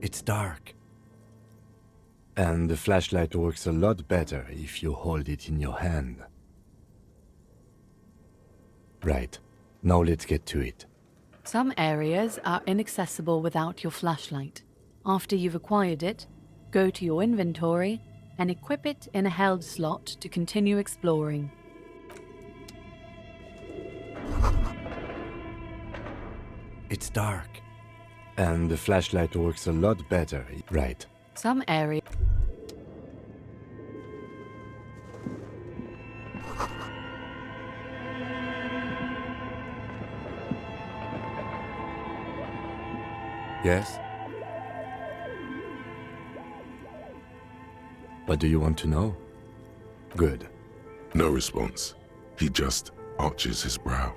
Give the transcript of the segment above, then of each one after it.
It's dark. And the flashlight works a lot better if you hold it in your hand. Right. Now let's get to it. Some areas are inaccessible without your flashlight. After you've acquired it, go to your inventory and equip it in a held slot to continue exploring. It's dark. And the flashlight works a lot better. Right. Some areas... Yes? What do you want to know? Good. No response. He just arches his brow.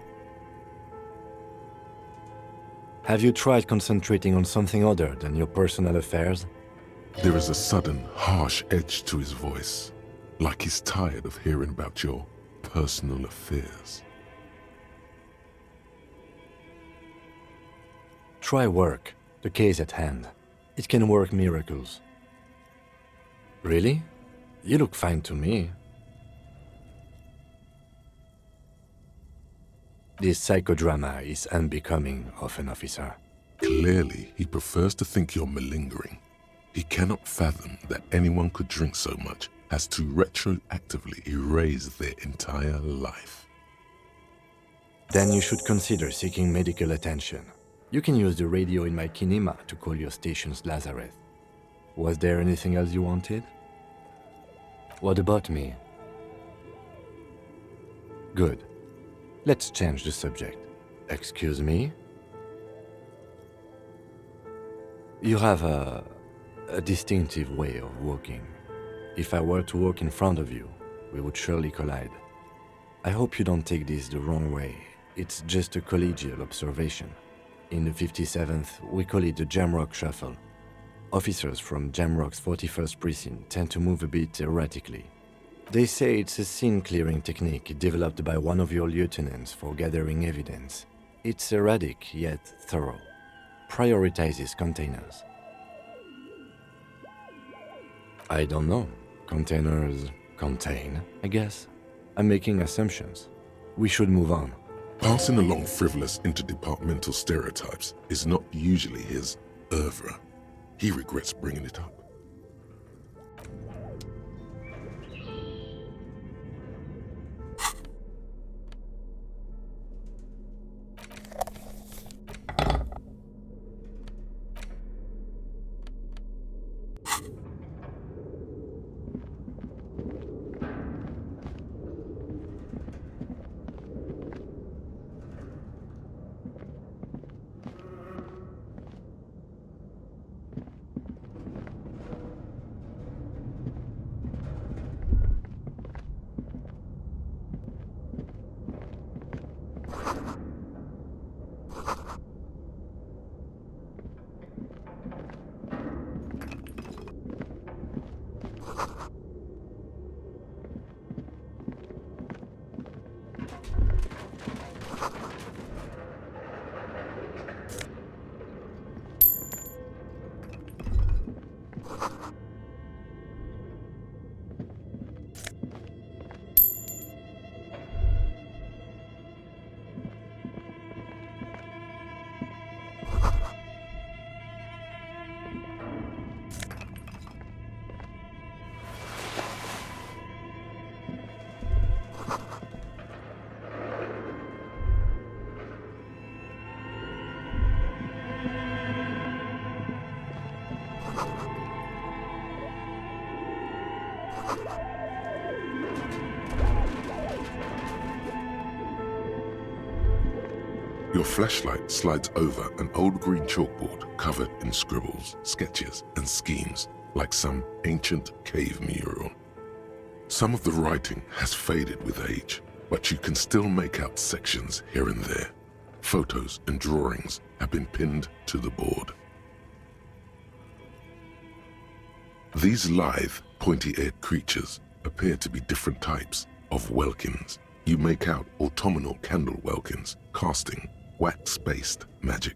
Have you tried concentrating on something other than your personal affairs? There is a sudden, harsh edge to his voice, like he's tired of hearing about your personal affairs. Try work. The case at hand. It can work miracles. Really? You look fine to me. This psychodrama is unbecoming of an officer. Clearly, he prefers to think you're malingering. He cannot fathom that anyone could drink so much as to retroactively erase their entire life. Then you should consider seeking medical attention. You can use the radio in my kinema to call your station's Lazareth. Was there anything else you wanted? What about me? Good. Let's change the subject. Excuse me? You have a distinctive way of walking. If I were to walk in front of you, we would surely collide. I hope you don't take this the wrong way. It's just a collegial observation. In the 57th, we call it the Jamrock Shuffle. Officers from Jamrock's 41st Precinct tend to move a bit erratically. They say it's a scene-clearing technique developed by one of your lieutenants for gathering evidence. It's erratic, yet thorough. Prioritizes containers. I don't know. Containers contain, I guess. I'm making assumptions. We should move on. Passing along frivolous interdepartmental stereotypes is not usually his oeuvre. He regrets bringing it up. Your flashlight slides over an old green chalkboard covered in scribbles, sketches, and schemes like some ancient cave mural. Some of the writing has faded with age, but you can still make out sections here and there. Photos and drawings have been pinned to the board. These lithe, pointy-eared creatures appear to be different types of welkins. You make out autumnal candle welkins casting wax-based magic.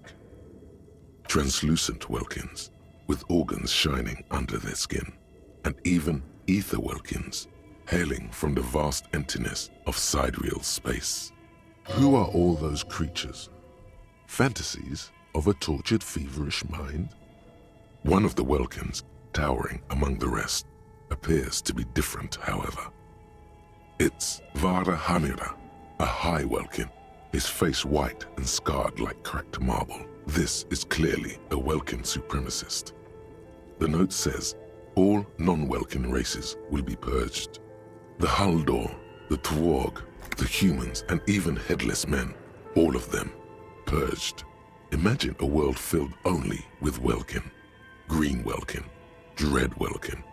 Translucent welkins, with organs shining under their skin, and even ether Welkins, hailing from the vast emptiness of sidereal space. Who are all those creatures? Fantasies of a tortured, feverish mind? One of the Welkins, towering among the rest, appears to be different, however. It's Vara Hamira, a high Welkin, his face white and scarred like cracked marble. This is clearly a Welkin supremacist. The note says, all non-Welkin races will be purged. The Haldor, the Twarg, the humans, and even headless men, all of them, purged. Imagine a world filled only with Welkin, Green Welkin, Dread Welkin,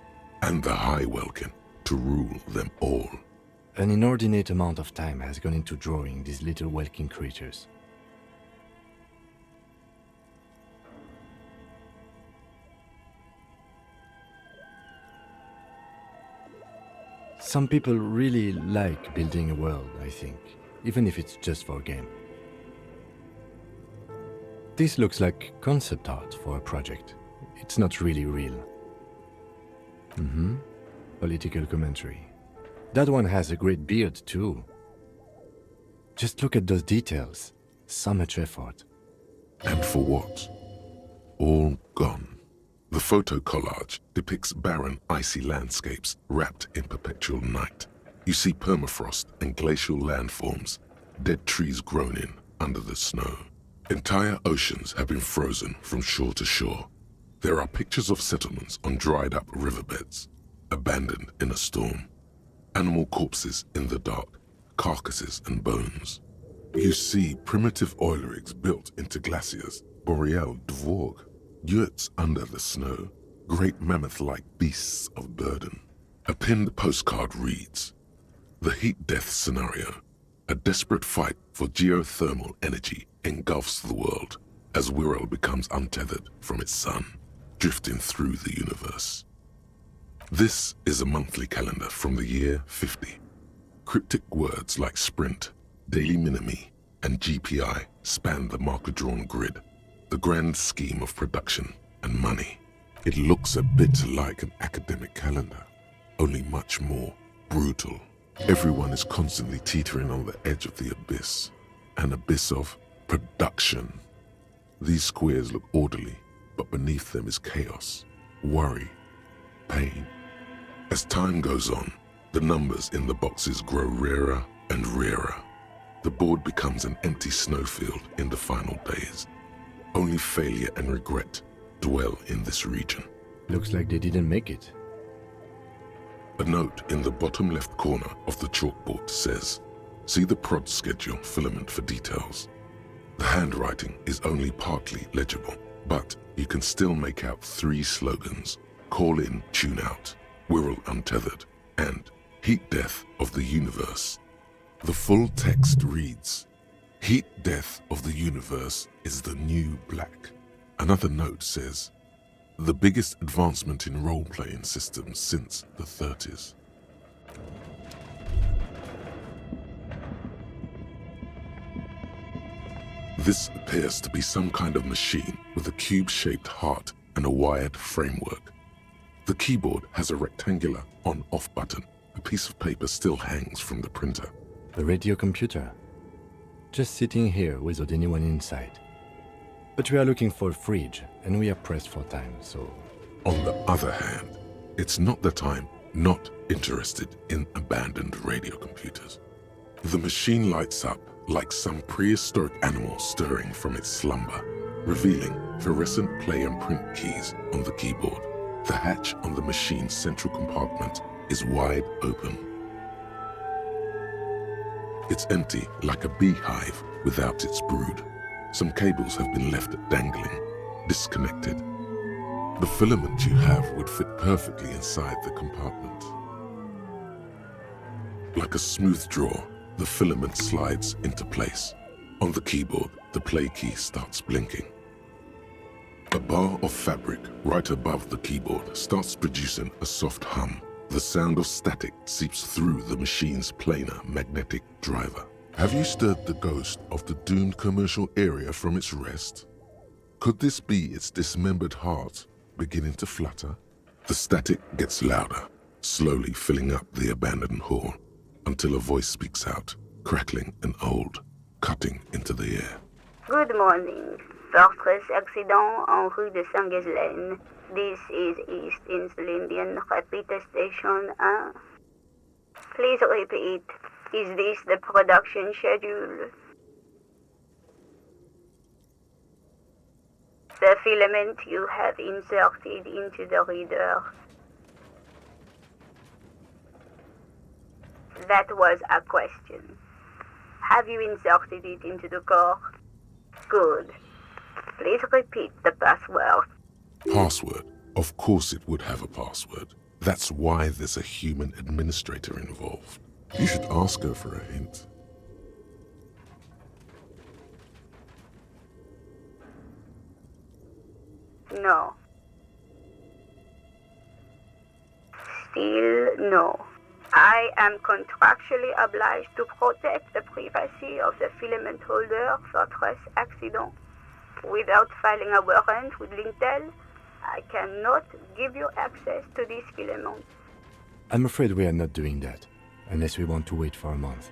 and the High Welkin to rule them all. An inordinate amount of time has gone into drawing these little Welkin creatures. Some people really like building a world, I think, even if it's just for a game. This looks like concept art for a project. It's not really real. Political commentary. That one has a great beard too. Just look at those details. So much effort. And for what? All gone. The photo collage depicts barren, icy landscapes wrapped in perpetual night. You see permafrost and glacial landforms, dead trees grown in under the snow. Entire oceans have been frozen from shore to shore. There are pictures of settlements on dried-up riverbeds, abandoned in a storm. Animal corpses in the dark, carcasses and bones. You see primitive oil rigs built into glaciers, boreal dvorg, yurts under the snow, great mammoth-like beasts of burden. A pinned postcard reads, "The heat death scenario. A desperate fight for geothermal energy engulfs the world as Wirral becomes untethered from its sun, drifting through the universe." This is a monthly calendar from the year 50. Cryptic words like sprint, daily minimi, and GPI span the marker-drawn grid, the grand scheme of production and money. It looks a bit like an academic calendar, only much more brutal. Everyone is constantly teetering on the edge of the abyss, an abyss of production. These squares look orderly, but beneath them is chaos, worry, pain. As time goes on, the numbers in the boxes grow rarer and rarer. The board becomes an empty snowfield in the final days. Only failure and regret dwell in this region. Looks like they didn't make it. A note in the bottom left corner of the chalkboard says, "See the prod schedule filament for details." The handwriting is only partly legible, but you can still make out 3 slogans: "Call in, tune out," "Wirral untethered," and "Heat death of the universe." The full text reads, "Heat death of the universe is the new black." Another note says, "The biggest advancement in role-playing systems since the 30s. This appears to be some kind of machine with a cube-shaped heart and a wired framework. The keyboard has a rectangular on-off button. A piece of paper still hangs from the printer. A radio computer. Just sitting here without anyone inside. But we are looking for a fridge, and we are pressed for time, so... On the other hand, it's not that I'm not interested in abandoned radio computers. The machine lights up like some prehistoric animal stirring from its slumber, revealing fluorescent play and print keys on the keyboard. The hatch on the machine's central compartment is wide open. It's empty like a beehive without its brood. Some cables have been left dangling, disconnected. The filament you have would fit perfectly inside the compartment. Like a smooth draw, the filament slides into place. On the keyboard, the play key starts blinking. A bar of fabric right above the keyboard starts producing a soft hum. The sound of static seeps through the machine's planar magnetic driver. Have you stirred the ghost of the doomed commercial area from its rest? Could this be its dismembered heart, beginning to flutter. The static gets louder, slowly filling up the abandoned hall, until a voice speaks out, crackling and old, cutting into the air. Good morning. Fortress accident en rue de Saint-Ghislaine. This is East Insulindian Repeater Station 1. Please repeat. Is this the production schedule? The filament you have inserted into the reader. That was a question. Have you inserted it into the core? Good. Please repeat the password. Password? Of course it would have a password. That's why there's a human administrator involved. You should ask her for a hint. No. Still no. I am contractually obliged to protect the privacy of the filament holder for Fortress accident. Without filing a warrant with Lintel, I cannot give you access to this filament. I'm afraid we are not doing that, unless we want to wait for a month.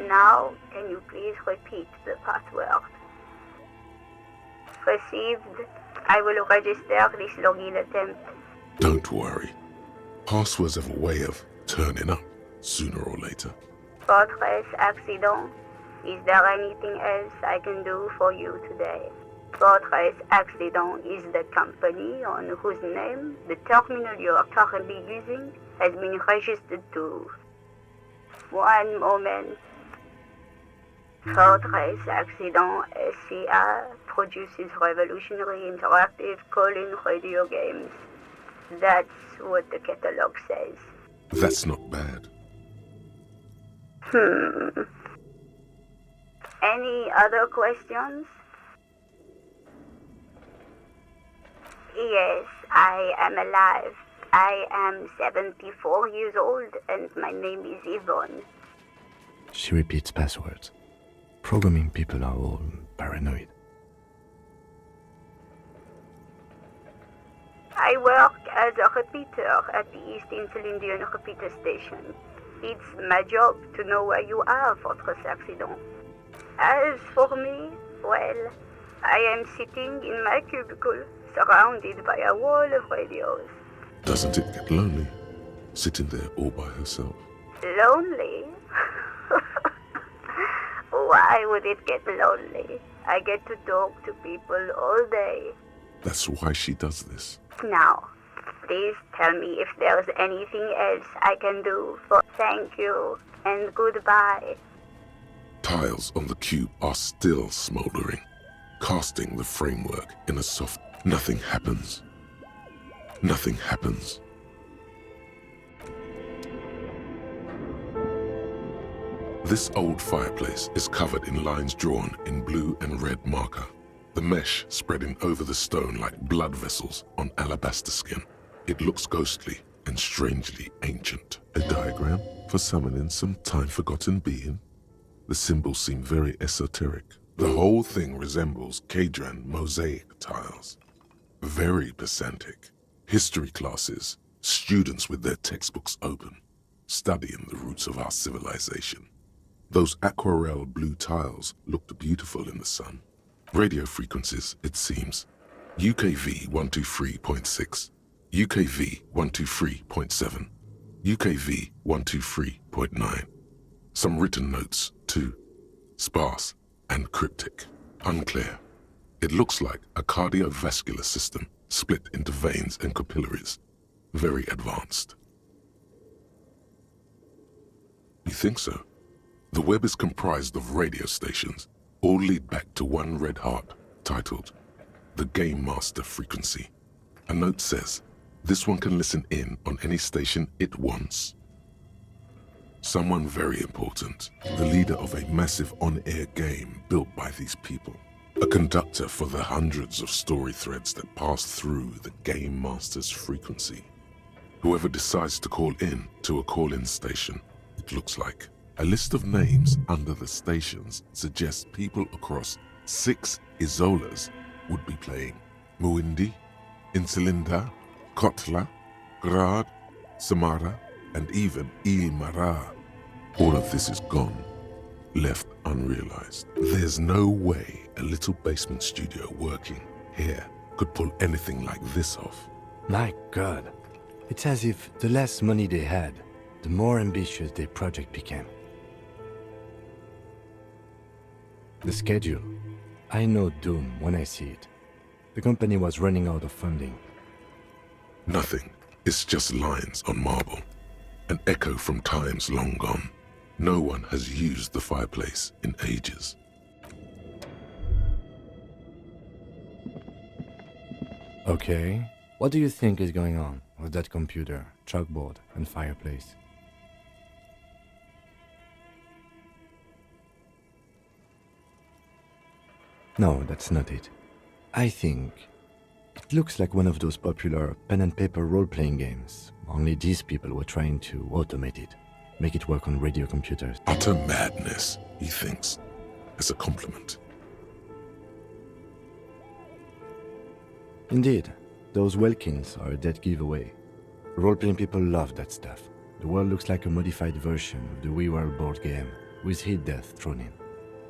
Now, can you please repeat the password? Received. I will register this login attempt. Don't worry. Passwords have a way of turning up sooner or later. Fortress accident. Is there anything else I can do for you today? Fortress accident is the company on whose name the terminal you are currently using has been registered to. One moment. Fortress accident SCA produces revolutionary interactive call-in radio games. That's what the catalog says. That's not bad. Any other questions? Yes, I am alive. I am 74 years old and my name is Yvonne. She repeats passwords. Programming people are all paranoid. I work as a repeater at the East Insulindian Repeater Station. It's my job to know where you are, Fortress accident. As for me, well, I am sitting in my cubicle, surrounded by a wall of radios. Doesn't it get lonely, sitting there all by herself? Lonely? Why would it get lonely? I get to talk to people all day. That's why she does this. Now, please tell me if there's anything else I can do for thank you and goodbye. Tiles on the cube are still smoldering, casting the framework in a soft... Nothing happens. Nothing happens. This old fireplace is covered in lines drawn in blue and red marker, the mesh spreading over the stone like blood vessels on alabaster skin. It looks ghostly and strangely ancient. A diagram for summoning some time-forgotten being. The symbols seem very esoteric. The whole thing resembles Kadran mosaic tiles. Very pedantic. History classes, students with their textbooks open, studying the roots of our civilization. Those aquarelle blue tiles looked beautiful in the sun. Radio frequencies, it seems. UKV 123.6, UKV 123.7, UKV 123.9. Some written notes, too. Sparse and cryptic. Unclear. It looks like a cardiovascular system split into veins and capillaries. Very advanced. You think so? The web is comprised of radio stations, all lead back to one red heart, titled The Game Master Frequency. A note says, this one can listen in on any station it wants. Someone very important, the leader of a massive on-air game built by these people. A conductor for the hundreds of story threads that pass through the Game Master's frequency. Whoever decides to call in to a call-in station, it looks like. A list of names under the stations suggests people across 6 Isolas would be playing Muindi, in Celinda, Kotla, Grad, Samara, and even Ilmara. All of this is gone, left unrealized. There's no way a little basement studio working here could pull anything like this off. My God. It's as if the less money they had, the more ambitious their project became. The schedule. I know doom when I see it. The company was running out of funding. Nothing. It's just lines on marble. An echo from times long gone. No one has used the fireplace in ages. Okay. What do you think is going on with that computer, chalkboard, and fireplace? No, that's not it. I think it looks like one of those popular pen and paper role-playing games, only these people were trying to automate it, make it work on radio computers. Utter madness, he thinks, as a compliment. Indeed, those Welkins are a dead giveaway. Role-playing people love that stuff. The world looks like a modified version of the WeWorld board game, with hit death thrown in.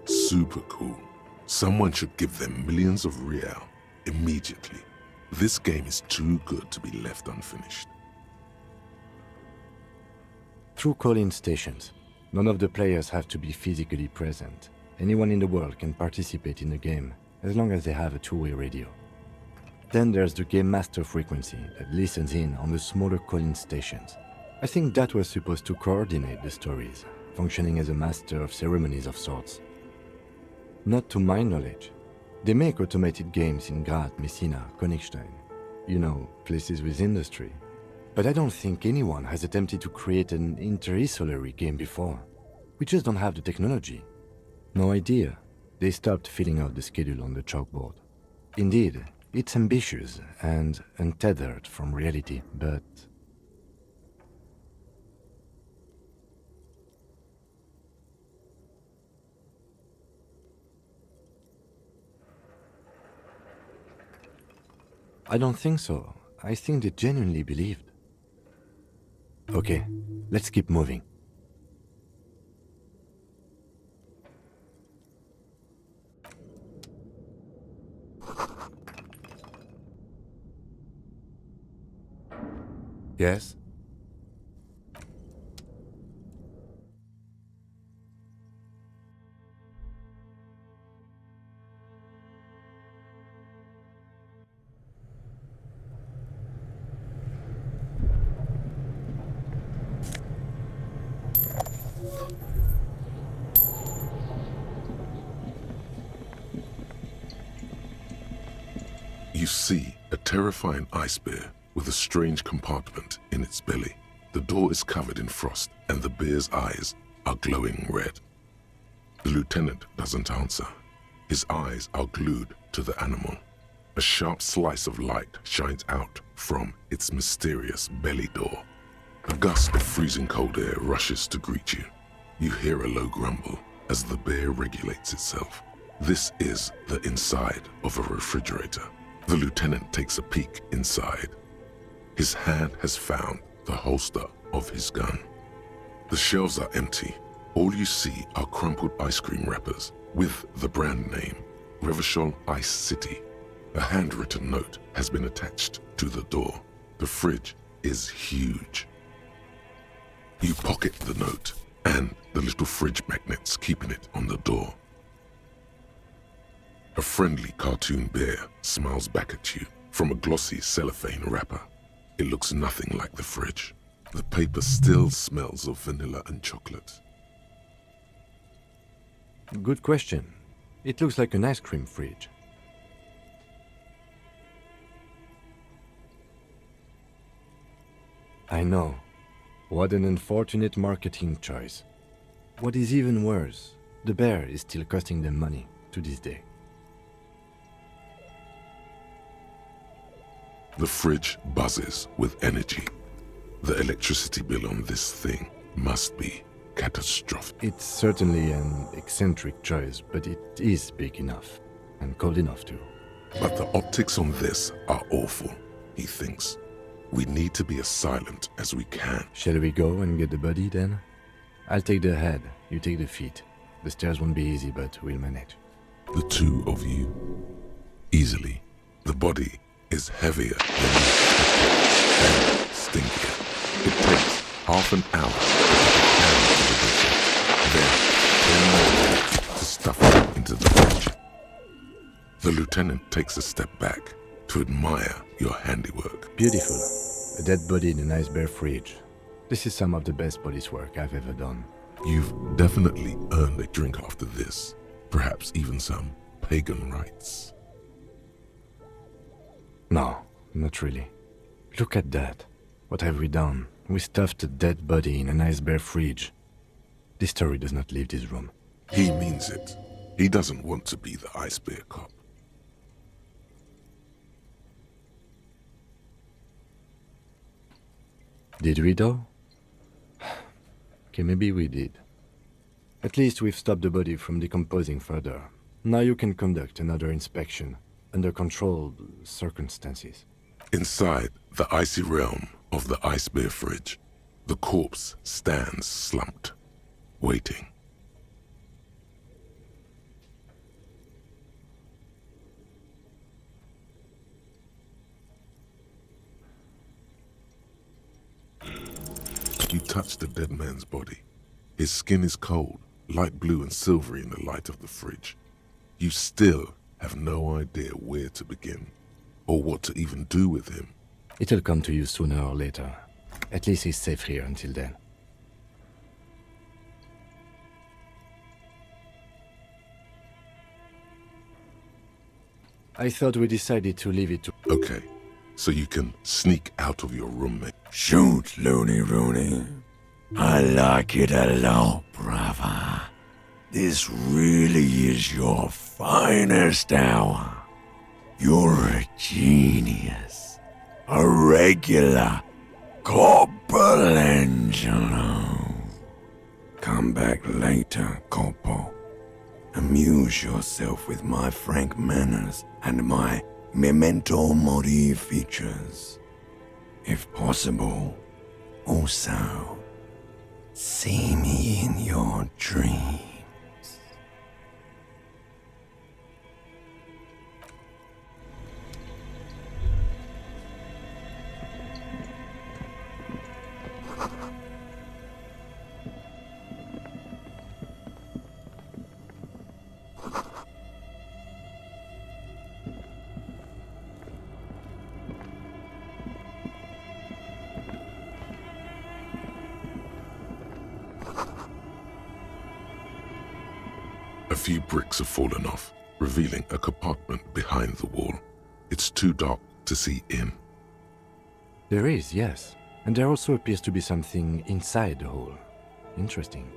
Super cool. Someone should give them millions of real immediately. This game is too good to be left unfinished. Through call-in stations, none of the players have to be physically present. Anyone in the world can participate in the game, as long as they have a two-way radio. Then there's the game master frequency that listens in on the smaller call-in stations. I think that was supposed to coordinate the stories, functioning as a master of ceremonies of sorts. Not to my knowledge. They make automated games in Graz, Messina, Königstein. You know, places with industry. But I don't think anyone has attempted to create an inter-isolary game before. We just don't have the technology. No idea. They stopped filling out the schedule on the chalkboard. Indeed, it's ambitious and untethered from reality, but... I don't think so. I think they genuinely believed. Okay, let's keep moving. Yes? You see a terrifying ice bear with a strange compartment in its belly. The door is covered in frost and the bear's eyes are glowing red. The lieutenant doesn't answer. His eyes are glued to the animal. A sharp slice of light shines out from its mysterious belly door. A gust of freezing cold air rushes to greet you. You hear a low grumble as the bear regulates itself. This is the inside of a refrigerator. The lieutenant takes a peek inside. His hand has found the holster of his gun. The shelves are empty. All you see are crumpled ice cream wrappers with the brand name, Revachol Ice City. A handwritten note has been attached to the door. The fridge is huge. You pocket the note and the little fridge magnets keeping it on the door. A friendly cartoon bear smiles back at you from a glossy cellophane wrapper. It looks nothing like the fridge. The paper still smells of vanilla and chocolate. Good question. It looks like an ice cream fridge. I know. What an unfortunate marketing choice. What is even worse, the bear is still costing them money to this day. The fridge buzzes with energy. The electricity bill on this thing must be catastrophic. It's certainly an eccentric choice, but it is big enough, and cold enough too. But the optics on this are awful. he thinks. We need to be as silent as we can. Shall we go and get the body then? I'll take the head, you take the feet. The stairs won't be easy, but we'll manage. The two of you. Easily. The body is heavier than you expected and stinkier. It takes half an hour to get the butcher, then 10 more to stuff it into the fridge. The lieutenant takes a step back to admire your handiwork. Beautiful. A dead body in a nice bare fridge. This is some of the best police work I've ever done. You've definitely earned a drink after this. Perhaps even some pagan rites. No, not really. Look at that. What have we done? We stuffed a dead body in a nice bare fridge. This story does not leave this room. He means it. He doesn't want to be the ice bear cop. Did we though? Okay, maybe we did. At least we've stopped the body from decomposing further. Now you can conduct another inspection under controlled circumstances. Inside the icy realm of the ice bear fridge, the corpse stands slumped, waiting. You touch the dead man's body. His skin is cold, light blue and silvery in the light of the fridge. You still have no idea where to begin, or what to even do with him. It'll come to you sooner or later. At least he's safe here until then. I thought we decided to leave it to... Okay, so you can sneak out of your roommate. Shoot, Looney Rooney. I like it a lot, brother. This really is your finest hour. You're a genius. A regular Corporangelo. Come back later, Corpo. Amuse yourself with my frank manners and my memento mori features. If possible, also, see me in your dreams. A few bricks have fallen off, revealing a compartment behind the wall. It's too dark to see in. There is, yes. And there also appears to be something inside the hole. Interesting.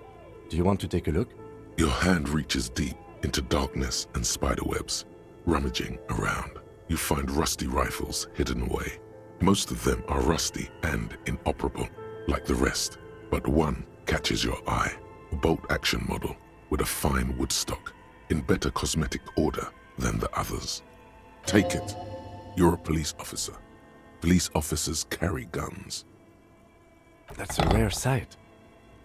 Do you want to take a look? Your hand reaches deep into darkness and spiderwebs. Rummaging around, you find rusty rifles hidden away. Most of them are rusty and inoperable, like the rest, but one catches your eye, a bolt-action model with a fine wood stock, in better cosmetic order than the others. Take it. You're a police officer. Police officers carry guns. That's a rare sight.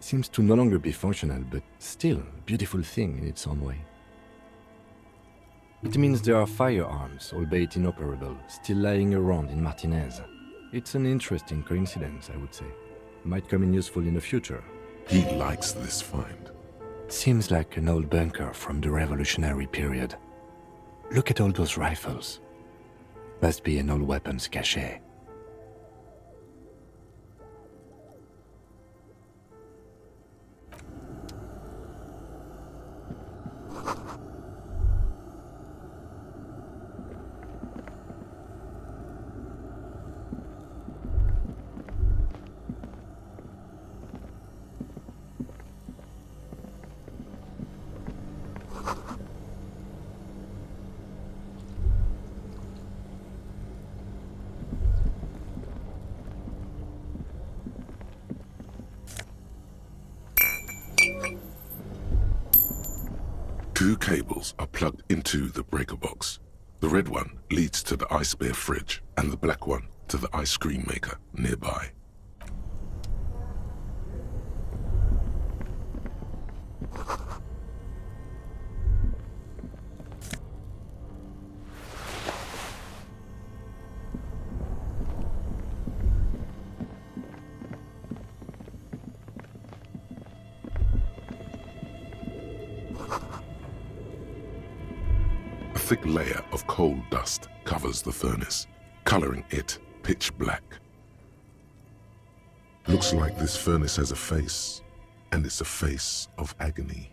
Seems to no longer be functional, but still a beautiful thing in its own way. It means there are firearms, albeit inoperable, still lying around in Martinez. It's an interesting coincidence, I would say. Might come in useful in the future. He likes this find. Seems like an old bunker from the Revolutionary period. Look at all those rifles. Must be an old weapons cache. Two cables are plugged into the breaker box. The red one leads to the ice bear fridge, and the black one to the ice cream maker nearby. A thick layer of coal dust covers the furnace, coloring it pitch black. Looks like this furnace has a face, and it's a face of agony.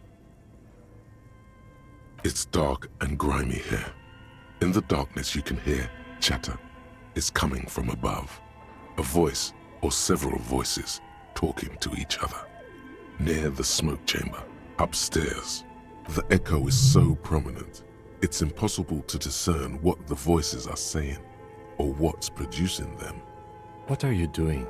It's dark and grimy here. In the darkness you can hear chatter. It's coming from above. A voice or several voices talking to each other. Near the smoke chamber, upstairs, the echo is so prominent, it's impossible to discern what the voices are saying or what's producing them. What are you doing?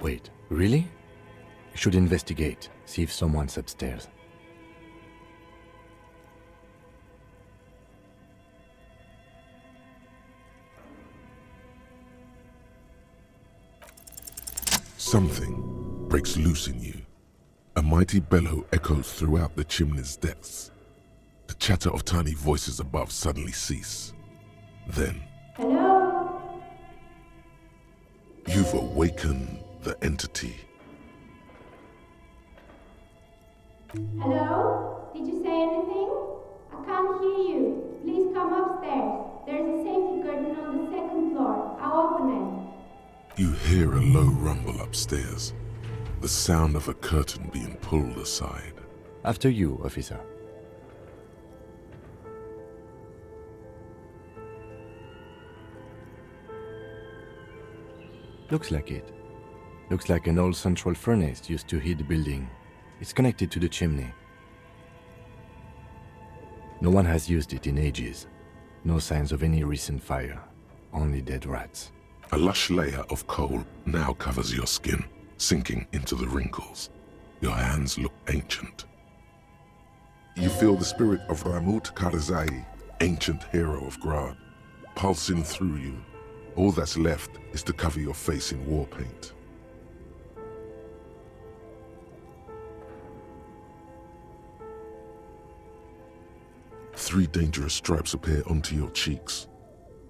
Wait, really? You should investigate, see if someone's upstairs. Something breaks loose in you. A mighty bellow echoes throughout the chimney's depths. The chatter of tiny voices above suddenly cease. Then, Hello? you've awakened the entity. Hello? Did you say anything? I can't hear you. Please come upstairs. There's a safety curtain on the second floor. I'll open it. You hear a low rumble upstairs, the sound of a curtain being pulled aside. After you, officer. Looks like it. Looks like an old central furnace used to heat the building. It's connected to the chimney. No one has used it in ages. No signs of any recent fire. Only dead rats. A lush layer of coal now covers your skin, sinking into the wrinkles. Your hands look ancient. You feel the spirit of Ramut Karzai, ancient hero of Grad, pulsing through you. All that's left is to cover your face in war paint. Three dangerous stripes appear onto your cheeks,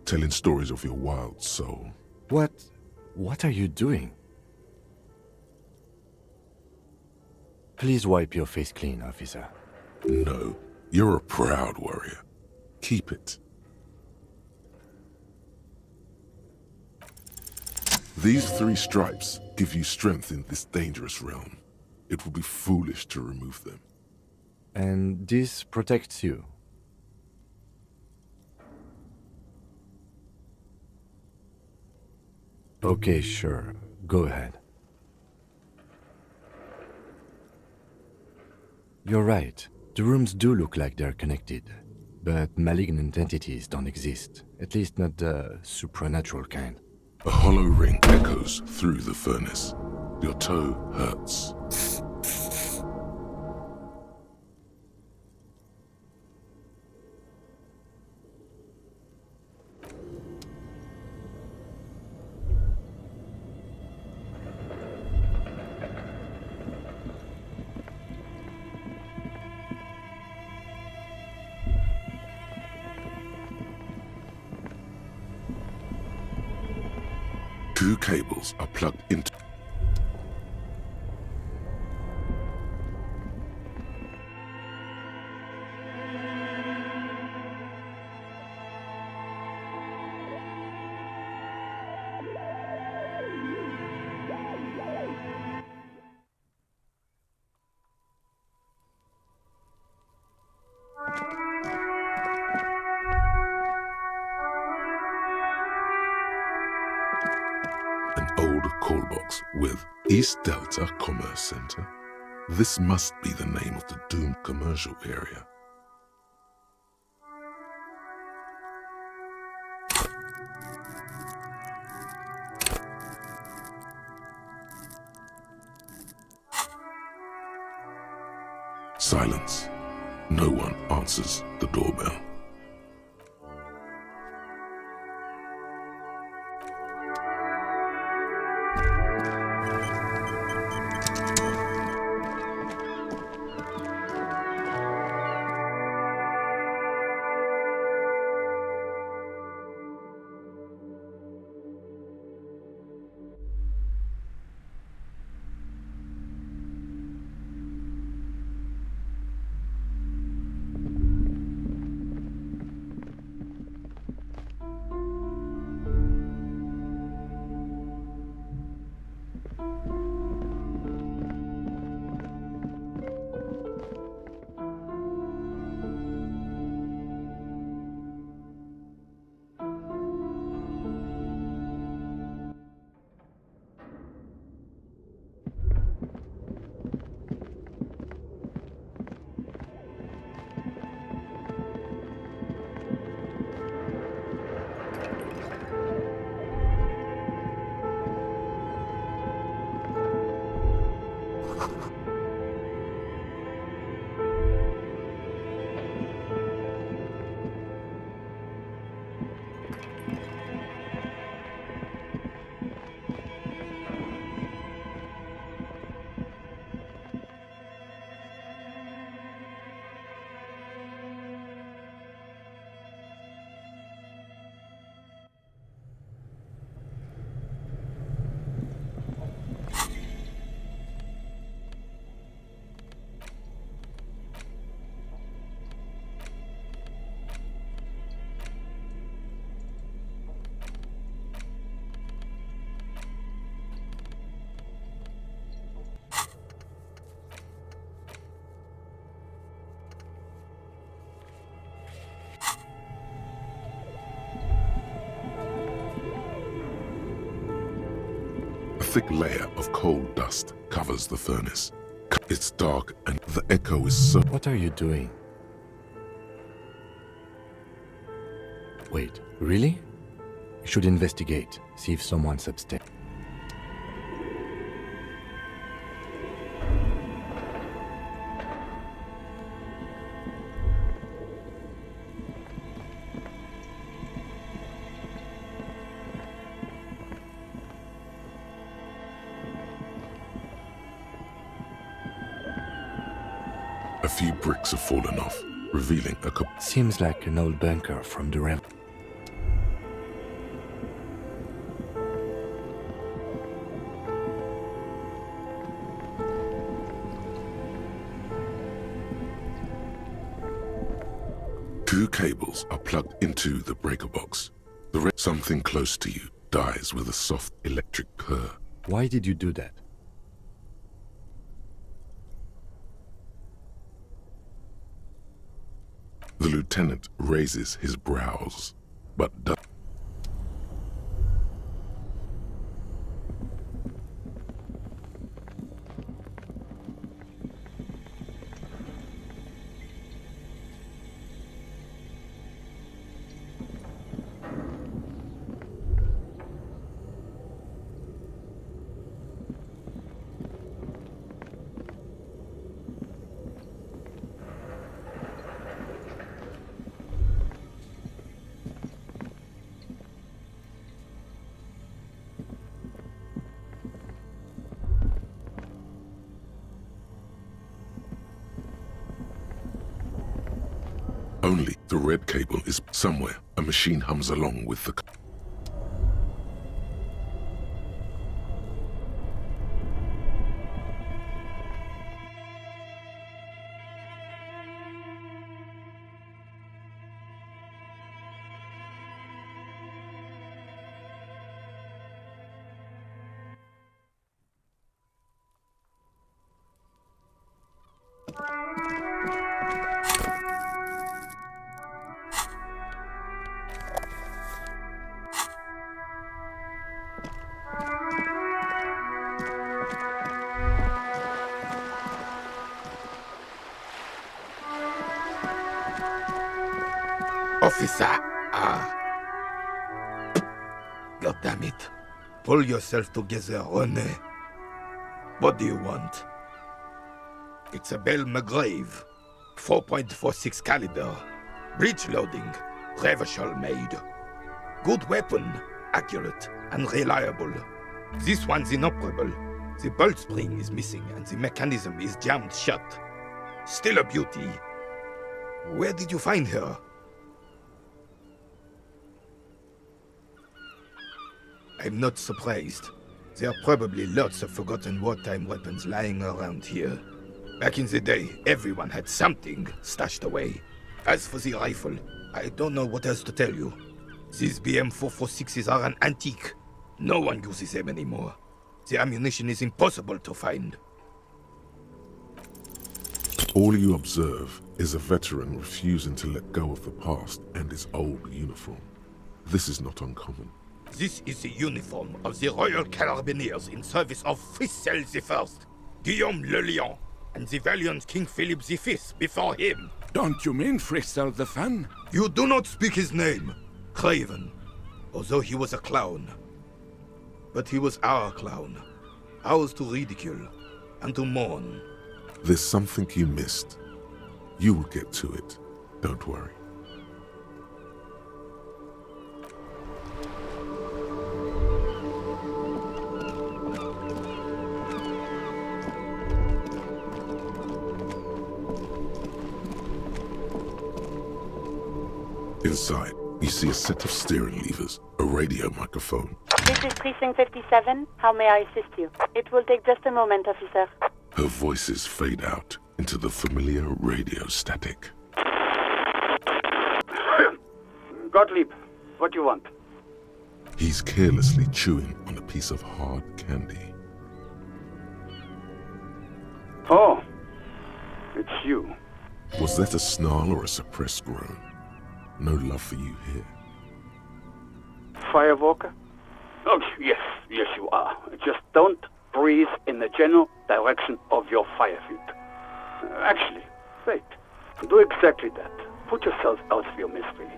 telling stories of your wild soul. What are you doing? Please wipe your face clean, officer. No, you're a proud warrior. Keep it. These three stripes give you strength in this dangerous realm. It would be foolish to remove them. And this protects you. Okay, sure. Go ahead. You're right. The rooms do look like they're connected. But malignant entities don't exist. At least not the supernatural kind. A hollow ring echoes through the furnace. Your toe hurts. Two cables are plugged into an old call box with East Delta Commerce Center. This must be the name of the doomed commercial area. Silence. No one answers the doorbell. A thick layer of coal dust covers the furnace. It's dark and the echo is so... What are you doing? Wait, really? You should investigate, see if someone's upstairs. A few bricks have fallen off, revealing a couple... Seems like an old bunker from the rev. Two cables are plugged into the breaker box. Something close to you dies with a soft electric purr. Why did you do that? The lieutenant raises his brows, but does... Only the red cable is somewhere. A machine hums along with the... Officer! God damn it. Pull yourself together, René. What do you want? It's a Bell McGrave. 4.46 caliber. Breech loading. Revachol made. Good weapon. Accurate and reliable. This one's inoperable. The bolt spring is missing and the mechanism is jammed shut. Still a beauty. Where did you find her? I'm not surprised. There are probably lots of forgotten wartime weapons lying around here. Back in the day, everyone had something stashed away. As for the rifle, I don't know what else to tell you. These BM-446s are an antique. No one uses them anymore. The ammunition is impossible to find. All you observe is a veteran refusing to let go of the past and his old uniform. This is not uncommon. This is the uniform of the Royal Carabineers in service of Frissel I, Guillaume Le Lion, and the valiant King Philip V before him. Don't you mean Frissel the Fan? You do not speak his name, Craven, although he was a clown. But he was our clown, ours to ridicule and to mourn. There's something you missed. You will get to it. Don't worry. Inside, you see a set of steering levers, a radio microphone. This is Precinct 57. How may I assist you? It will take just a moment, officer. Her voices fade out into the familiar radio static. Gottlieb, what do you want? He's carelessly chewing on a piece of hard candy. Oh, it's you. Was that a snarl or a suppressed groan? No love for you here. Firewalker? Oh, yes, you are. Just don't breathe in the general direction of your fire field. Actually, wait. Do exactly that. Put yourself out of your misery.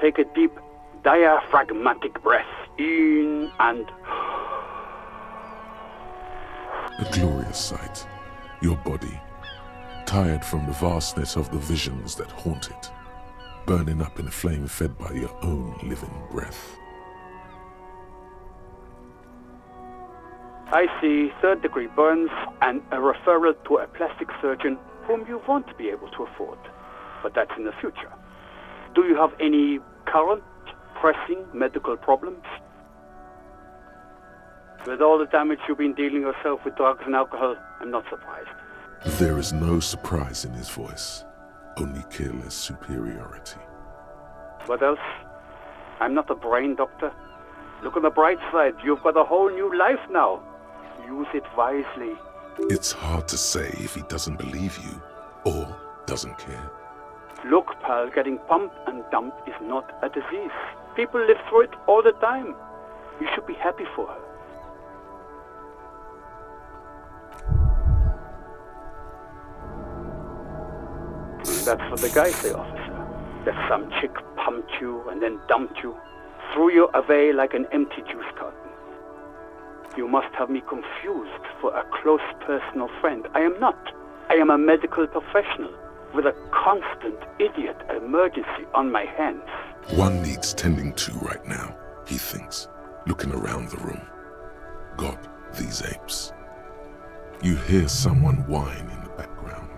Take a deep, diaphragmatic breath in and... A glorious sight. Your body, tired from the vastness of the visions that haunt it, burning up in a flame fed by your own living breath. I see third-degree burns and a referral to a plastic surgeon whom you won't be able to afford. But that's in the future. Do you have any current, pressing medical problems? With all the damage you've been dealing yourself with drugs and alcohol, I'm not surprised. There is no surprise in his voice, only careless superiority. What else? I'm not a brain doctor. Look on the bright side, you've got a whole new life now. Use it wisely. It's hard to say if he doesn't believe you or doesn't care. Look, pal, getting pumped and dumped is not a disease. People live through it all the time. You should be happy for her. That's what the guys say, officer. That some chick pumped you and then dumped you, threw you away like an empty juice carton. You must have me confused for a close personal friend. I am not. I am a medical professional with a constant idiot emergency on my hands. One needs tending to right now, he thinks, looking around the room. God, these apes. You hear someone whine in the background.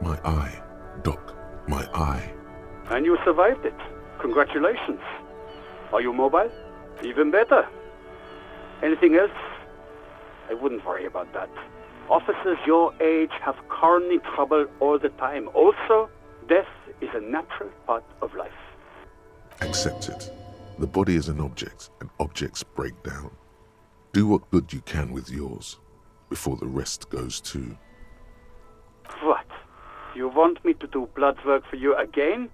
My eye, Doc, my eye. And you survived it. Congratulations. Are you mobile? Even better. Anything else? I wouldn't worry about that. Officers your age have coronary trouble all the time. Also, death is a natural part of life. Accept it. The body is an object, and objects break down. Do what good you can with yours, before the rest goes too. What? You want me to do blood work for you again?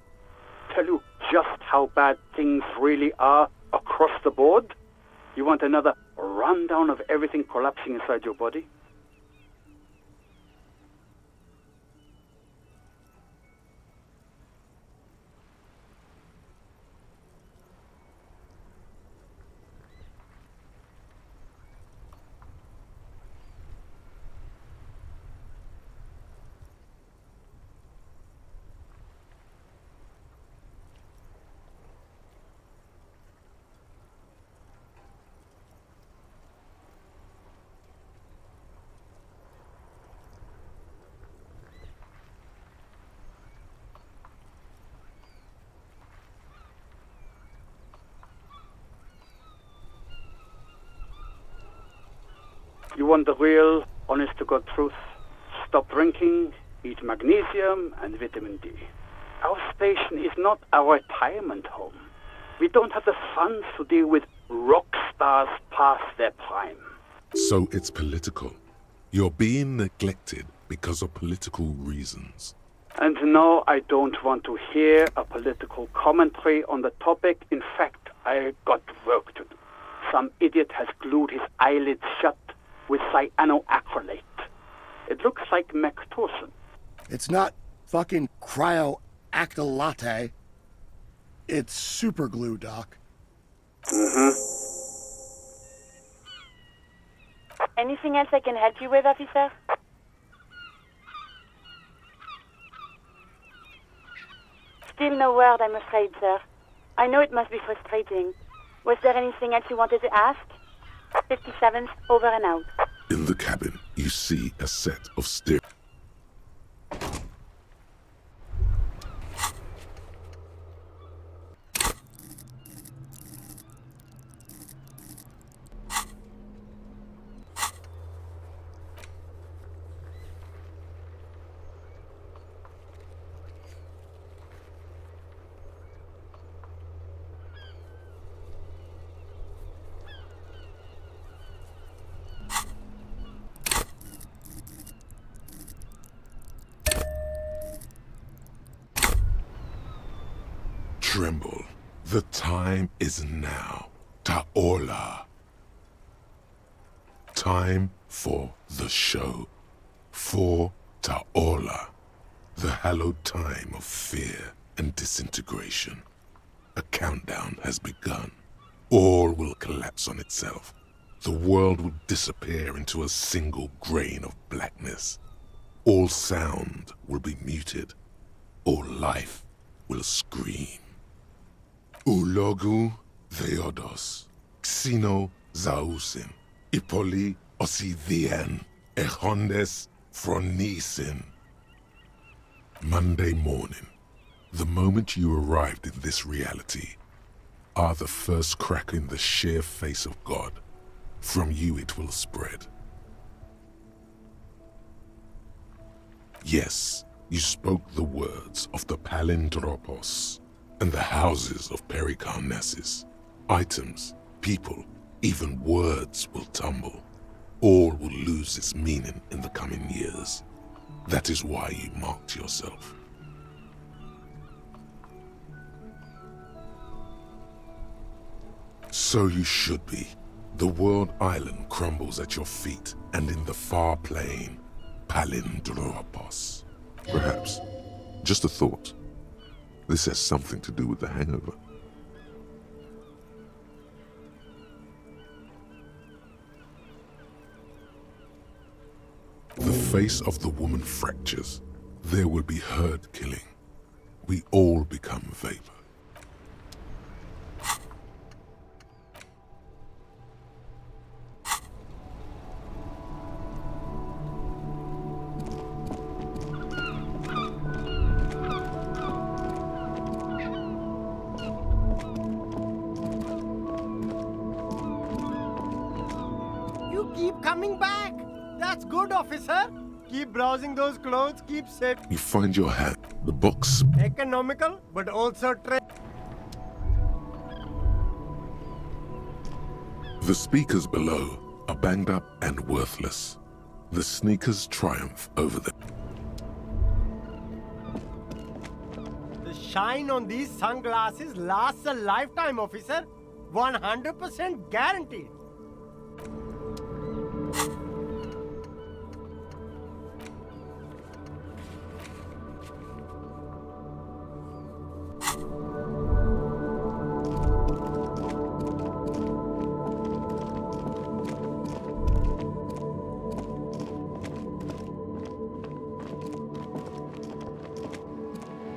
Tell you just how bad things really are across the board? You want another rundown of everything collapsing inside your body? You want the real, honest-to-God truth? Stop drinking, eat magnesium and vitamin D. Our station is not a retirement home. We don't have the funds to deal with rock stars past their prime. So it's political. You're being neglected because of political reasons. And no, I don't want to hear a political commentary on the topic. In fact, I got work to do. Some idiot has glued his eyelids shut with cyanoacrylate. It looks like Mactorson. It's not fucking cryoactylate. It's super glue, Doc. Anything else I can help you with, officer? Still no word, I'm afraid, sir. I know it must be frustrating. Was there anything else you wanted to ask? 57th, over and out. In the cabin, you see a set of stairs. Tremble. The time is now. Ta'ola. Time for the show. For Ta'ola. The hallowed time of fear and disintegration. A countdown has begun. All will collapse on itself. The world will disappear into a single grain of blackness. All sound will be muted. All life will scream. Ulogu Theodos, Xeno Zausin, Ipoli Osithien, Echondes Fronisin. Monday morning, the moment you arrived in this reality, are the first crack in the sheer face of God. From you it will spread. Yes, you spoke the words of the Palindropos and the houses of Pericarnassus. Items, people, even words will tumble. All will lose its meaning in the coming years. That is why you marked yourself. So you should be. The world island crumbles at your feet, and in the far plain, Palindropos. Perhaps, just a thought, this has something to do with the hangover. The face of the woman fractures. There will be herd killing. We all become vapor. Keep coming back. That's good, officer. Keep browsing those clothes. Keep safe. You find your hat, the box. Economical, but also The speakers below are banged up and worthless. The sneakers triumph over them. The shine on these sunglasses lasts a lifetime, officer. 100% guaranteed.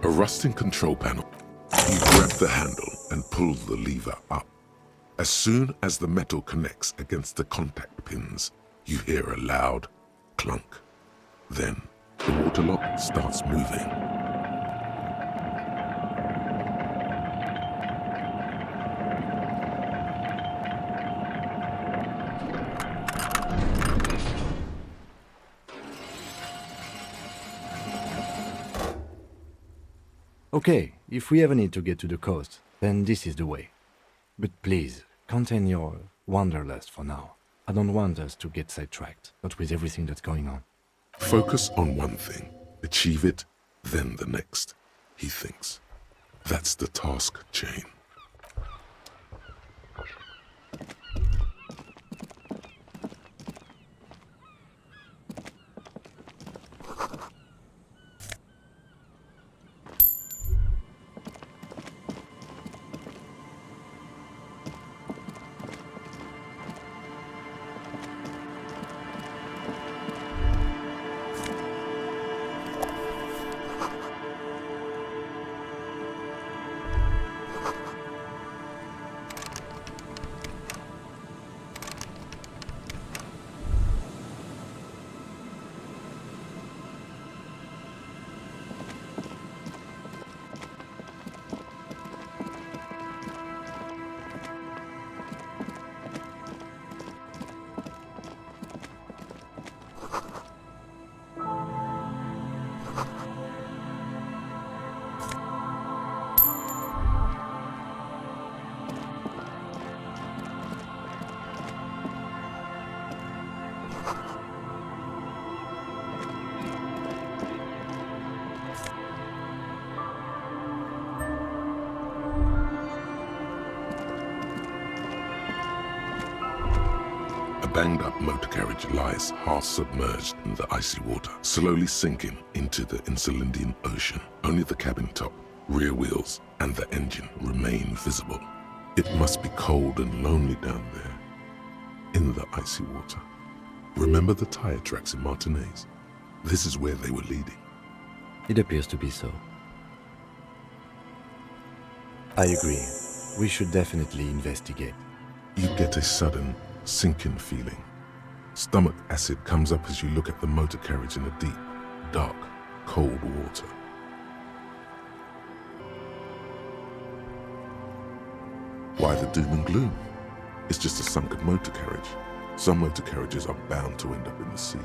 A rusting control panel. You grab the handle and pull the lever up. As soon as the metal connects against the contact pins, you hear a loud clunk. Then the water lock starts moving. Okay, if we ever need to get to the coast, then this is the way. But please, contain your wanderlust for now. I don't want us to get sidetracked, not with everything that's going on. Focus on one thing, achieve it, then the next, he thinks. That's the task chain. A banged-up motor carriage lies half-submerged in the icy water, slowly sinking into the Insulindian Ocean. Only the cabin top, rear wheels, and the engine remain visible. It must be cold and lonely down there, in the icy water. Remember the tire tracks in Martinez? This is where they were leading. It appears to be so. I agree. We should definitely investigate. You get a sudden, sinking feeling. Stomach acid comes up as you look at the motor carriage in the deep, dark, cold water. Why the doom and gloom? It's just a sunken motor carriage. Some motor carriages are bound to end up in the sea.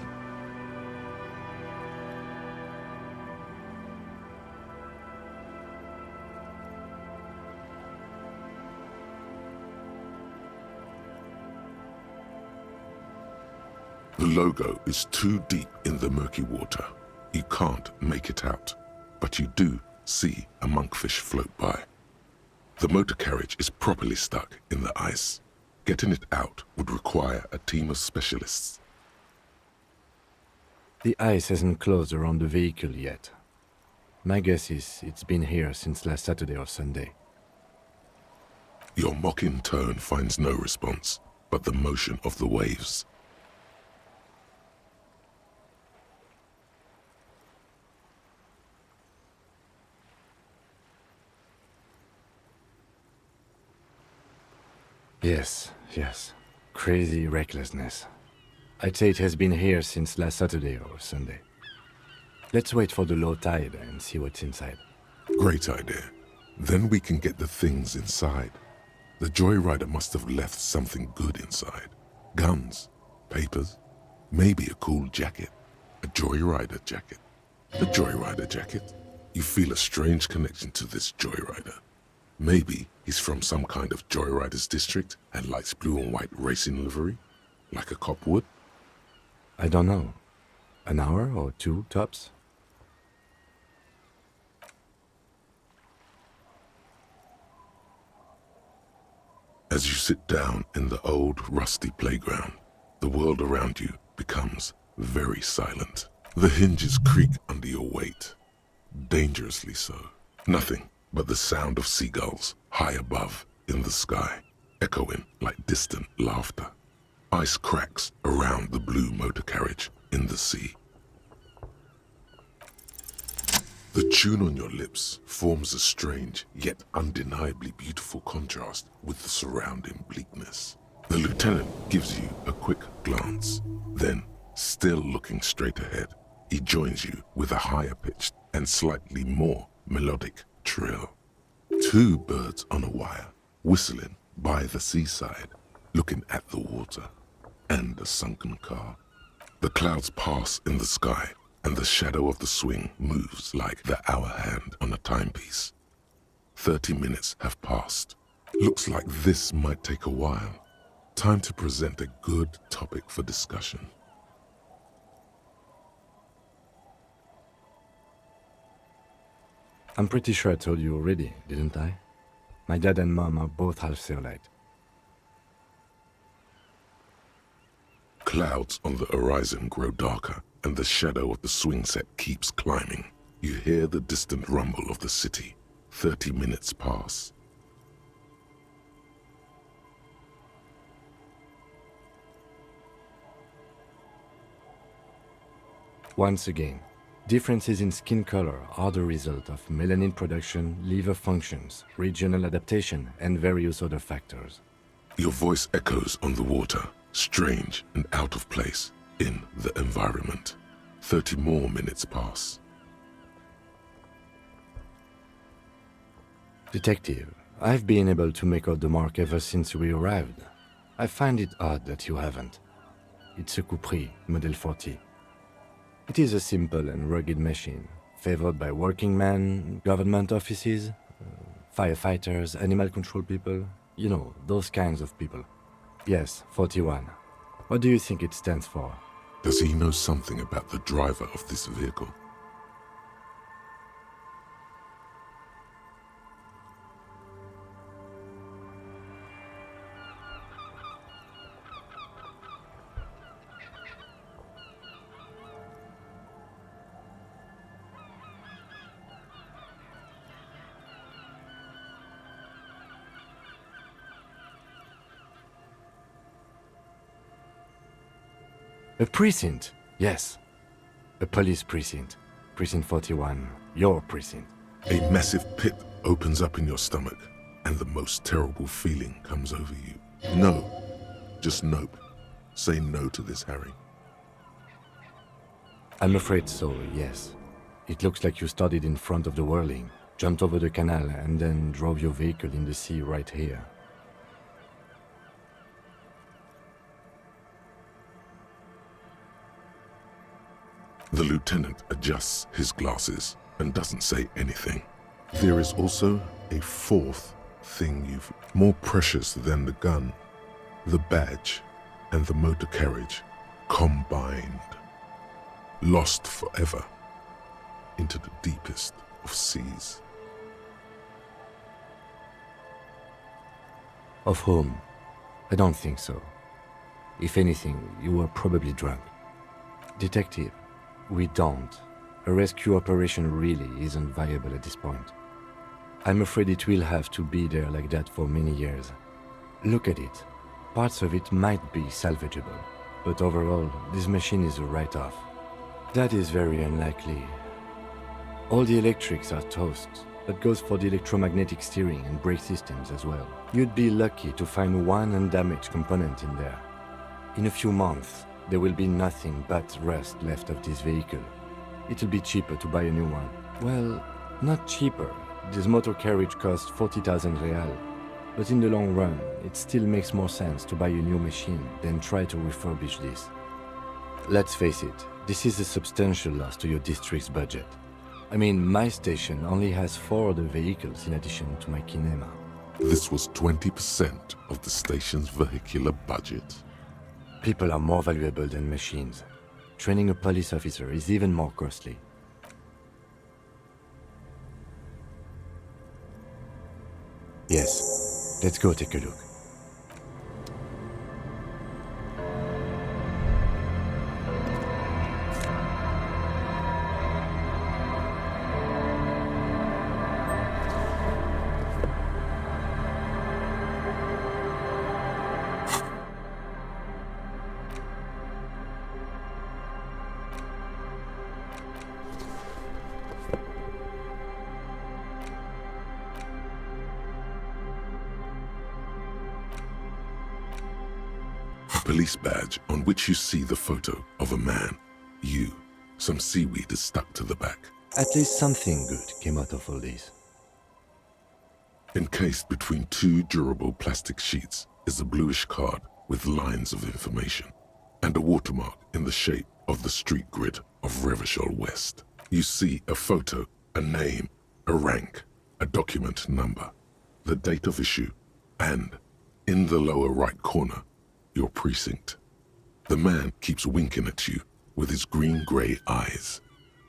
The logo is too deep in the murky water. You can't make it out, but you do see a monkfish float by. The motor carriage is properly stuck in the ice. Getting it out would require a team of specialists. The ice hasn't closed around the vehicle yet. My guess is it's been here since last Saturday or Sunday. Your mocking tone finds no response, but the motion of the waves. Yes. Crazy recklessness. I'd say it has been here since last Saturday or Sunday. Let's wait for the low tide and see what's inside. Great idea. Then we can get the things inside. The joyrider must have left something good inside. Guns, papers, maybe a cool jacket. A joyrider jacket. A joyrider jacket. You feel a strange connection to this joyrider. Maybe he's from some kind of joyriders district and likes blue and white racing livery, like a cop would. I don't know. An hour or two, tops? As you sit down in the old, rusty playground, the world around you becomes very silent. The hinges creak under your weight, dangerously so. Nothing but the sound of seagulls high above in the sky, echoing like distant laughter. Ice cracks around the blue motor carriage in the sea. The tune on your lips forms a strange yet undeniably beautiful contrast with the surrounding bleakness. The lieutenant gives you a quick glance, then, still looking straight ahead, he joins you with a higher pitched and slightly more melodic trill. Two birds on a wire, whistling by the seaside, looking at the water, and a sunken car. The clouds pass in the sky, and the shadow of the swing moves like the hour hand on a timepiece. 30 minutes have passed. Looks like this might take a while. Time to present a good topic for discussion. I'm pretty sure I told you already, didn't I? My dad and mom are both half Zeolite. Clouds on the horizon grow darker, and the shadow of the swing set keeps climbing. You hear the distant rumble of the city. 30 minutes pass. Once again, differences in skin color are the result of melanin production, liver functions, regional adaptation, and various other factors. Your voice echoes on the water, strange and out of place in the environment. 30 more minutes pass. Detective, I've been able to make out the mark ever since we arrived. I find it odd that you haven't. It's a Coupris, Model 40. It is a simple and rugged machine, favored by working men, government offices, firefighters, animal control people, you know, those kinds of people. Yes, 41. What do you think it stands for? Does he know something about the driver of this vehicle? A precinct, yes. A police precinct. Precinct 41, your precinct. A massive pit opens up in your stomach, and the most terrible feeling comes over you. No. Just nope. Say no to this, Harry. I'm afraid so, yes. It looks like you started in front of the whirling, jumped over the canal, and then drove your vehicle in the sea right here. The lieutenant adjusts his glasses and doesn't say anything. There is also a fourth thing you've more precious than the gun, the badge, and the motor carriage combined, lost forever into the deepest of seas. Of whom? I don't think so. If anything, you were probably drunk. Detective, we don't. A rescue operation really isn't viable at this point. I'm afraid it will have to be there like that for many years. Look at it. Parts of it might be salvageable, but overall, this machine is a write-off. That is very unlikely. All the electrics are toast. That goes for the electromagnetic steering and brake systems as well. You'd be lucky to find one undamaged component in there. In a few months, there will be nothing but rust left of this vehicle. It'll be cheaper to buy a new one. Well, not cheaper. This motor carriage costs 40,000 real. But in the long run, it still makes more sense to buy a new machine than try to refurbish this. Let's face it, this is a substantial loss to your district's budget. I mean, my station only has 4 other vehicles in addition to my kinema. This was 20% of the station's vehicular budget. People are more valuable than machines. Training a police officer is even more costly. Yes, let's go take a look. Police badge on which you see the photo of a man. You. Some seaweed is stuck to the back. At least something good came out of all this. Encased between 2 durable plastic sheets is a bluish card with lines of information and a watermark in the shape of the street grid. of Revachol West. You see a photo, a name, a rank, a document number, the date of issue, and, in the lower right corner, your precinct. The man keeps winking at you with his green-grey eyes.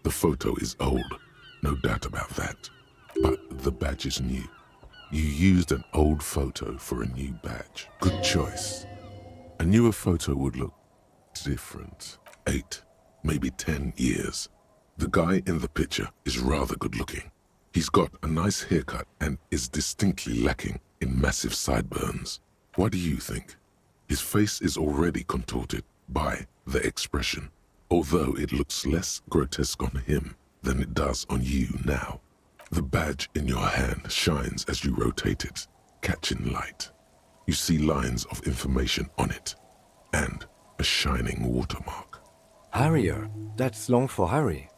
The photo is old, no doubt about that. But the badge is new. You used an old photo for a new badge. Good choice. A newer photo would look different. 8, maybe 10 years. The guy in the picture is rather good looking. He's got a nice haircut and is distinctly lacking in massive sideburns. What do you think? His face is already contorted by the expression, although it looks less grotesque on him than it does on you now. The badge in your hand shines as you rotate it, catching light. You see lines of information on it, and a shining watermark. Harrier, that's long for Harry.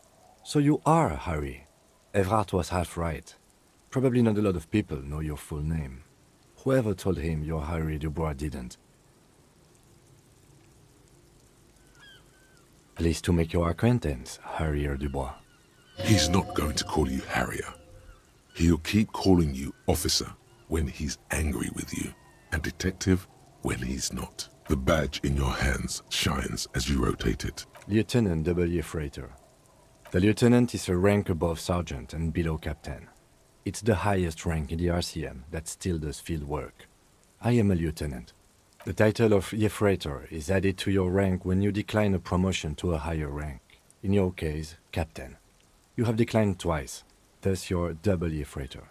So you are Harry. Evrard was half right. Probably not a lot of people know your full name. Whoever told him you're Harry Dubois didn't. Pleased to make your acquaintance, Harrier Dubois. He's not going to call you Harrier. He'll keep calling you officer when he's angry with you, and detective when he's not. The badge in your hands shines as you rotate it. Lieutenant W. Freighter. The lieutenant is a rank above sergeant and below captain. It's the highest rank in the RCM that still does field work. I am a lieutenant. The title of Freighter is added to your rank when you decline a promotion to a higher rank. In your case, captain. You have declined twice, thus you're double Freighter.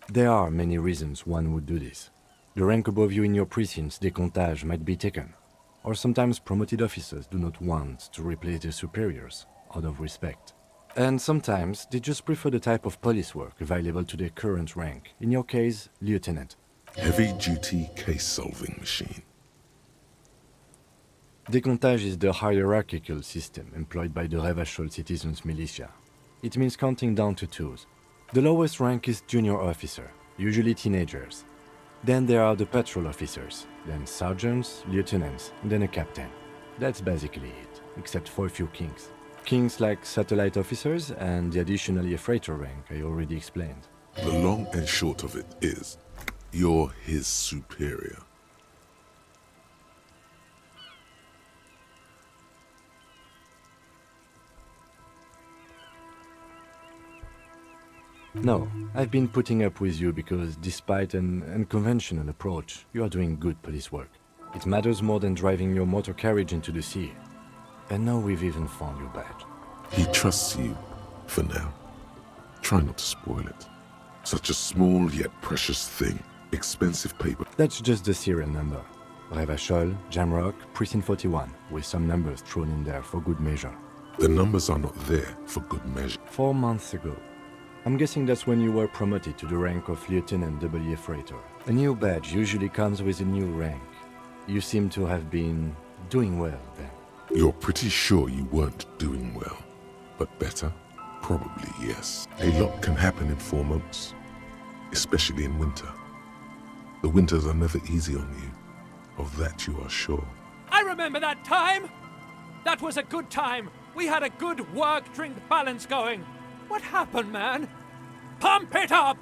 There are many reasons one would do this. The rank above you in your precinct's décomptage might be taken, or sometimes promoted officers do not want to replace their superiors, out of respect. And sometimes they just prefer the type of police work available to their current rank, in your case, lieutenant. Heavy-duty case-solving machine. Décomptage is the hierarchical system employed by the Revachol citizens' militia. It means counting down to twos. The lowest rank is junior officer, usually teenagers. Then there are the patrol officers, then sergeants, lieutenants, then a captain. That's basically it, except for a few kings. Kings like satellite officers and the additional freighter rank I already explained. The long and short of it is, you're his superior. No, I've been putting up with you because despite an unconventional approach, you are doing good police work. It matters more than driving your motor carriage into the sea. And now we've even found your badge. He trusts you, for now. Try not to spoil it. Such a small yet precious thing. Expensive paper. That's just the serial number. Revachol, Jamrock, Precinct 41, with some numbers thrown in there for good measure. The numbers are not there for good measure. 4 months ago. I'm guessing that's when you were promoted to the rank of Lieutenant W. Freighter. A new badge usually comes with a new rank. You seem to have been doing well then. You're pretty sure you weren't doing well. But better? Probably yes. A lot can happen in 4 months. Especially in winter. The winters are never easy on you. Of that you are sure. I remember that time! That was a good time. We had a good work-drink balance going. What happened, man? Pump it up!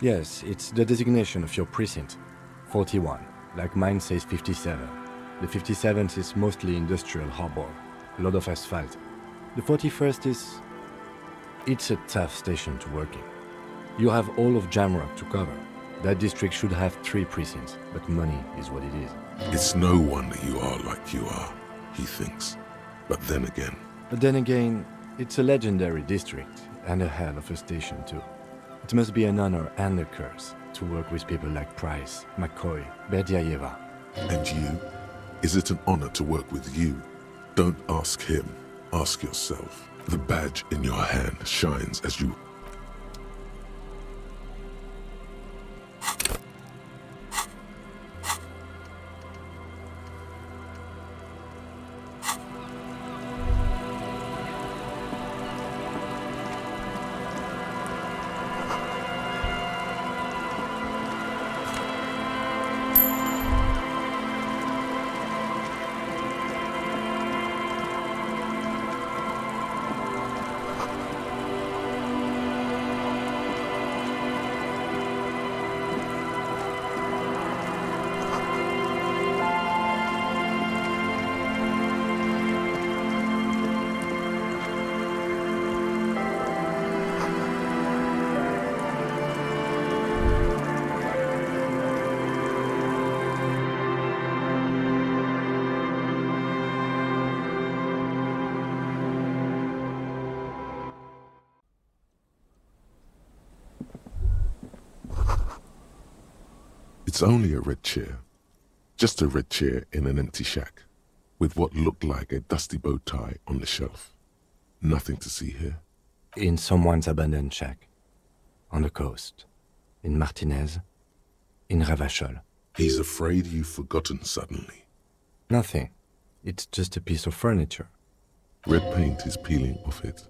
Yes, it's the designation of your precinct. 41, like mine says 57. The 57th is mostly industrial harbor, a lot of asphalt. The 41st is... it's a tough station to work in. You have all of Jamrock to cover. That district should have 3 precincts, but money is what it is. It's no wonder you are like you are, he thinks. But then again, it's a legendary district, and a hell of a station too. It must be an honor and a curse to work with people like Price, McCoy, Berdiaeva. And you? Is it an honor to work with you? Don't ask him, ask yourself. The badge in your hand shines as you... It's only a red chair. Just a red chair in an empty shack, with what looked like a dusty bow tie on the shelf. Nothing to see here. In someone's abandoned shack. On the coast. In Martinez. In Ravachol. He's afraid you've forgotten suddenly. Nothing. It's just a piece of furniture. Red paint is peeling off it.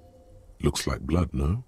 Looks like blood, no?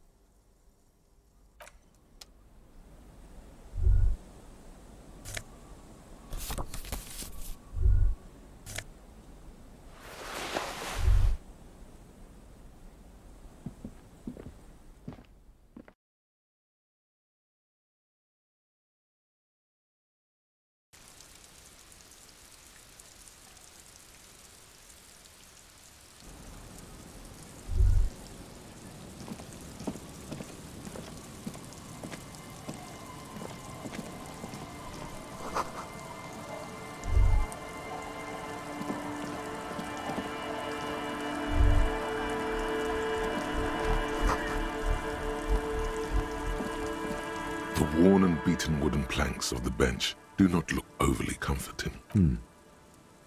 The worn and beaten wooden planks of the bench do not look overly comforting.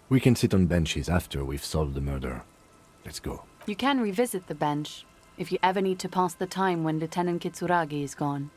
We can sit on benches after we've solved the murder. Let's go. You can revisit the bench if you ever need to pass the time when Lieutenant Kitsuragi is gone.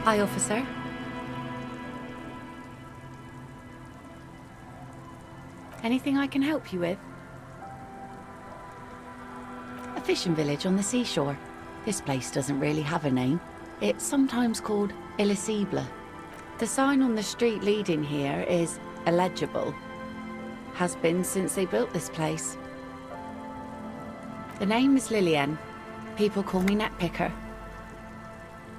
Hi, officer. Anything I can help you with? A fishing village on the seashore. This place doesn't really have a name. It's sometimes called Elysium. The sign on the street leading here is illegible. Has been since they built this place. The name is Lillian. People call me Netpicker.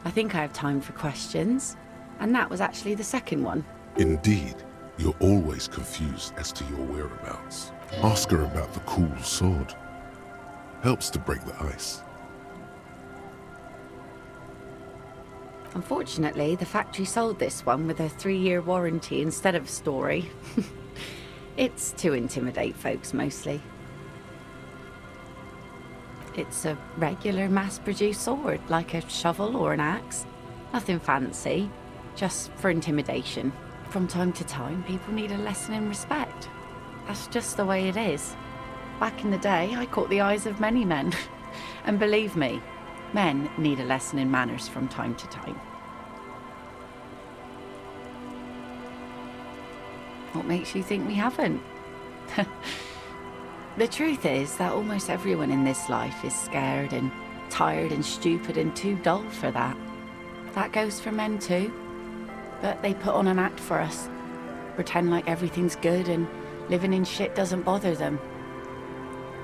I think I have time for questions, and that was actually the second one. Indeed, you're always confused as to your whereabouts. Ask her about the cool sword. Helps to break the ice. Unfortunately, the factory sold this one with a 3-year warranty instead of a story. It's to intimidate folks, mostly. It's a regular mass-produced sword, like a shovel or an axe. Nothing fancy, just for intimidation. From time to time, people need a lesson in respect. That's just the way it is. Back in the day, I caught the eyes of many men. And believe me, men need a lesson in manners from time to time. What makes you think we haven't? The truth is that almost everyone in this life is scared and tired and stupid and too dull for that. That goes for men too. But they put on an act for us. Pretend like everything's good and living in shit doesn't bother them.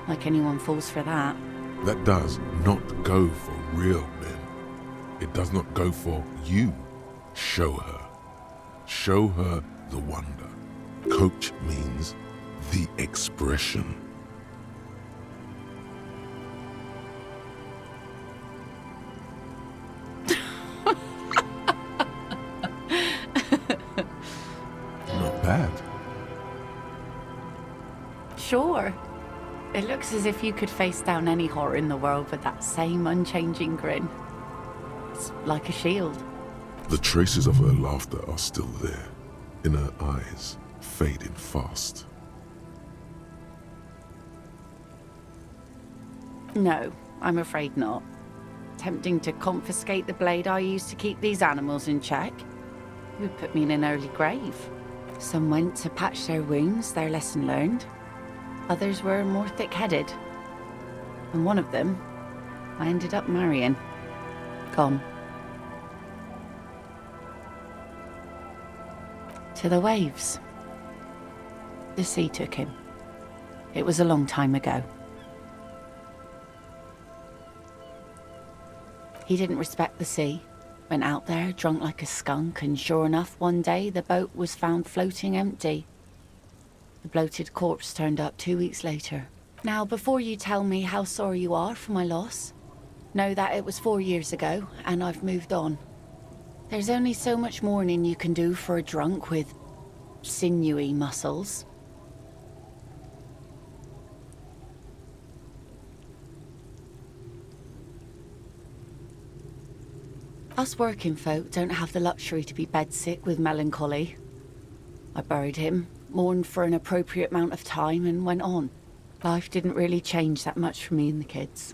Like anyone falls for that. That does not go for real men. It does not go for you. Show her. Show her the wonder. Coach means the expression. Not bad. Sure. It looks as if you could face down any horror in the world with that same unchanging grin. It's like a shield. The traces of her laughter are still there, in her eyes, fading fast. No, I'm afraid not. Tempting to confiscate the blade I used to keep these animals in check. It would put me in an early grave. Some went to patch their wounds, their lesson learned. Others were more thick-headed. And one of them, I ended up marrying. Gone. To the waves. The sea took him. It was a long time ago. He didn't respect the sea. Went out there, drunk like a skunk, and sure enough, one day the boat was found floating empty. The bloated corpse turned up 2 weeks later. Now, before you tell me how sorry you are for my loss, know that it was 4 years ago, and I've moved on. There's only so much mourning you can do for a drunk with sinewy muscles. Us working folk don't have the luxury to be bedsick with melancholy. I buried him, mourned for an appropriate amount of time, and went on. Life didn't really change that much for me and the kids.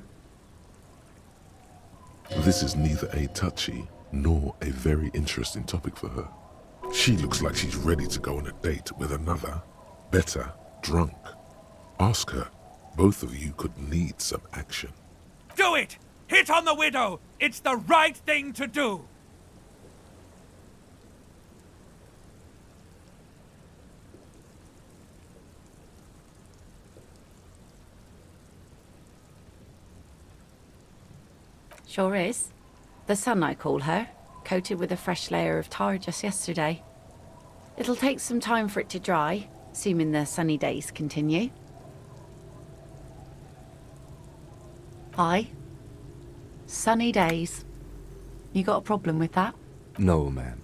This is neither a touchy nor a very interesting topic for her. She looks like she's ready to go on a date with another, better, drunk. Ask her. Both of you could need some action. Do it! Hit on the widow! It's the right thing to do! Sure is. The sun, I call her, coated with a fresh layer of tar just yesterday. It'll take some time for it to dry, assuming the sunny days continue. Aye. Sunny days. You got a problem with that? No, ma'am.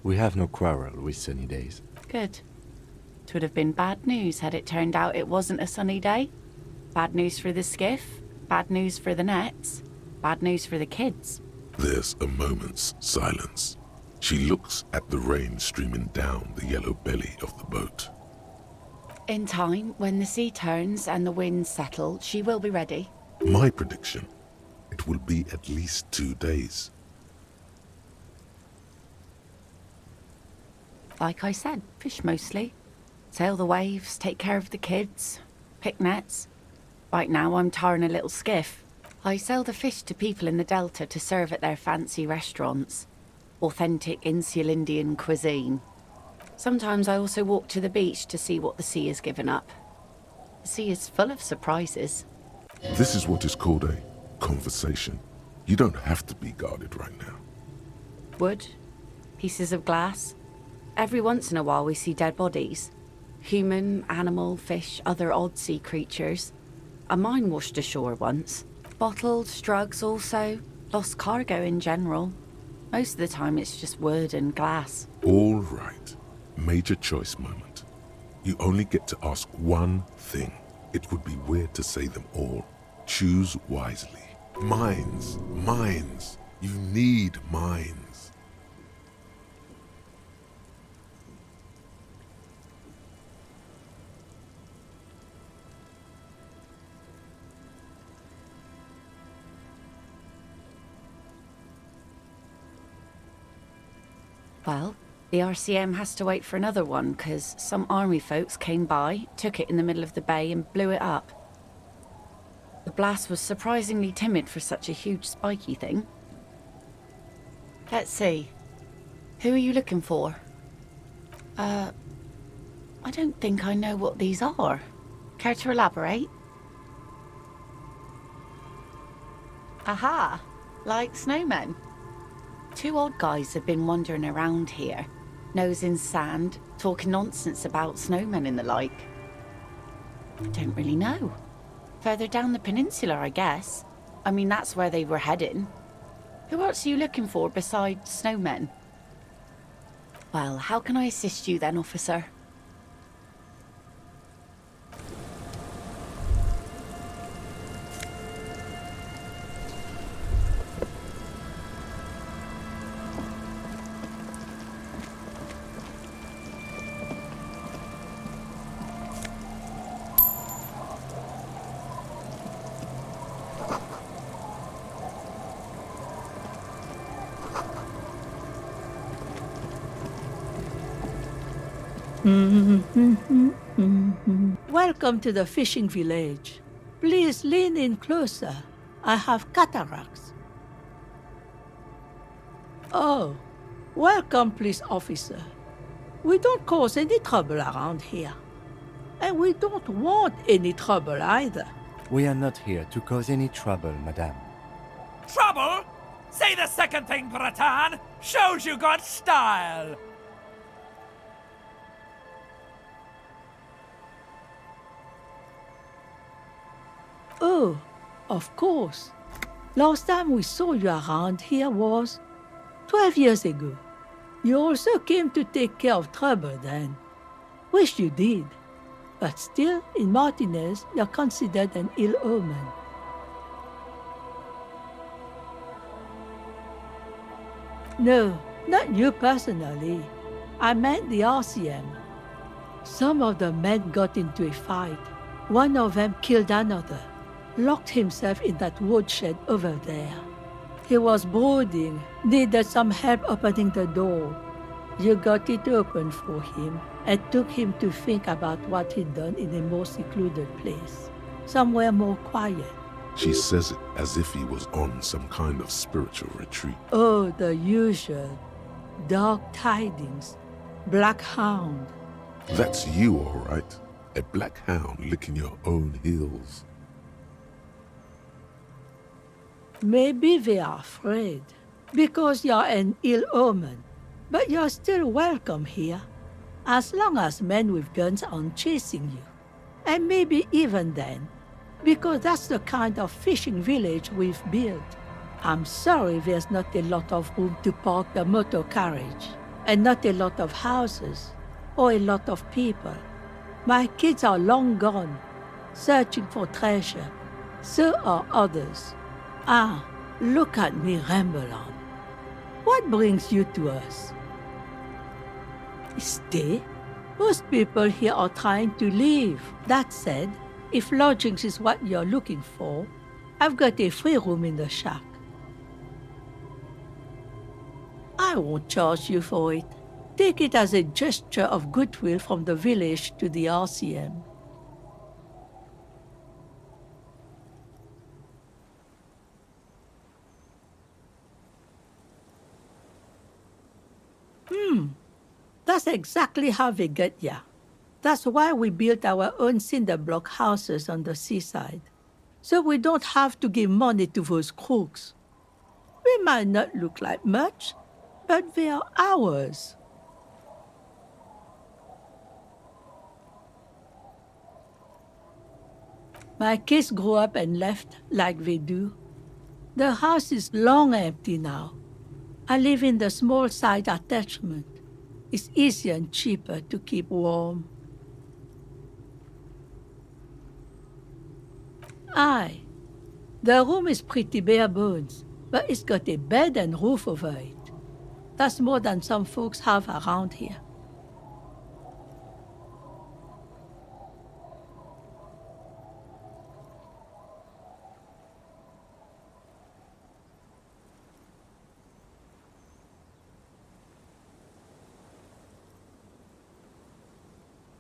We have no quarrel with sunny days. Good. It would have been bad news had it turned out it wasn't a sunny day. Bad news for the skiff, bad news for the nets, bad news for the kids. There's a moment's silence. She looks at the rain streaming down the yellow belly of the boat. In time, when the sea turns and the winds settle, she will be ready. My prediction, it will be at least 2 days. Like I said, fish mostly. Sail the waves, take care of the kids, pick nets. Right now I'm tarring a little skiff. I sell the fish to people in the Delta to serve at their fancy restaurants. Authentic insular Indian cuisine. Sometimes I also walk to the beach to see what the sea has given up. The sea is full of surprises. This is what is called a conversation. You don't have to be guarded right now. Wood, pieces of glass. Every once in a while we see dead bodies. Human, animal, fish, other odd sea creatures. A mine washed ashore once. Bottles, drugs also. Lost cargo in general. Most of the time it's just wood and glass. All right. Major choice moment. You only get to ask one thing. It would be weird to say them all. Choose wisely. Mines. Mines. You need mines. Well, the RCM has to wait for another one, because some army folks came by, took it in the middle of the bay and blew it up. The blast was surprisingly timid for such a huge spiky thing. Let's see. Who are you looking for? I don't think I know what these are. Care to elaborate? Aha! Like snowmen. 2 odd guys have been wandering around here, nose in sand, talking nonsense about snowmen and the like. I don't really know. Further down the peninsula, I guess. I mean, that's where they were heading. Who else are you looking for besides snowmen? Well, how can I assist you then, officer? Welcome to the fishing village. Please lean in closer. I have cataracts. Oh, welcome, police officer. We don't cause any trouble around here. And we don't want any trouble either. We are not here to cause any trouble, madame. Trouble? Say the second thing, Bratan! Shows you got style! Oh, of course. Last time we saw you around here was 12 years ago. You also came to take care of trouble then. Wish you did. But still, in Martinez, you're considered an ill omen. No, not you personally. I meant the RCM. Some of the men got into a fight. One of them killed another, locked himself in that woodshed over there. He was brooding, needed some help opening the door. You got it open for him and took him to think about what he'd done in a more secluded place, somewhere more quiet. She says it as if he was on some kind of spiritual retreat. Oh, the usual. Dark tidings. Black hound. That's you, all right. A black hound licking your own heels. Maybe they are afraid, because you're an ill omen. But you're still welcome here, as long as men with guns aren't chasing you. And maybe even then, because that's the kind of fishing village we've built. I'm sorry there's not a lot of room to park the motor carriage, and not a lot of houses, or a lot of people. My kids are long gone, searching for treasure. So are others. Ah, look at me ramble on. What brings you to us? Stay? Most people here are trying to leave. That said, if lodgings is what you're looking for, I've got a free room in the shack. I won't charge you for it. Take it as a gesture of goodwill from the village to the RCM. That's exactly how they get ya. That's why we built our own cinder block houses on the seaside. So we don't have to give money to those crooks. We might not look like much, but they are ours. My kids grew up and left like they do. The house is long empty now. I live in the small side attachment. It's easier and cheaper to keep warm. Aye. The room is pretty bare bones, but it's got a bed and roof over it. That's more than some folks have around here.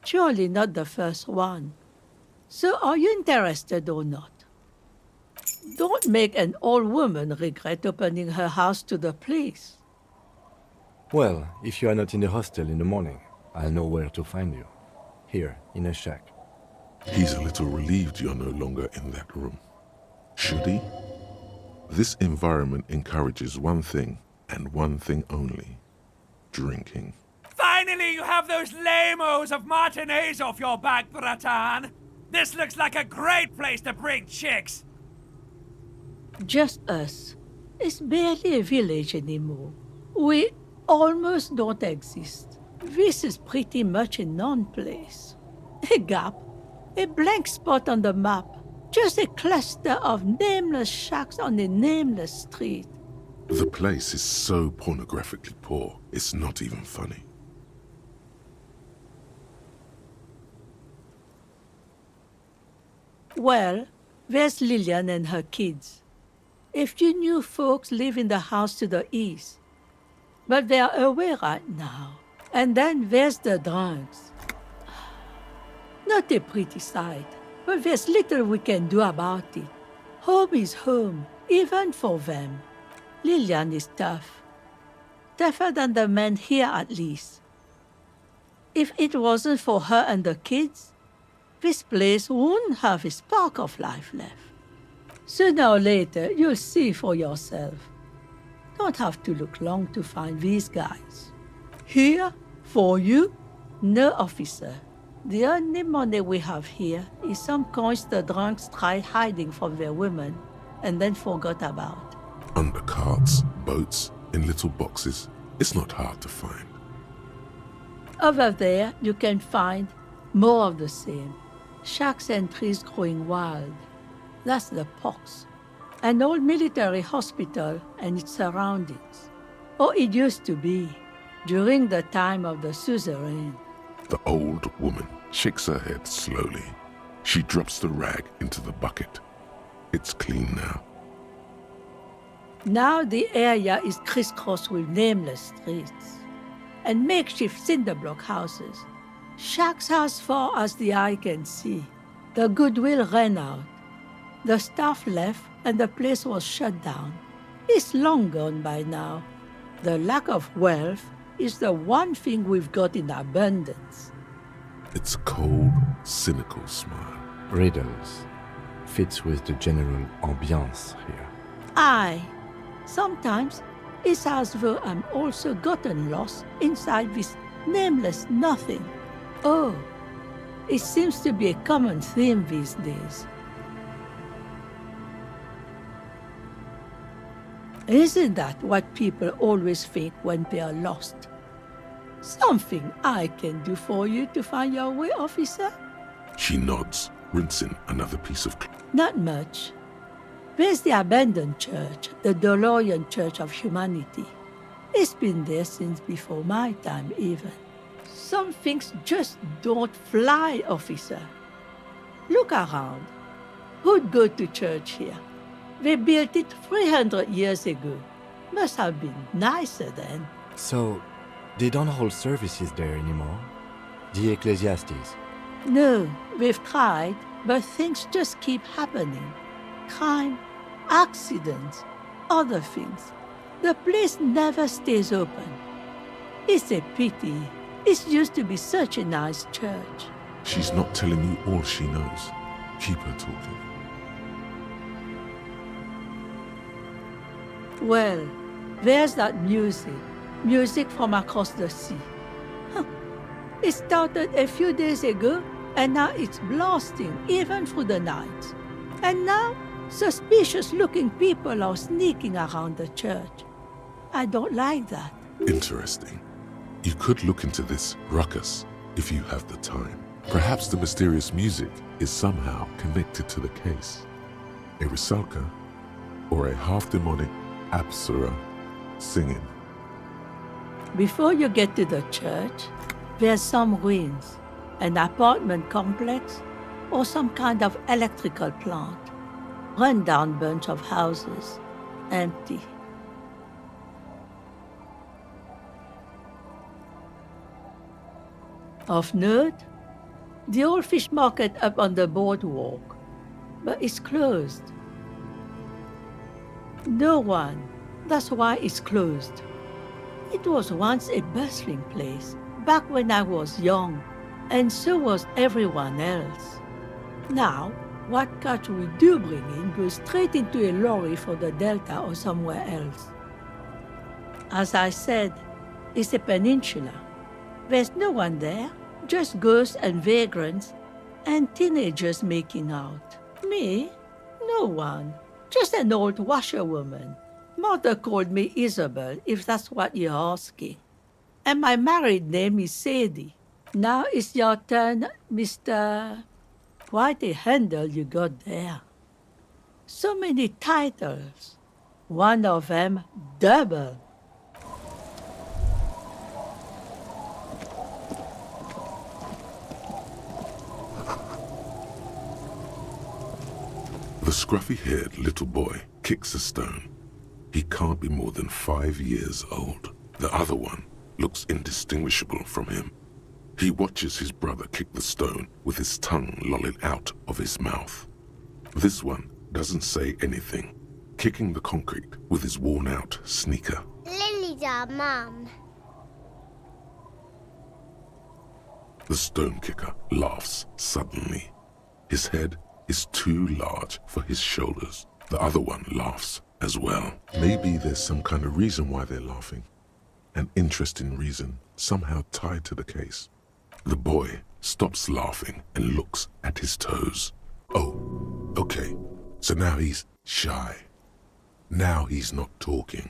Surely not the first one. So are you interested or not? Don't make an old woman regret opening her house to the police. Well, if you are not in the hostel in the morning, I'll know where to find you. Here, in a shack. He's a little relieved you're no longer in that room. Should he? This environment encourages one thing, and one thing only. Drinking. Finally, you have those lame-os of Martinez off your back, Bratan! This looks like a great place to bring chicks! Just us. It's barely a village anymore. We almost don't exist. This is pretty much a non-place. A gap. A blank spot on the map. Just a cluster of nameless shacks on a nameless street. The place is so pornographically poor, it's not even funny. Well, there's Lillian and her kids. A few new folks live in the house to the east. But they're away right now. And then there's the drunks. Not a pretty sight, but there's little we can do about it. Home is home, even for them. Lillian is tough. Tougher than the men here, at least. If it wasn't for her and the kids, this place wouldn't have a spark of life left. Sooner or later, you'll see for yourself. Don't have to look long to find these guys. Here, for you, no officer. The only money we have here is some coins the drunks tried hiding from their women and then forgot about. Under carts, boats, in little boxes. It's not hard to find. Over there, you can find more of the same. Shacks and trees growing wild. That's the pox. An old military hospital and its surroundings. Or it used to be, during the time of the suzerain. The old woman shakes her head slowly. She drops the rag into the bucket. It's clean now. Now the area is crisscrossed with nameless streets and makeshift cinderblock houses. Shacks as far as the eye can see. The goodwill ran out. The staff left and the place was shut down. It's long gone by now. The lack of wealth is the one thing we've got in abundance. It's a cold, cynical smile. Riddles. Fits with the general ambiance here. Aye. Sometimes it's as though I'm also gotten lost inside this nameless nothing. Oh, it seems to be a common theme these days. Isn't that what people always think when they are lost? Something I can do for you to find your way, officer? She nods, rinsing another piece of cloth. Not much. There's the abandoned church, the DeLorean Church of Humanity. It's been there since before my time, even. Some things just don't fly, officer. Look around. Who'd go to church here? They built it 300 years ago. Must have been nicer then. So, they don't hold services there anymore? The Ecclesiastes? No, we've tried, but things just keep happening. Crime, accidents, other things. The place never stays open. It's a pity. It used to be such a nice church. She's not telling you all she knows. Keep her talking. Well, there's that music. Music from across the sea. It started a few days ago, and now it's blasting even through the night. And now, suspicious-looking people are sneaking around the church. I don't like that. Interesting. You could look into this ruckus if you have the time. Perhaps the mysterious music is somehow connected to the case. A Rusalka or a half-demonic Apsara singing. Before you get to the church, there's some ruins, an apartment complex, or some kind of electrical plant. Run-down bunch of houses, empty. Of note, the old fish market up on the boardwalk, but it's closed. No one. That's why it's closed. It was once a bustling place, back when I was young, and so was everyone else. Now, what catch we do bring in goes straight into a lorry for the Delta or somewhere else. As I said, it's a peninsula. There's no one there, just ghosts and vagrants, and teenagers making out. Me? No one. Just an old washerwoman. Mother called me Isabel, if that's what you're asking. And my married name is Sadie. Now it's your turn, Mr. Quite a handle you got there. So many titles. One of them double. The scruffy-haired little boy kicks a stone. He can't be more than 5 years old. The other one looks indistinguishable from him. He watches his brother kick the stone with his tongue lolling out of his mouth. This one doesn't say anything, kicking the concrete with his worn-out sneaker. Lily's our mum. The stone kicker laughs suddenly. His head is too large for his shoulders. The other one laughs as well. Maybe there's some kind of reason why they're laughing. An interesting reason, somehow tied to the case. The boy stops laughing and looks at his toes. Oh, okay. So now he's shy. Now he's not talking,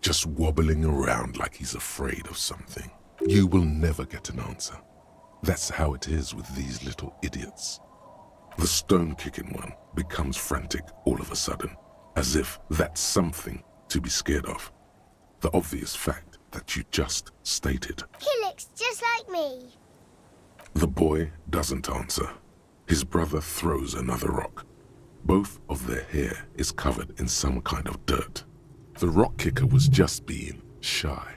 just wobbling around like he's afraid of something. You will never get an answer. That's how it is with these little idiots. The stone-kicking one becomes frantic all of a sudden, as if that's something to be scared of. The obvious fact that you just stated. He looks just like me. The boy doesn't answer. His brother throws another rock. Both of their hair is covered in some kind of dirt. The rock kicker was just being shy,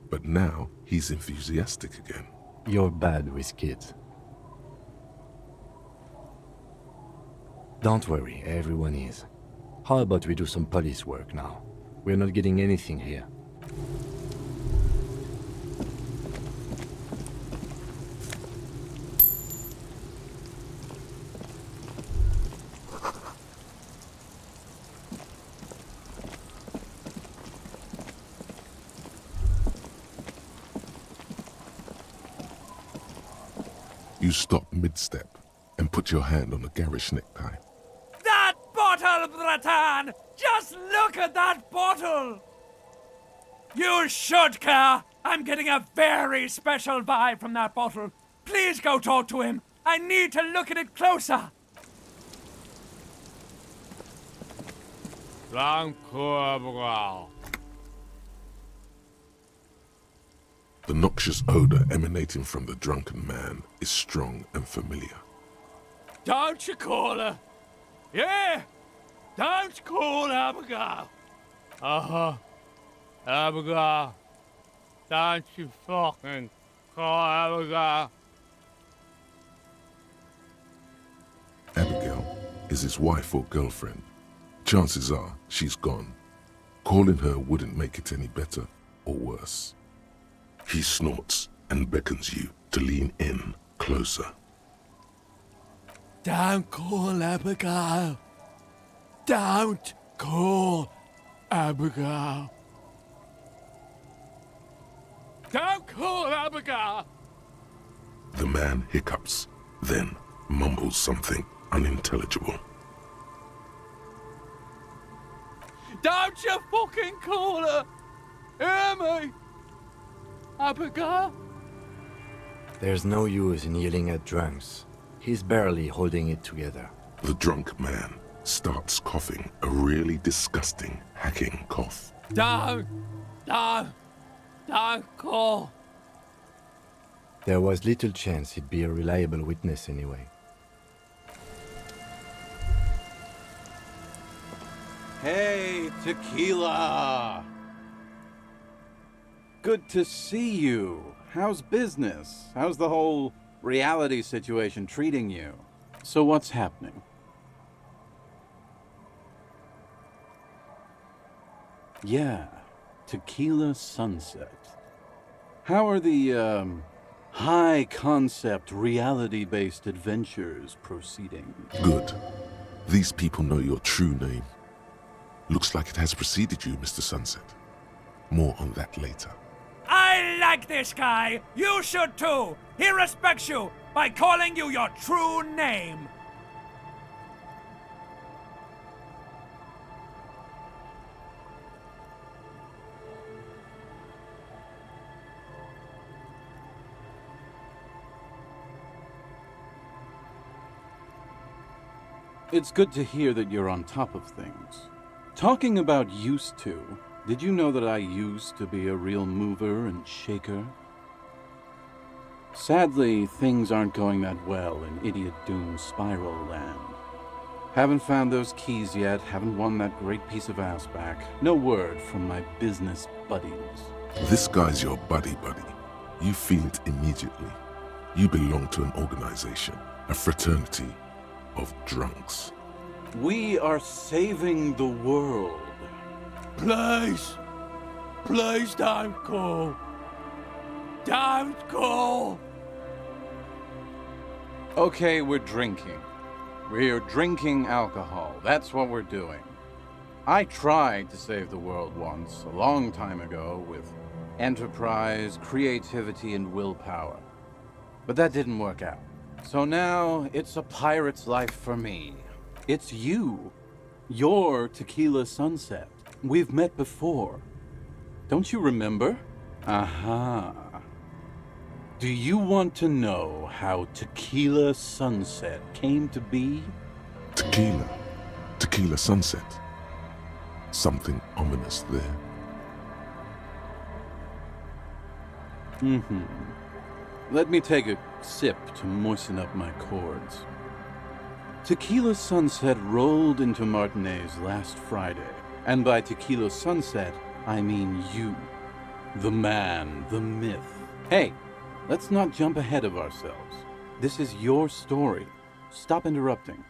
but now he's enthusiastic again. You're bad with kids. Don't worry, everyone is. How about we do some police work now? We're not getting anything here. You stop mid-step and put your hand on the garish necktie. That bottle, Bratan! Just look at that bottle! You should care! I'm getting a very special vibe from that bottle. Please go talk to him. I need to look at it closer. The noxious odor emanating from the drunken man is strong and familiar. Don't you call her? Yeah! Don't call Abigail! Uh-huh. Abigail. Don't you fucking call Abigail. Abigail is his wife or girlfriend. Chances are she's gone. Calling her wouldn't make it any better or worse. He snorts and beckons you to lean in closer. Don't call Abigail. Don't call Abigail. Don't call Abigail. The man hiccups, then mumbles something unintelligible. Don't you fucking call her. Hear me? Abigail? There's no use in yelling at drunks. He's barely holding it together. The drunk man starts coughing a really disgusting, hacking cough. Don't call. There was little chance he'd be a reliable witness anyway. Hey, Tequila! Good to see you. How's business? How's the whole reality situation treating you? So what's happening? Yeah, Tequila Sunset. How are the, high-concept, reality-based adventures proceeding? Good. These people know your true name. Looks like it has preceded you, Mr. Sunset. More on that later. I like this guy. You should too. He respects you by calling you your true name. It's good to hear that you're on top of things. Talking about used to, did you know that I used to be a real mover and shaker? Sadly, things aren't going that well in Idiot Doom Spiral Land. Haven't found those keys yet, haven't won that great piece of ass back. No word from my business buddies. This guy's your buddy. You feel it immediately. You belong to an organization, a fraternity of drunks. We are saving the world. Please! Please don't go! Don't go! Okay, we're drinking. We're drinking alcohol. That's what we're doing. I tried to save the world once, a long time ago, with enterprise, creativity, and willpower. But that didn't work out. So now, it's a pirate's life for me. It's you. You're Tequila Sunset. We've met before. Don't you remember? Aha. Do you want to know how Tequila Sunset came to be? Tequila. Tequila Sunset. Something ominous there. Let me take a sip to moisten up my chords. Tequila Sunset rolled into Martinez last Friday. And by Tequila Sunset, I mean you. The man, the myth. Hey, let's not jump ahead of ourselves. This is your story. Stop interrupting.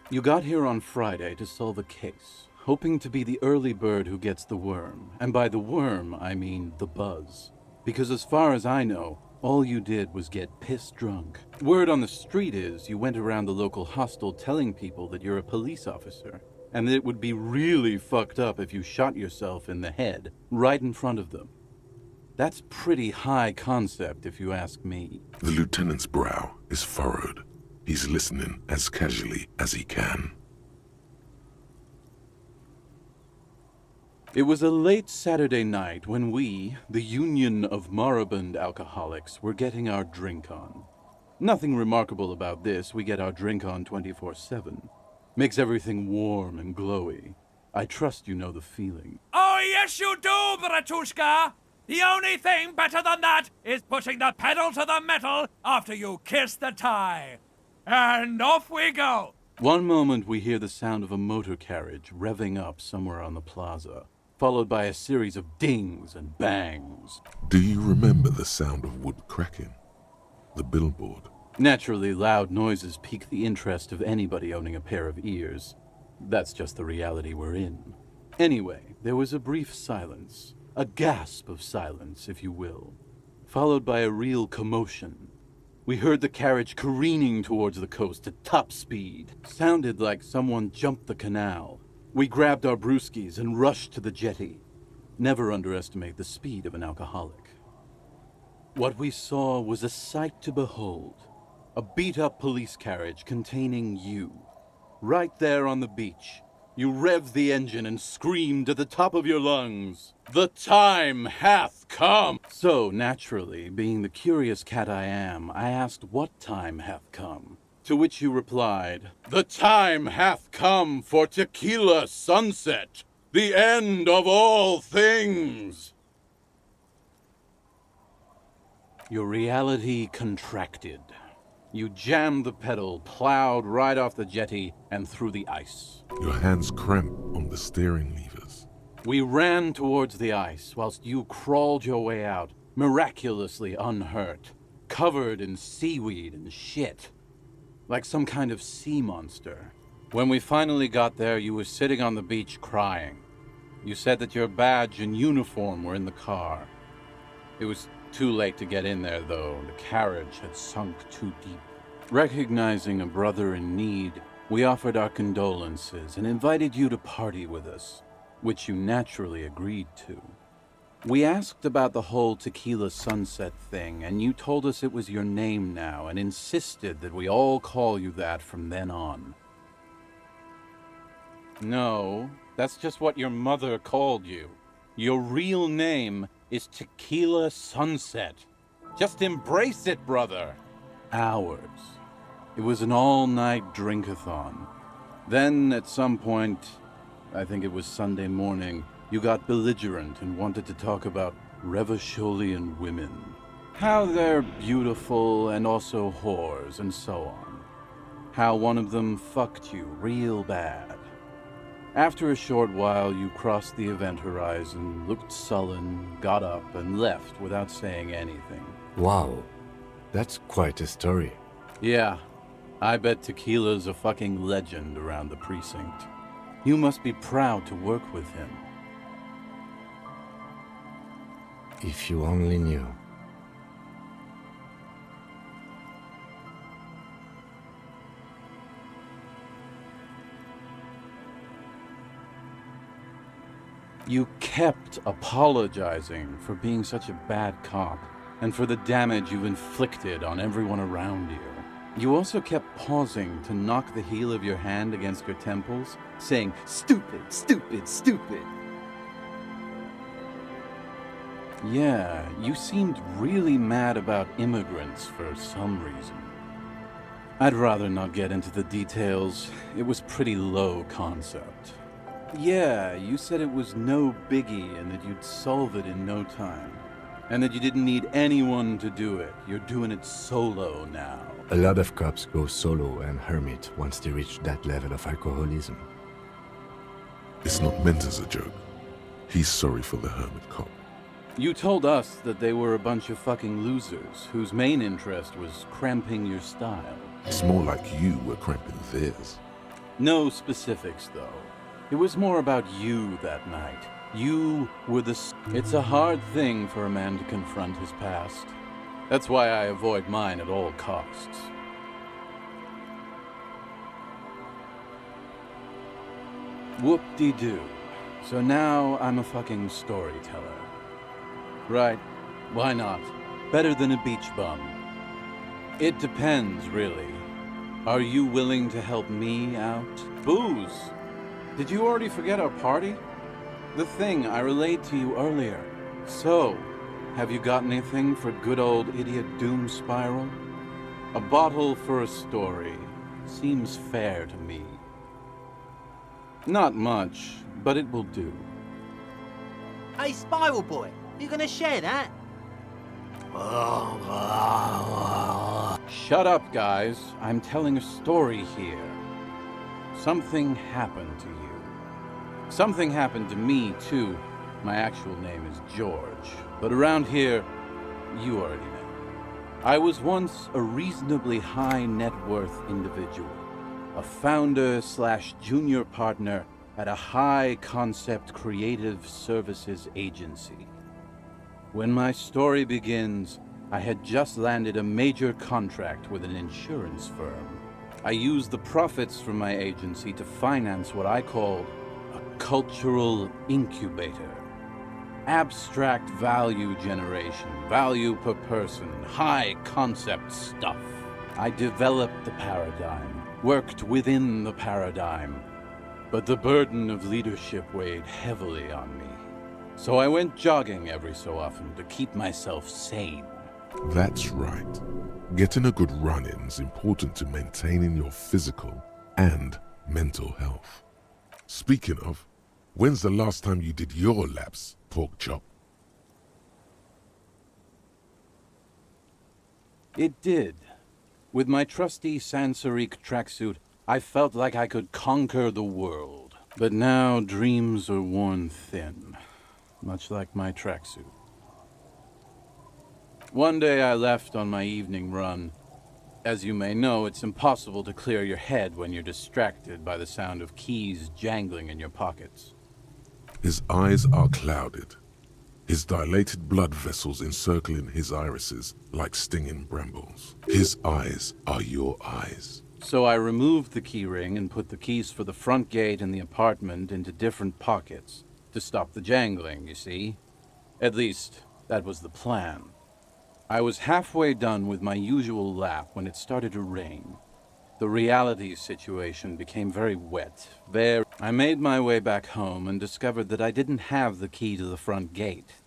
You got here on Friday to solve a case, hoping to be the early bird who gets the worm. And by the worm, I mean the buzz. Because as far as I know, all you did was get piss drunk. Word on the street is you went around the local hostel telling people that you're a police officer, and that it would be really fucked up if you shot yourself in the head right in front of them. That's pretty high concept, if you ask me. The lieutenant's brow is furrowed. He's listening as casually as he can. It was a late Saturday night when we, the Union of Moribund Alcoholics, were getting our drink on. Nothing remarkable about this. We get our drink on 24/7. Makes everything warm and glowy. I trust you know the feeling. Oh, yes you do, Bratushka! The only thing better than that is pushing the pedal to the metal after you kiss the tie. And off we go! One moment we hear the sound of a motor carriage revving up somewhere on the plaza, followed by a series of dings and bangs. Do you remember the sound of wood cracking? The billboard? Naturally, loud noises pique the interest of anybody owning a pair of ears. That's just the reality we're in. Anyway, there was a brief silence. A gasp of silence, if you will, followed by a real commotion. We heard the carriage careening towards the coast at top speed. Sounded like someone jumped the canal. We grabbed our brewskis and rushed to the jetty. Never underestimate the speed of an alcoholic. What we saw was a sight to behold. A beat-up police carriage containing you. Right there on the beach. You revved the engine and screamed at the top of your lungs, "The time hath come!" So, naturally, being the curious cat I am, I asked what time hath come. To which you replied, "The time hath come for Tequila Sunset, the end of all things!" Your reality contracted. You jammed the pedal, plowed right off the jetty, and through the ice. Your hands cramp on the steering levers. We ran towards the ice, whilst you crawled your way out, miraculously unhurt, covered in seaweed and shit, like some kind of sea monster. When we finally got there, you were sitting on the beach crying. You said that your badge and uniform were in the car. It was too late to get in there, though. The carriage had sunk too deep. Recognizing a brother in need, we offered our condolences and invited you to party with us, which you naturally agreed to. We asked about the whole Tequila Sunset thing, and you told us it was your name now and insisted that we all call you that from then on. No, that's just what your mother called you. Your real name is Tequila Sunset. Just embrace it, brother. Ours. It was an all-night drink-a-thon. Then, at some point, I think it was Sunday morning, you got belligerent and wanted to talk about Revacholian women. How they're beautiful and also whores and so on. How one of them fucked you real bad. After a short while, you crossed the event horizon, looked sullen, got up, and left without saying anything. Wow, that's quite a story. Yeah, I bet Tequila's a fucking legend around the precinct. You must be proud to work with him. If you only knew. You kept apologizing for being such a bad cop, and for the damage you've inflicted on everyone around you. You also kept pausing to knock the heel of your hand against your temples, saying, "Stupid, stupid, stupid." Yeah, you seemed really mad about immigrants for some reason. I'd rather not get into the details. It was pretty low concept. Yeah, you said it was no biggie and that you'd solve it in no time. And that you didn't need anyone to do it. You're doing it solo now. A lot of cops go solo and hermit once they reach that level of alcoholism. It's not meant as a joke. He's sorry for the hermit cop. You told us that they were a bunch of fucking losers whose main interest was cramping your style. It's more like you were cramping theirs. No specifics, though. It was more about you that night. You were the... It's a hard thing for a man to confront his past. That's why I avoid mine at all costs. Whoop-de-doo. So now I'm a fucking storyteller. Right, why not? Better than a beach bum. It depends, really. Are you willing to help me out? Booze! Did you already forget our party? The thing I relayed to you earlier. So, have you got anything for good old idiot Doom Spiral? A bottle for a story. Seems fair to me. Not much, but it will do. Hey, Spiral Boy, you gonna share that? Shut up, guys. I'm telling a story here. Something happened to you. Something happened to me, too. My actual name is George. But around here, you already know. I was once a reasonably high net worth individual. A founder/junior partner at a high-concept creative services agency. When my story begins, I had just landed a major contract with an insurance firm. I used the profits from my agency to finance what I called a cultural incubator. Abstract value generation, value per person, high-concept stuff. I developed the paradigm, worked within the paradigm, but the burden of leadership weighed heavily on me. So I went jogging every so often to keep myself sane. That's right. Getting a good run-in is important to maintaining your physical and mental health. Speaking of, when's the last time you did your laps, pork chop? It did. With my trusty Sansarique tracksuit, I felt like I could conquer the world. But now dreams are worn thin, much like my tracksuit. One day I left on my evening run. As you may know, it's impossible to clear your head when you're distracted by the sound of keys jangling in your pockets. His eyes are clouded, his dilated blood vessels encircling his irises like stinging brambles. His eyes are your eyes. So I removed the key ring and put the keys for the front gate and the apartment into different pockets to stop the jangling, you see. At least, that was the plan. I was halfway done with my usual lap when it started to rain. The reality situation became very wet, I made my way back home and discovered that I didn't have the key to the front gate.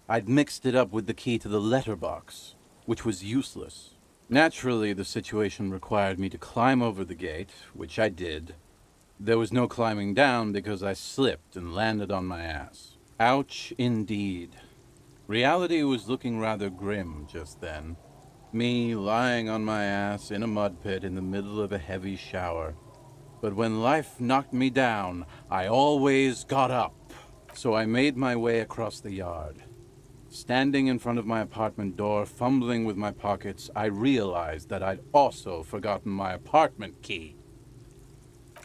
I'd mixed it up with the key to the letterbox, which was useless. Naturally, the situation required me to climb over the gate, which I did. There was no climbing down because I slipped and landed on my ass. Ouch, indeed. Reality was looking rather grim just then. Me lying on my ass in a mud pit in the middle of a heavy shower. But when life knocked me down, I always got up. So I made my way across the yard. Standing in front of my apartment door, fumbling with my pockets, I realized that I'd also forgotten my apartment key.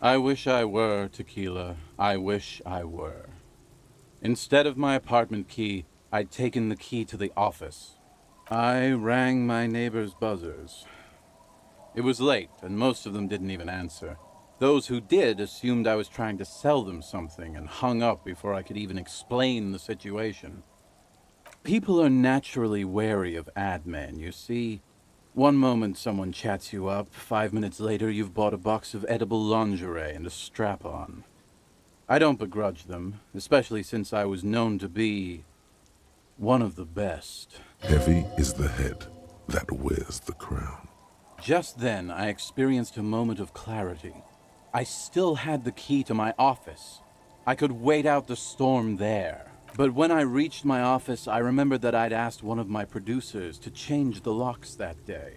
I wish I were, Tequila. I wish I were. Instead of my apartment key, I'd taken the key to the office. I rang my neighbors' buzzers. It was late, and most of them didn't even answer. Those who did assumed I was trying to sell them something and hung up before I could even explain the situation. People are naturally wary of ad men, you see. One moment someone chats you up, 5 minutes later you've bought a box of edible lingerie and a strap-on. I don't begrudge them, especially since I was known to be one of the best. Heavy is the head that wears the crown. Just then, I experienced a moment of clarity. I still had the key to my office. I could wait out the storm there. But when I reached my office, I remembered that I'd asked one of my producers to change the locks that day.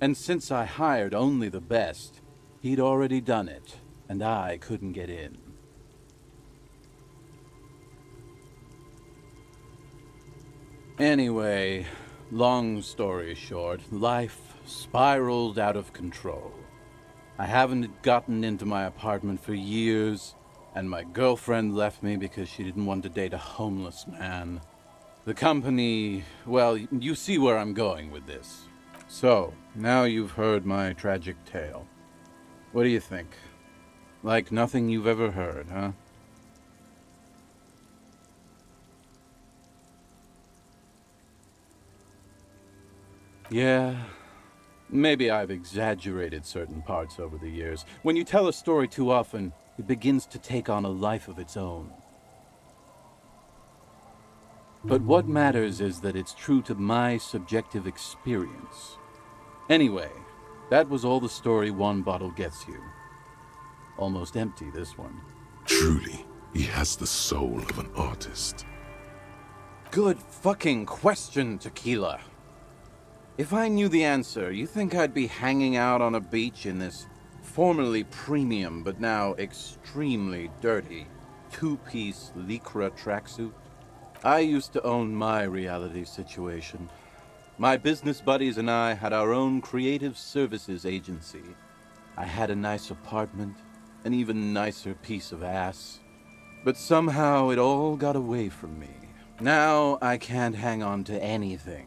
And since I hired only the best, he'd already done it, and I couldn't get in. Anyway, long story short, life spiraled out of control. I haven't gotten into my apartment for years, and my girlfriend left me because she didn't want to date a homeless man. The company, well, you see where I'm going with this. So, now you've heard my tragic tale. What do you think? Like nothing you've ever heard, huh? Yeah, maybe I've exaggerated certain parts over the years. When you tell a story too often, it begins to take on a life of its own. But what matters is that it's true to my subjective experience. Anyway, that was all the story one bottle gets you. Almost empty, this one. Truly, he has the soul of an artist. Good fucking question, Tequila. If I knew the answer, you think I'd be hanging out on a beach in this formerly premium but now extremely dirty two-piece lycra tracksuit? I used to own my reality situation. My business buddies and I had our own creative services agency. I had a nice apartment, an even nicer piece of ass. But somehow it all got away from me. Now I can't hang on to anything.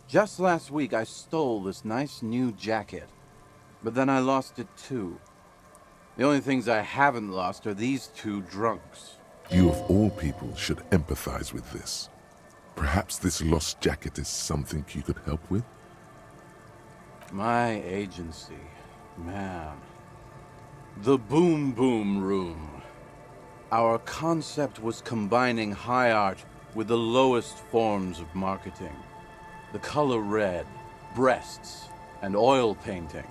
Just last week I stole this nice new jacket, but then I lost it too. The only things I haven't lost are these two drunks. You of all people should empathize with this. Perhaps this lost jacket is something you could help with? My agency, man. The Boom Boom Room. Our concept was combining high art with the lowest forms of marketing. The color red, breasts, and oil painting.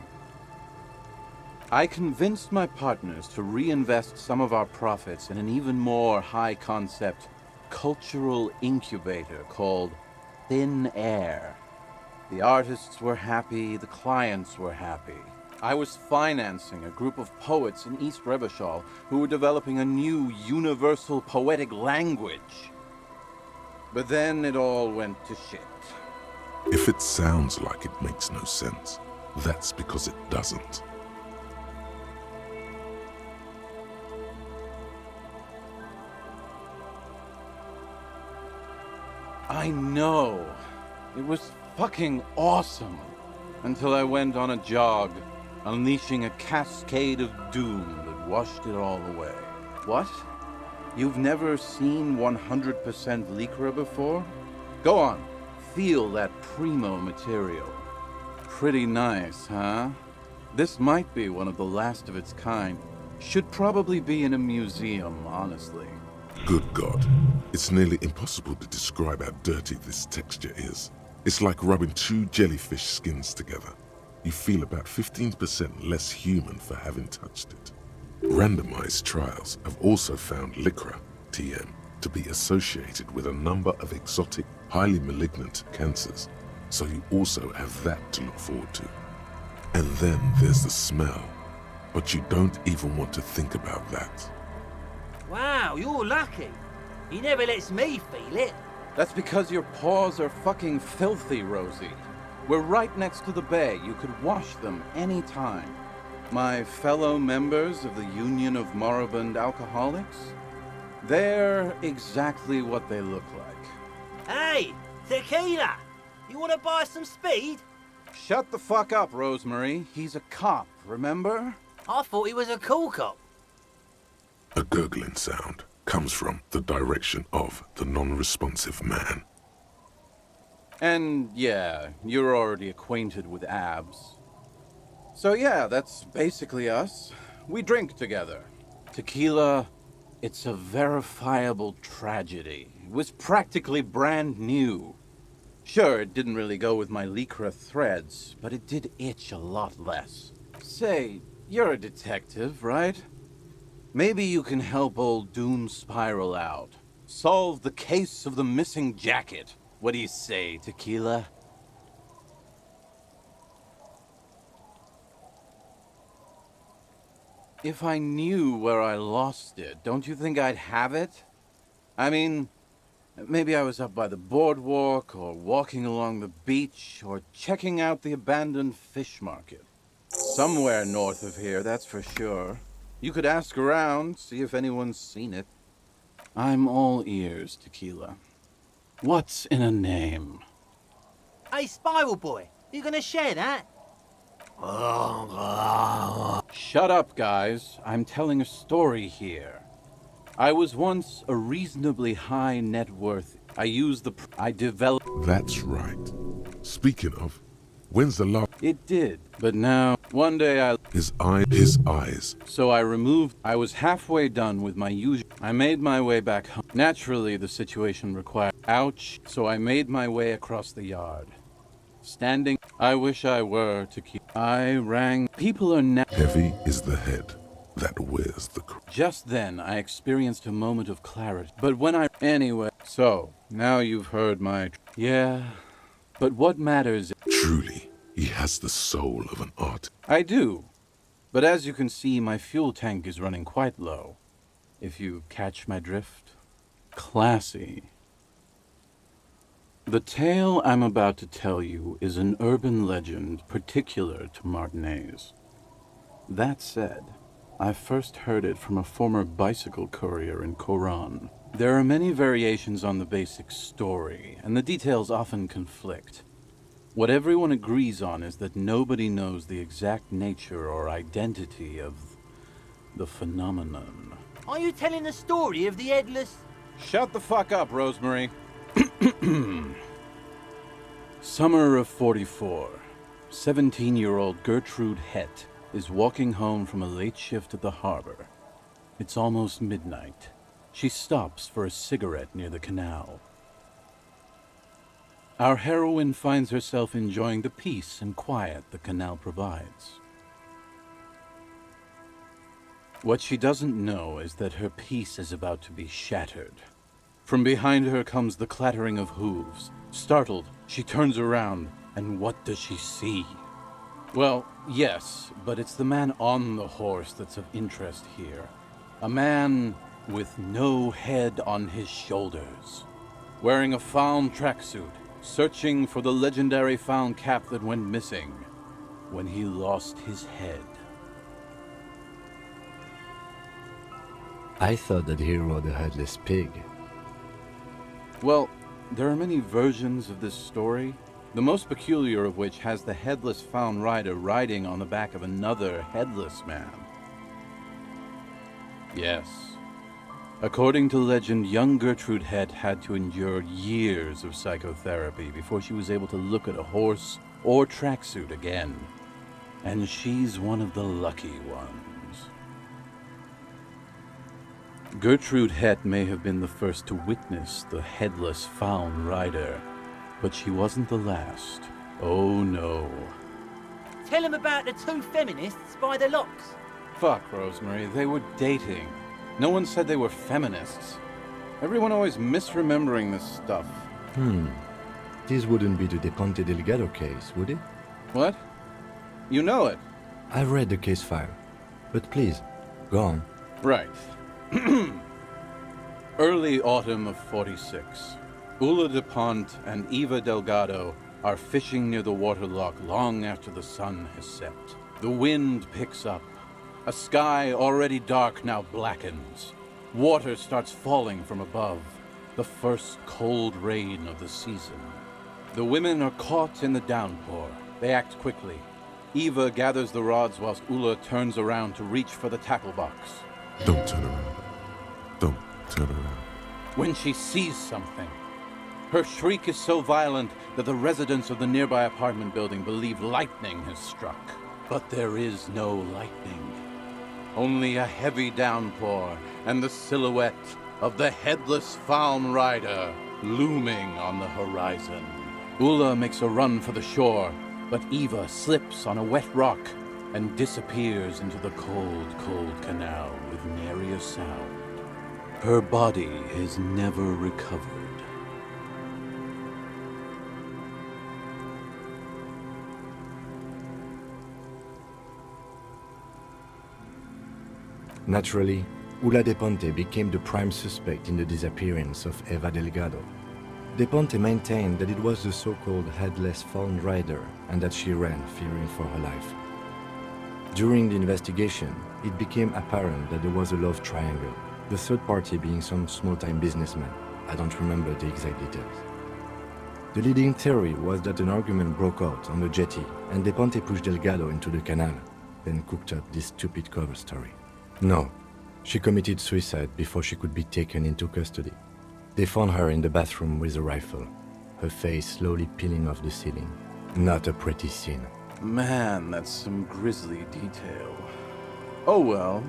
I convinced my partners to reinvest some of our profits in an even more high-concept cultural incubator called Thin Air. The artists were happy, the clients were happy. I was financing a group of poets in East Revachol who were developing a new universal poetic language. But then it all went to shit. If it sounds like it makes no sense, that's because it doesn't. I know. It was fucking awesome. Until I went on a jog, unleashing a cascade of doom that washed it all away. What? You've never seen 100% Lycra before? Go on. Feel that primo material. Pretty nice, huh? This might be one of the last of its kind. Should probably be in a museum, honestly. Good God. It's nearly impossible to describe how dirty this texture is. It's like rubbing two jellyfish skins together. You feel about 15% less human for having touched it. Randomized trials have also found Lycra, TM, to be associated with a number of exotic, highly malignant cancers, so you also have that to look forward to. And then there's the smell. but you don't even want to think about that. Wow, you're lucky. He never lets me feel it. That's because your paws are fucking filthy, Rosie. We're right next to the bay. You could wash them any time. My fellow members of the Union of Moribund Alcoholics? They're exactly what they look like. Hey, tequila! You want to buy some speed? Shut the fuck up, Rosemary. He's a cop, remember? I thought he was a cool cop. A gurgling sound comes from the direction of the non-responsive man. And yeah, you're already acquainted with Abs. So yeah, that's basically us. We drink together. Tequila, it's a verifiable tragedy. It was practically brand new. Sure, it didn't really go with my Lycra threads, but it did itch a lot less. Say, you're a detective, right? Maybe you can help old Doom Spiral out. Solve the case of the missing jacket. What do you say, Tequila? If I knew where I lost it, don't you think I'd have it? I mean, maybe I was up by the boardwalk, or walking along the beach, or checking out the abandoned fish market. Somewhere north of here, that's for sure. You could ask around, see if anyone's seen it. I'm all ears, Tequila. What's in a name? Hey, Spiral Boy, you gonna share that? Shut up, guys. I'm telling a story here. I was once a reasonably high net worth. I developed... That's right. Speaking of, when's the last... It did, but now, one day His eyes. So I was halfway done with my usual... I made my way back home. Naturally, the situation required... Ouch. So I made my way across the yard. Standing... I wish I were to keep... I rang... People are now... Heavy is the head that wears the crown. Just then, I experienced a moment of clarity. But when I... Anyway, so, now you've heard my... Yeah, but what matters... Truly, he has the soul of an art. I do. But as you can see, my fuel tank is running quite low. If you catch my drift. Classy. The tale I'm about to tell you is an urban legend particular to Martinez. That said, I first heard it from a former bicycle courier in Coran. There are many variations on the basic story, and the details often conflict. What everyone agrees on is that nobody knows the exact nature or identity of the phenomenon. Are you telling the story of the headless... Shut the fuck up, Rosemary. Summer of 44. 17-year-old Gertrude Hett is walking home from a late shift at the harbor. It's almost midnight. She stops for a cigarette near the canal. Our heroine finds herself enjoying the peace and quiet the canal provides. What she doesn't know is that her peace is about to be shattered. From behind her comes the clattering of hooves. Startled, she turns around, and what does she see? Well, yes, but it's the man on the horse that's of interest here. A man with no head on his shoulders, wearing a found tracksuit, searching for the legendary found cap that went missing when he lost his head. I thought that he rode a headless pig. Well, there are many versions of this story, the most peculiar of which has the headless found rider riding on the back of another headless man. Yes. According to legend, young Gertrude Hett had to endure years of psychotherapy before she was able to look at a horse or tracksuit again. And she's one of the lucky ones. Gertrude Hett may have been the first to witness the headless found rider, but she wasn't the last. Oh no. Tell him about the two feminists by the locks. Fuck, Rosemary, they were dating. No one said they were feminists. Everyone always misremembering this stuff. This wouldn't be the Ponte Delgado case, would it? What? You know it? I read the case file. But please, go on. Right. Early autumn of 46. Ula DuPont and Eva Delgado are fishing near the waterlock long after the sun has set. The wind picks up. A sky already dark now blackens. Water starts falling from above. The first cold rain of the season. The women are caught in the downpour. They act quickly. Eva gathers the rods whilst Ula turns around to reach for the tackle box. Don't turn around. Don't turn around. When she sees something, her shriek is so violent that the residents of the nearby apartment building believe lightning has struck. But there is no lightning. Only a heavy downpour and the silhouette of the headless Falm Rider looming on the horizon. Ula makes a run for the shore, but Eva slips on a wet rock and disappears into the cold, cold canal with nary a sound. Her body is never recovered. Naturally, Ula De Ponte became the prime suspect in the disappearance of Eva Delgado. De Ponte maintained that it was the so-called headless Fallen Rider and that she ran, fearing for her life. During the investigation, it became apparent that there was a love triangle, the third party being some small-time businessman. I don't remember the exact details. The leading theory was that an argument broke out on the jetty and De Ponte pushed Delgado into the canal, then cooked up this stupid cover story. No, she committed suicide before she could be taken into custody. They found her in the bathroom with a rifle, her face slowly peeling off the ceiling. Not a pretty scene. Man, that's some grisly detail. Oh well,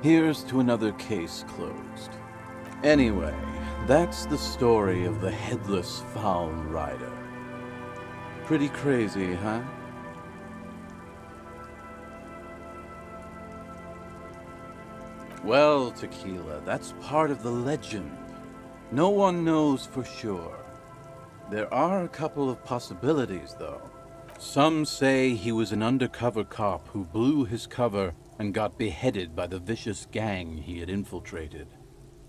here's to another case closed. Anyway, that's the story of the headless Falm Rider. Pretty crazy, huh? Well, Tequila, that's part of the legend. No one knows for sure. There are a couple of possibilities, though. Some say he was an undercover cop who blew his cover and got beheaded by the vicious gang he had infiltrated.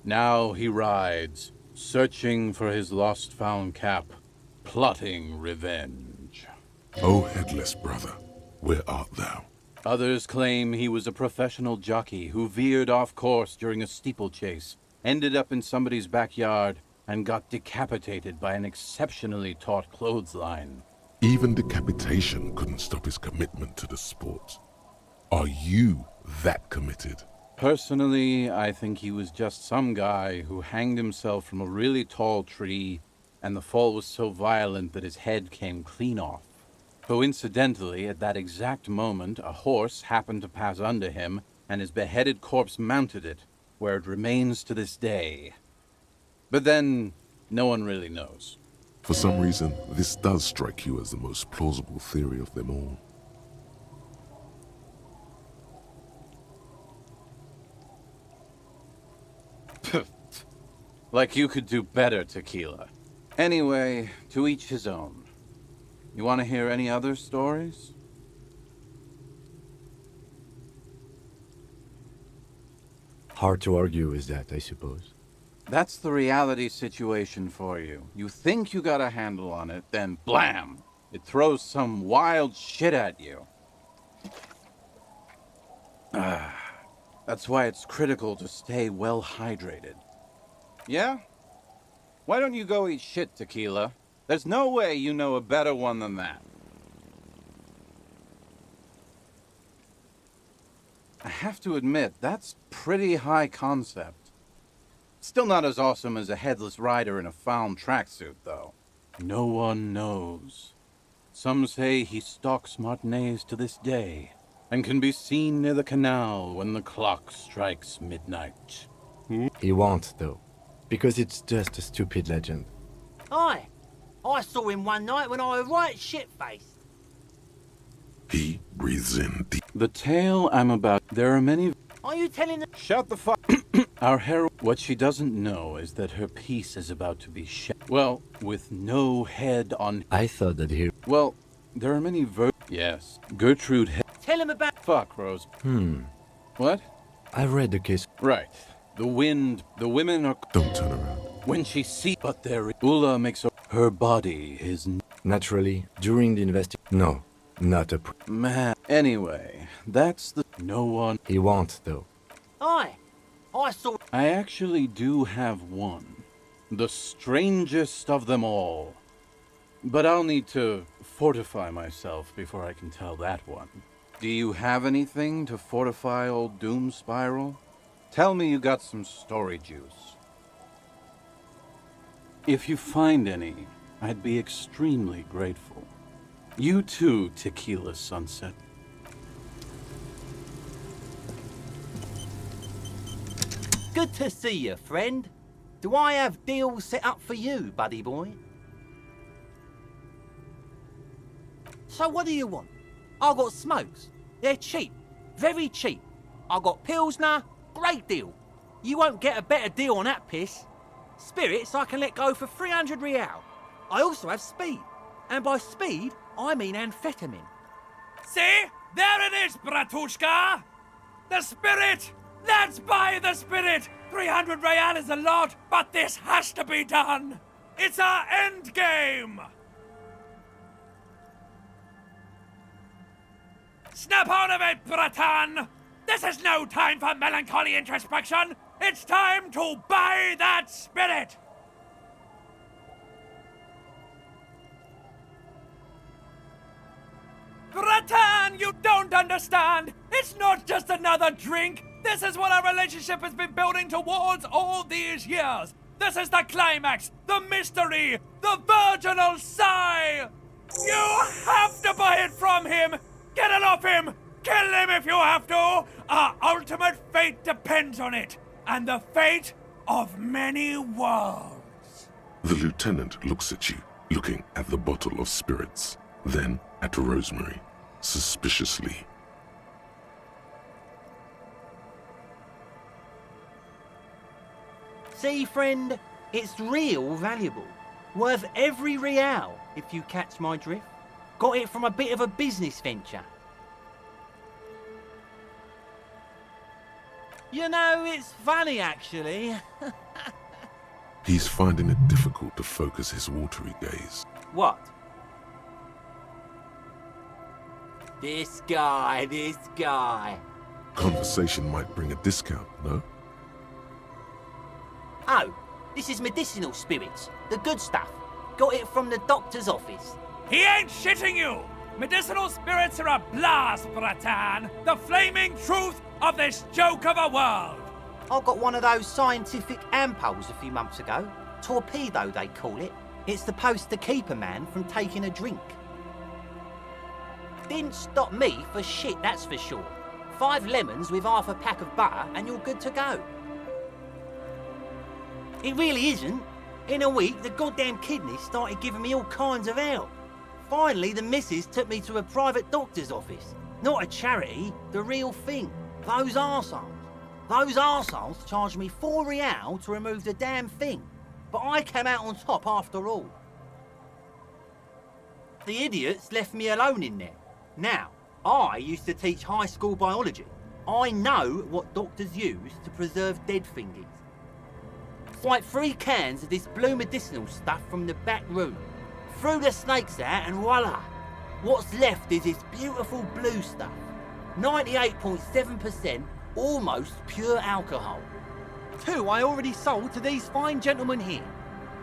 Now he rides, searching for his lost-found cap, plotting revenge. O headless brother, where art thou? Others claim he was a professional jockey who veered off course during a steeplechase, ended up in somebody's backyard, and got decapitated by an exceptionally taut clothesline. Even decapitation couldn't stop his commitment to the sport. Are you that committed? Personally, I think he was just some guy who hanged himself from a really tall tree, and the fall was so violent that his head came clean off. Coincidentally, at that exact moment, a horse happened to pass under him, and his beheaded corpse mounted it, where it remains to this day. But then, no one really knows. For some reason, this does strike you as the most plausible theory of them all. Like you could do better, Tequila. Anyway, to each his own. You want to hear any other stories? Hard to argue with that, I suppose. That's the reality situation for you. You think you got a handle on it, then blam! It throws some wild shit at you. That's why it's critical to stay well hydrated. Yeah? Why don't you go eat shit, Tequila? There's no way you know a better one than that. I have to admit, that's pretty high concept. Still not as awesome as a headless rider in a found tracksuit, though. No one knows. Some say he stalks Martinez to this day, and can be seen near the canal when the clock strikes midnight. He won't, though, because it's just a stupid legend. Aye. I saw him one night when I was right shit-faced. He breathes in deep. The tale I'm about, there are many... Are you telling the... Shut the fuck... Our hero... What she doesn't know is that her piece is about to be well, with no head on... I thought that he... Well, there are many Yes, Gertrude... Tell him about... Fuck, Rose. What? I read the case. Right. The women are... Don't turn around. When she sees... But there... Ula makes her body is... Naturally, during the investigation... No, not a... Man. Anyway, that's the... No one... He won't, though. I saw... I actually do have one. The strangest of them all. But I'll need to fortify myself before I can tell that one. Do you have anything to fortify old Doom Spiral? Tell me you got some story juice. If you find any, I'd be extremely grateful. You too, Tequila Sunset. Good to see you, friend. Do I have deals set up for you, buddy boy? So what do you want? I got smokes. They're cheap. Very cheap. I got Pilsner. Great deal. You won't get a better deal on that piss. Spirits I can let go for 300 real. I also have speed. And by speed, I mean amphetamine. See? There it is, Bratushka! The spirit! Let's buy the spirit! 300 real is a lot, but this has to be done! It's our end game! Snap out of it, Bratan! This is no time for melancholy introspection! It's time to buy that spirit! Bratan, you don't understand! It's not just another drink! This is what our relationship has been building towards all these years! This is the climax, the mystery, the virginal sigh! You have to buy it from him! Get it off him! Kill him if you have to! Our ultimate fate depends on it, and the fate of many worlds. The lieutenant looks at you, looking at the bottle of spirits, then at Rosemary, suspiciously. See, friend, it's real valuable. Worth every real, if you catch my drift. Got it from a bit of a business venture. You know, it's funny, actually. He's finding it difficult to focus his watery gaze. What? This guy. Conversation might bring a discount, no? Oh, this is medicinal spirits. The good stuff. Got it from the doctor's office. He ain't shitting you! Medicinal spirits are a blast, Bratan! The flaming truth of this joke of a world! I got one of those scientific ampules a few months ago. Torpedo, they call it. It's supposed to keep a man from taking a drink. Didn't stop me for shit, that's for sure. 5 lemons with half a pack of butter and you're good to go. It really isn't. In a week, the goddamn kidneys started giving me all kinds of help. Finally, the missus took me to a private doctor's office. Not a charity, the real thing. Those arseholes. Those arseholes charged me 4 real to remove the damn thing. But I came out on top after all. The idiots left me alone in there. Now, I used to teach high school biology. I know what doctors use to preserve dead thingies. Swipe 3 cans of this blue medicinal stuff from the back room. Threw the snakes out and voila! What's left is this beautiful blue stuff. 98.7% almost pure alcohol. 2 I already sold to these fine gentlemen here.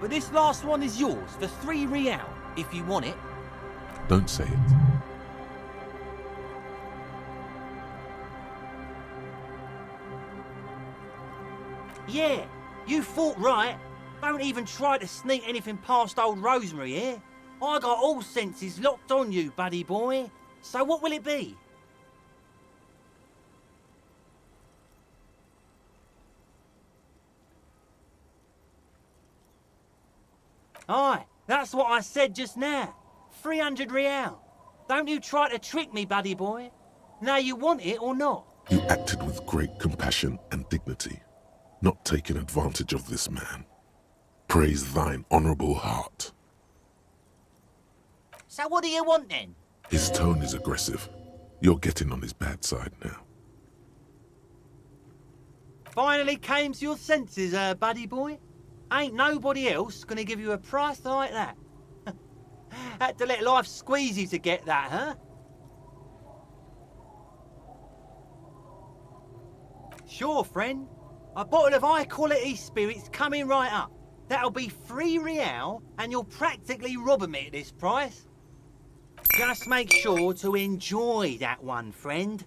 But this last one is yours for 3 real, if you want it. Don't say it. Yeah, you thought right. Don't even try to sneak anything past old Rosemary here. I got all senses locked on you, buddy boy. So what will it be? Aye, that's what I said just now. 300 real. Don't you try to trick me, buddy boy. Now you want it or not? You acted with great compassion and dignity, not taking advantage of this man. Praise thine honourable heart. So what do you want then? His tone is aggressive. You're getting on his bad side now. Finally came to your senses, buddy boy. Ain't nobody else gonna give you a price like that. Had to let life squeeze you to get that, huh? Sure, friend. A bottle of high-quality spirits coming right up. That'll be 3 real, and you'll practically rob me at this price. Just make sure to enjoy that one, friend.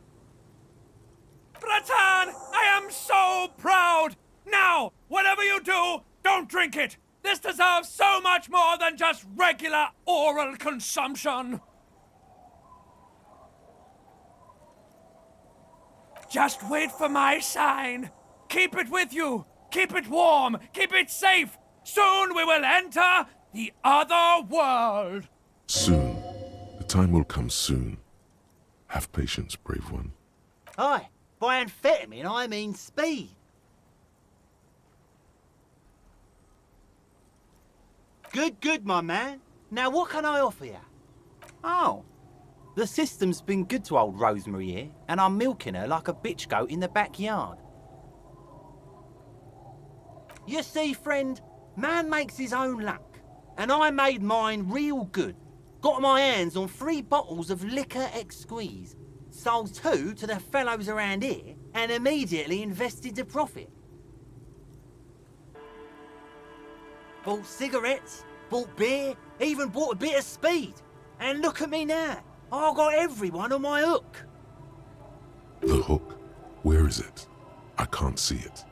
Bratan, I am so proud! Now, whatever you do, don't drink it! This deserves so much more than just regular oral consumption! Just wait for my sign. Keep it with you. Keep it warm. Keep it safe. Soon we will enter the other world. Soon. The time will come soon. Have patience, brave one. Aye, by amphetamine I mean speed. Good, my man. Now what can I offer you? Oh, the system's been good to old Rosemary here, and I'm milking her like a bitch goat in the backyard. You see, friend, man makes his own luck, and I made mine real good. Got my hands on 3 bottles of liquor exquise, sold 2 to the fellows around here, and immediately invested the profit. Bought cigarettes, bought beer, even bought a bit of speed. And look at me now. I got everyone on my hook. The hook? Where is it? I can't see it.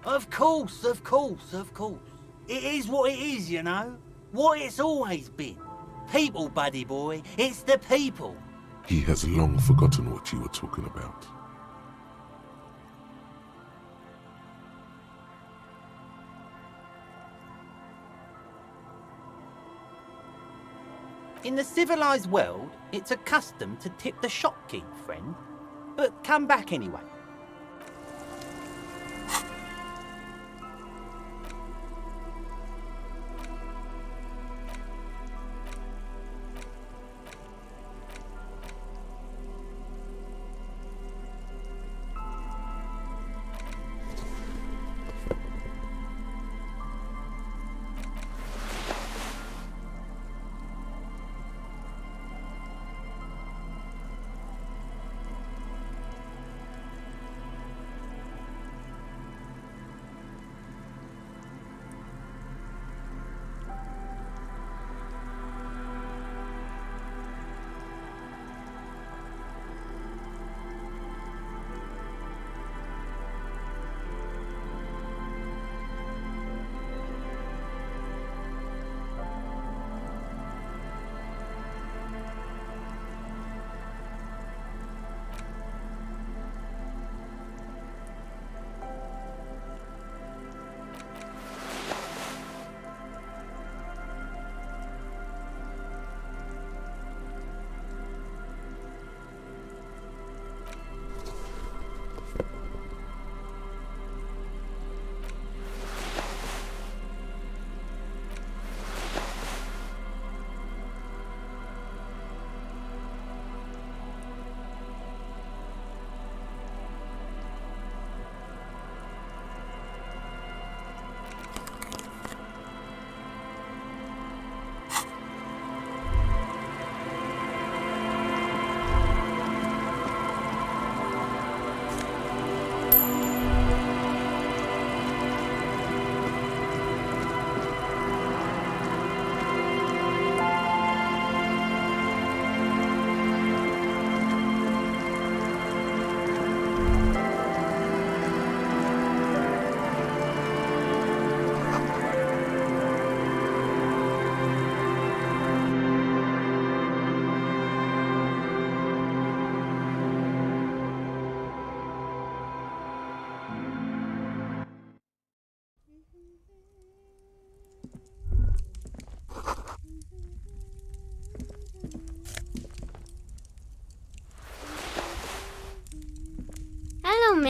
Of course. It is what it is, you know. What it's always been. People, buddy boy. It's the people. He has long forgotten what you were talking about. In the civilized world, it's a custom to tip the shopkeep, friend. But come back anyway.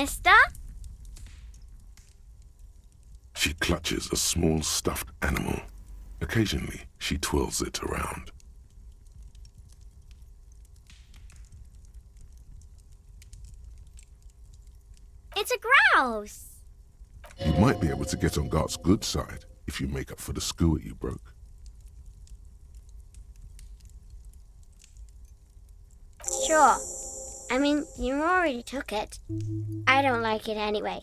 mister? She clutches a small stuffed animal. Occasionally, she twirls it around. It's a grouse. You might be able to get on Gart's good side if you make up for the skua you broke. Sure. I mean, you already took it. I don't like it anyway.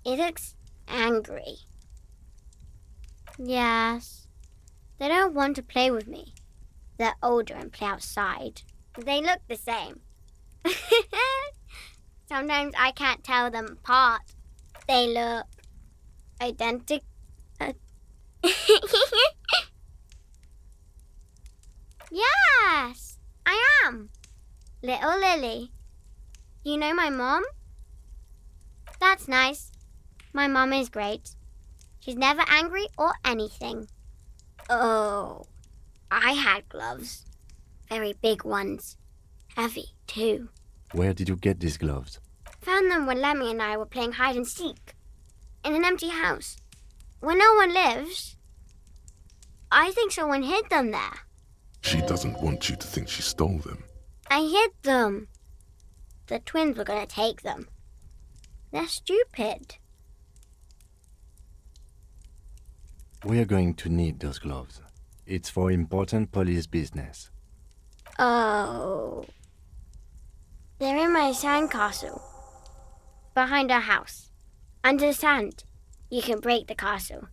It looks angry. Yes. They don't want to play with me. They're older and play outside. They look the same. Sometimes I can't tell them apart. They look identical. Yes, I am. Little Lily. You know my mom? That's nice. My mom is great. She's never angry or anything. Oh, I had gloves. Very big ones. Heavy, too. Where did you get these gloves? Found them when Lemmy and I were playing hide and seek. In an empty house. Where no one lives. I think someone hid them there. She doesn't want you to think she stole them. I hid them. The twins were going to take them. They're stupid. We're going to need those gloves. It's for important police business. Oh. They're in my sandcastle. Behind our house. Under the sand. You can break the castle.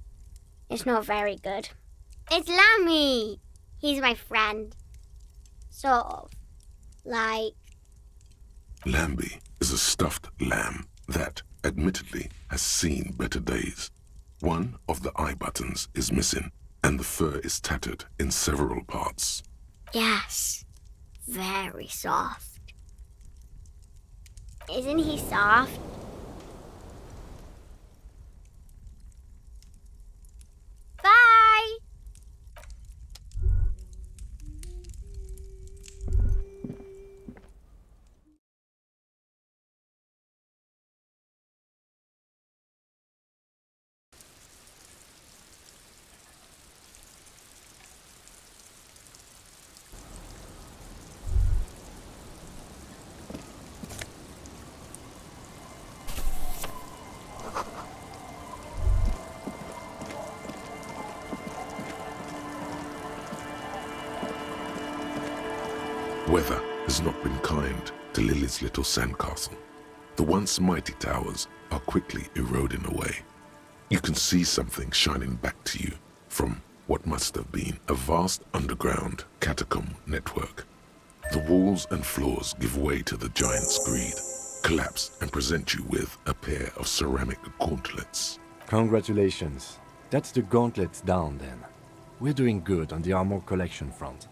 It's not very good. It's Lammy! He's my friend. Sort of. Like... Lambie is a stuffed lamb that, admittedly, has seen better days. One of the eye buttons is missing, and the fur is tattered in several parts. Yes. Very soft. Isn't he soft? Bye! Weather has not been kind to Lily's little sandcastle. The once mighty towers are quickly eroding away. You can see something shining back to you from what must have been a vast underground catacomb network. The walls and floors give way to the giant's greed, collapse and present you with a pair of ceramic gauntlets. Congratulations. That's the gauntlets down then. We're doing good on the armor collection front.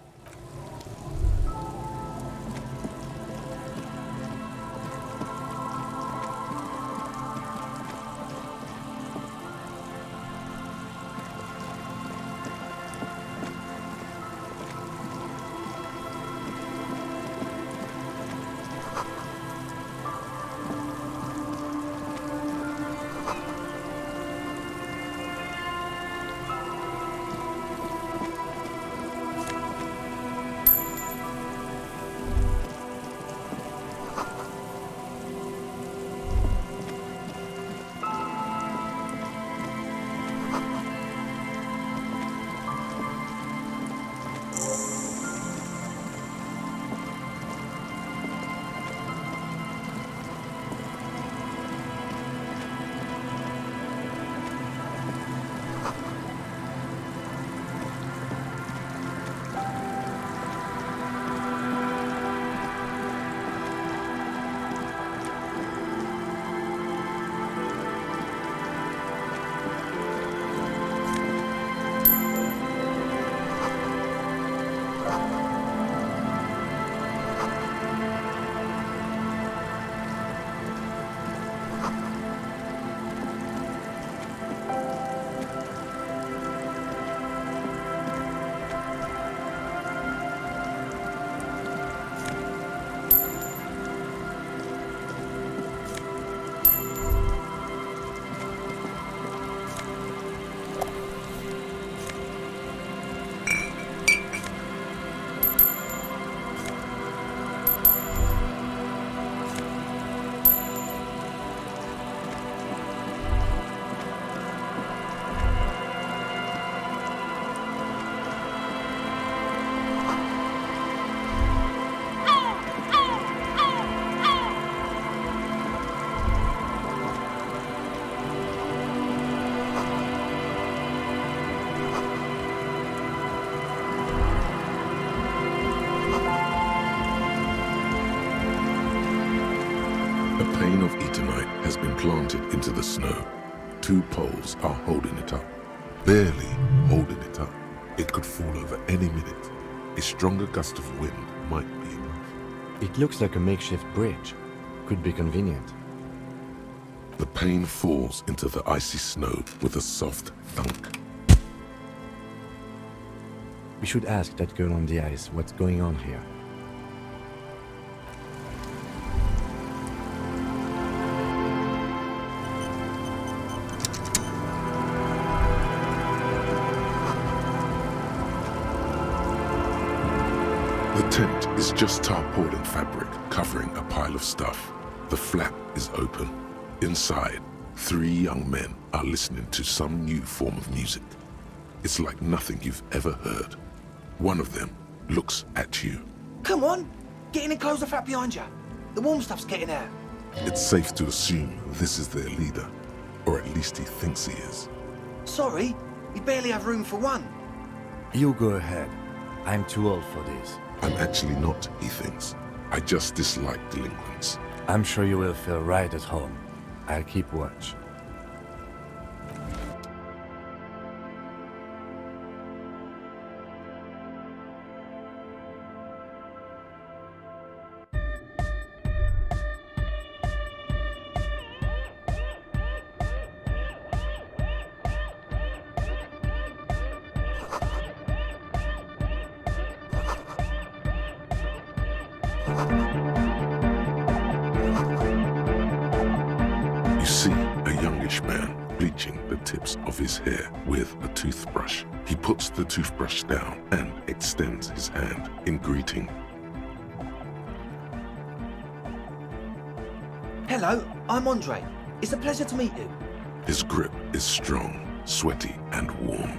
A pane of Eternite has been planted into the snow. 2 poles are holding it up. Barely holding it up. It could fall over any minute. A stronger gust of wind might be enough. It looks like a makeshift bridge. Could be convenient. The pane falls into the icy snow with a soft thunk. We should ask that girl on the ice what's going on here. The tent is just tarpaulin fabric covering a pile of stuff. The flap is open. Inside, 3 young men are listening to some new form of music. It's like nothing you've ever heard. One of them looks at you. Come on, get in and close the flap behind you. The warm stuff's getting out. It's safe to assume this is their leader, or at least he thinks he is. Sorry, we barely have room for one. You go ahead. I'm too old for this. I'm actually not, he thinks. I just dislike delinquents. I'm sure you will feel right at home. I'll keep watch. You see a youngish man bleaching the tips of his hair with a toothbrush. He puts the toothbrush down and extends his hand in greeting. Hello, I'm Andre. It's a pleasure to meet you. His grip is strong, sweaty, and warm.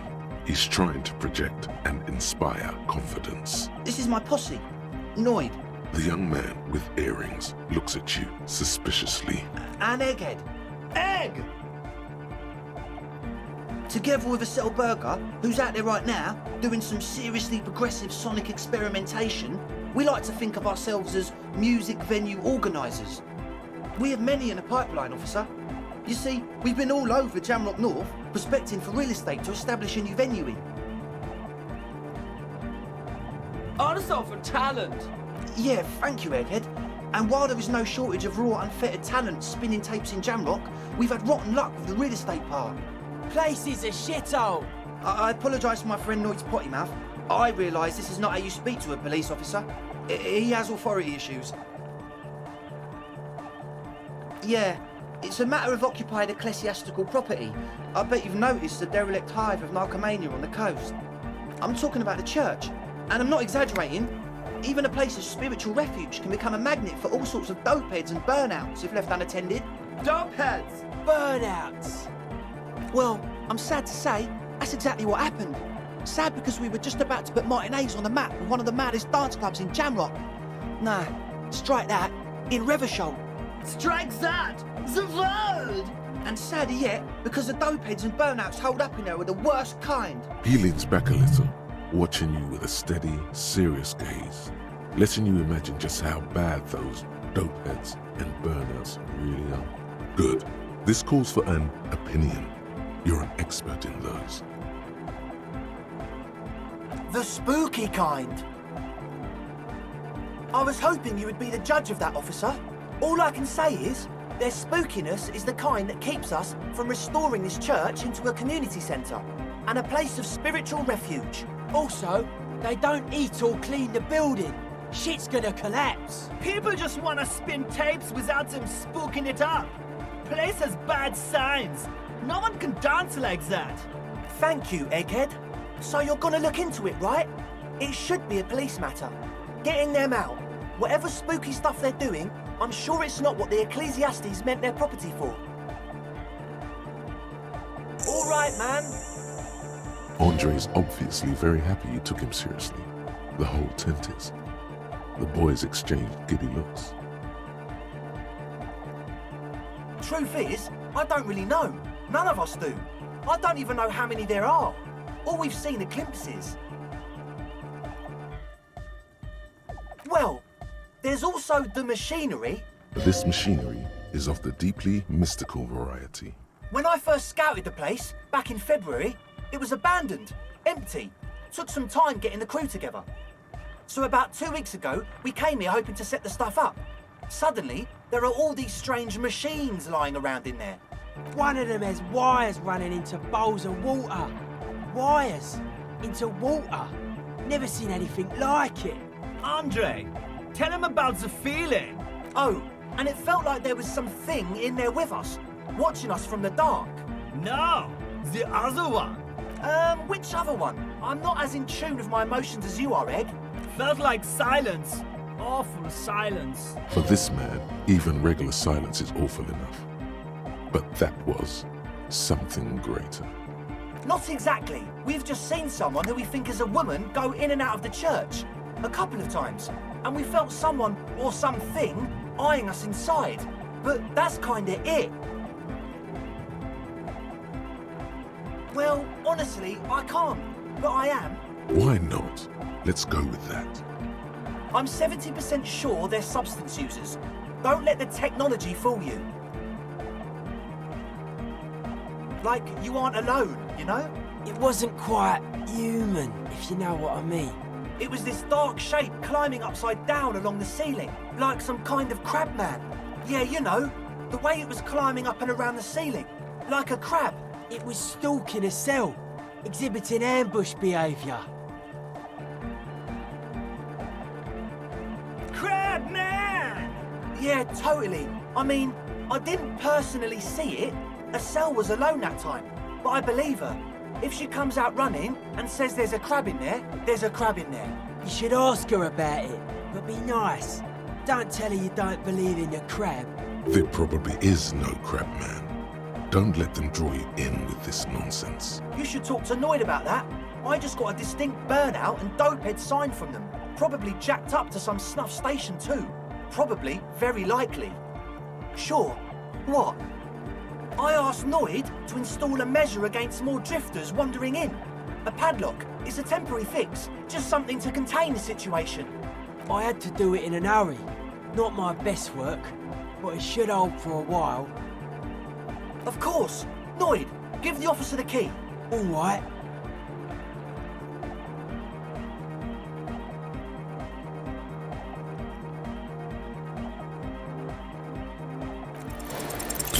He's trying to project and inspire confidence. This is my posse, Noid, The young man with earrings looks at you suspiciously. and Egghead. Egg! Together with a Cell Burger, who's out there right now, doing some seriously progressive sonic experimentation, we like to think of ourselves as music venue organisers. We have many in the pipeline, officer. You see, we've been all over Jamrock North, prospecting for real estate to establish a new venue in. Also for talent. Yeah, thank you, Egghead. And while there is no shortage of raw, unfettered talent spinning tapes in Jamrock, we've had rotten luck with the real estate part. Place is a shithole. I apologise for my friend Noid's potty mouth. I realise this is not how you speak to a police officer. He has authority issues. Yeah, it's a matter of occupied ecclesiastical property. I bet you've noticed the derelict hive of narcomania on the coast. I'm talking about the church, and I'm not exaggerating. Even a place of spiritual refuge can become a magnet for all sorts of dopeheads and burnouts if left unattended. Dopeheads! Burnouts! Well, I'm sad to say, that's exactly what happened. Sad because we were just about to put Martinez on the map with one of the maddest dance clubs in Jamrock. Nah, strike that, in Reversholt. Strike that! The word! And sadder yet, because the dopeheads and burnouts holed up in there were the worst kind. He leans back a little, watching you with a steady, serious gaze, letting you imagine just how bad those dopeheads and burnouts really are. Good. This calls for an opinion. You're an expert in those. The spooky kind. I was hoping you would be the judge of that, officer. All I can say is, their spookiness is the kind that keeps us from restoring this church into a community centre and a place of spiritual refuge. Also, they don't eat or clean the building. Shit's gonna collapse. People just wanna spin tapes without them spooking it up. Place has bad signs. No one can dance like that. Thank you, Egghead. So you're gonna look into it, right? It should be a police matter. Getting them out. Whatever spooky stuff they're doing, I'm sure it's not what the Ecclesiastes meant their property for. All right, man. Andre is obviously very happy you took him seriously. The whole tent is. The boys exchanged giddy looks. Truth is, I don't really know. None of us do. I don't even know how many there are. All we've seen are glimpses. Well, there's also the machinery, This machinery is of the deeply mystical variety. When I first scouted the place, back in February, it was abandoned, empty. Took some time getting the crew together. So about 2 weeks ago, we came here hoping to set the stuff up. Suddenly, there are all these strange machines lying around in there. One of them has wires running into bowls of water. Wires into water. Never seen anything like it. Andre, tell him about the feeling. Oh, and it felt like there was something in there with us, watching us from the dark. No, the other one. Which other one? I'm not as in tune with my emotions as you are, Egg. Felt like silence. Awful silence. For this man, even regular silence is awful enough. But that was something greater. Not exactly. We've just seen someone who we think is a woman go in and out of the church. A couple of times. And we felt someone or something eyeing us inside. But that's kinda it. Well, honestly, I can't. But I am. Why not? Let's go with that. I'm 70% sure they're substance users. Don't let the technology fool you. Like, you aren't alone, you know? It wasn't quite human, if you know what I mean. It was this dark shape climbing upside down along the ceiling, like some kind of crab man. Yeah, you know, the way it was climbing up and around the ceiling, like a crab. It was stalking a cell, exhibiting ambush behaviour. Crab man! Yeah, totally. I mean, I didn't personally see it. Estelle was alone that time, but I believe her. If she comes out running and says there's a crab in there, there's a crab in there. You should ask her about it, but be nice. Don't tell her you don't believe in the crab. There probably is no crab man. Don't let them draw you in with this nonsense. You should talk to Noid about that. I just got a distinct burnout and dopehead sign from them. Probably jacked up to some snuff station too. Probably, very likely. Sure. What? I asked Noid to install a measure against more drifters wandering in. A padlock. It's a temporary fix. Just something to contain the situation. I had to do it in an hurry. Not my best work, but it should hold for a while. Of course. Noid, give the officer the key. All right.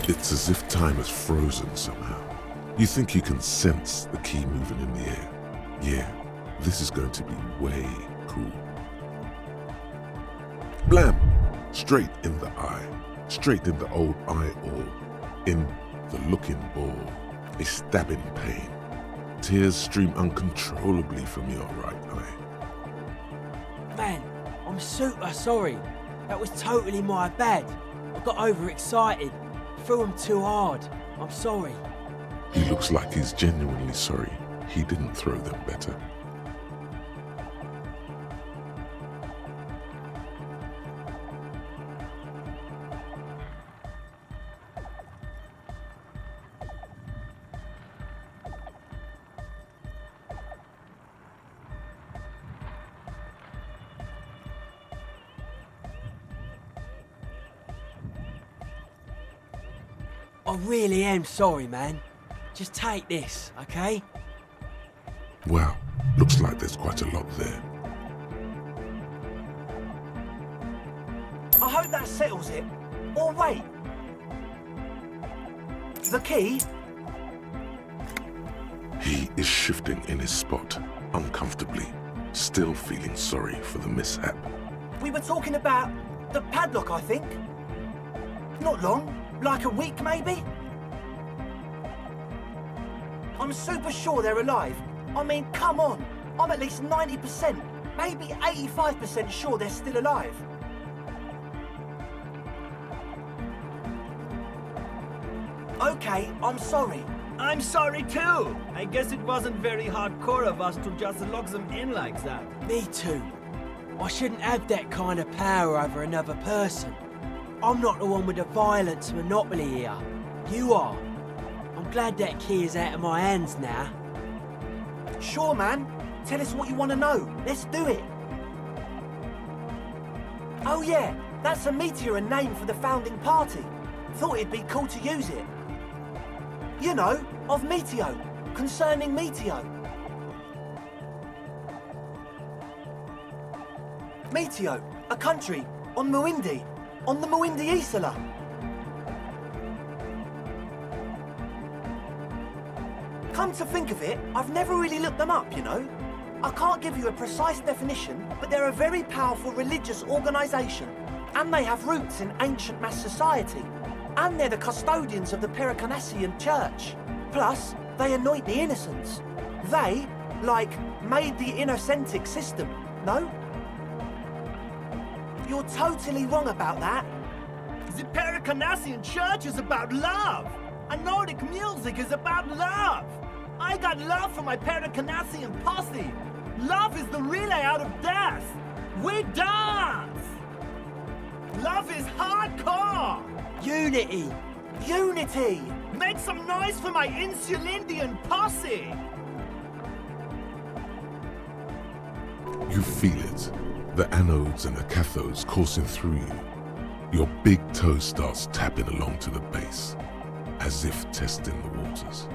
It's as if time has frozen somehow. You think you can sense the key moving in the air. Yeah, this is going to be way cool. Blam! Straight in the eye. Straight in the old eye orb. In the looking ball. A stabbing pain. Tears stream uncontrollably from your right eye. Man, I'm super sorry. That was totally my bad. I got overexcited. Threw him too hard. I'm sorry. He looks like he's genuinely sorry. He didn't throw them better. I really am sorry, man. Just take this, okay? Wow, looks like there's quite a lot there. I hope that settles it. Or wait. The key? He is shifting in his spot, uncomfortably, still feeling sorry for the mishap. We were talking about the padlock, I think. Not long. Like a week, maybe? I'm super sure they're alive. I mean, come on. I'm at least 90%, maybe 85% sure they're still alive. Okay, I'm sorry. I'm sorry too. I guess it wasn't very hardcore of us to just lock them in like that. Me too. I shouldn't have that kind of power over another person. I'm not the one with the violence monopoly here. You are. I'm glad that key is out of my hands now. Sure, man. Tell us what you want to know. Let's do it. Oh yeah, That's a Meteor name for the founding party. Thought it'd be cool to use it. You know, of Meteo, concerning Meteo. Meteo, a country on Muindi, on the Muindi Isla. Come to think of it, I've never really looked them up, you know. I can't give you a precise definition, but they're a very powerful religious organisation, and they have roots in ancient mass society, and they're the custodians of the Pericarnassian Church. Plus, they anoint the innocents. They, like, made the Innocentic system, no? You're totally wrong about that. The Pericarnassian Church is about love, and Nordic music is about love. I got love for my Pericarnassian posse. Love is the relay out of death. We dance. Love is hardcore. Unity. Unity. Make some noise for my Insulindian posse. You feel it. The anodes and the cathodes coursing through you. Your big toe starts tapping along to the base, as if testing the waters.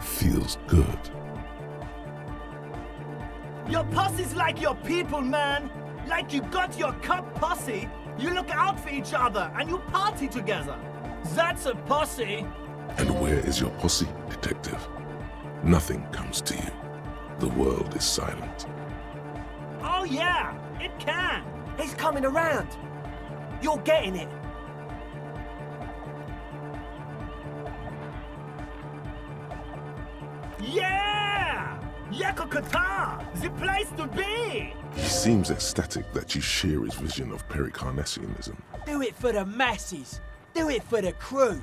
Feels good. Your posse's like your people, man. Like you got your cup posse. You look out for each other and you party together. That's a posse. And where is your posse, detective? Nothing comes to you. The world is silent. Oh yeah, it can. He's coming around. You're getting it. Yeah! Yakokata! The place to be! He seems ecstatic that you share his vision of Pericarnassianism. Do it for the masses. Do it for the crew.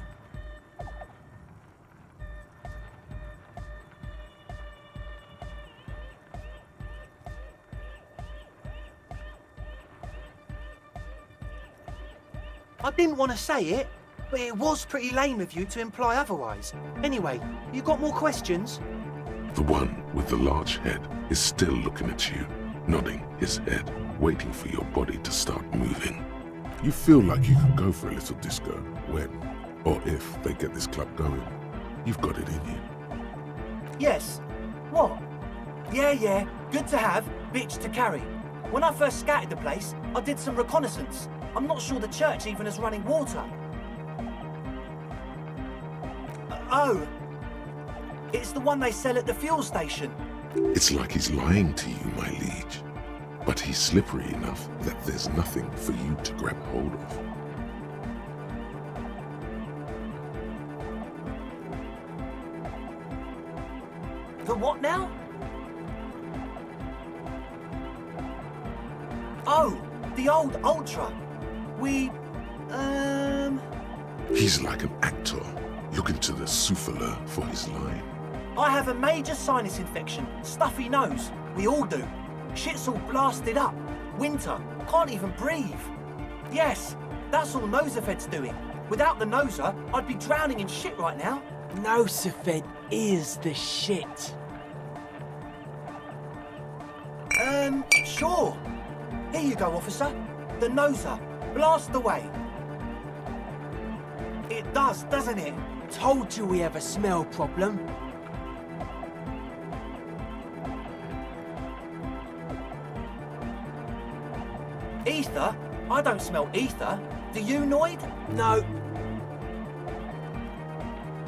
I didn't want to say it, but it was pretty lame of you to imply otherwise. Anyway, you got more questions? The one with the large head is still looking at you, nodding his head, waiting for your body to start moving. You feel like you could go for a little disco when, or if they get this club going. You've got it in you. Yes. What? Yeah, good to have, bitch to carry. When I first scouted the place, I did some reconnaissance. I'm not sure the church even has running water. Oh. It's the one they sell at the fuel station. It's like he's lying to you, my liege. But he's slippery enough that there's nothing for you to grab hold of. The what now? Oh, the old Ultra. He's like an actor, looking to the souffleur for his line. I have a major sinus infection, stuffy nose. We all do. Shit's all blasted up. Winter, can't even breathe. Yes, that's all Nosafed's doing. Without the Noser, I'd be drowning in shit right now. Nosafed is the shit. Sure. Here you go, officer. The Noser. Blast away. It does, doesn't it? Told you we have a smell problem. Ether? I don't smell ether. Do you, Noid? No.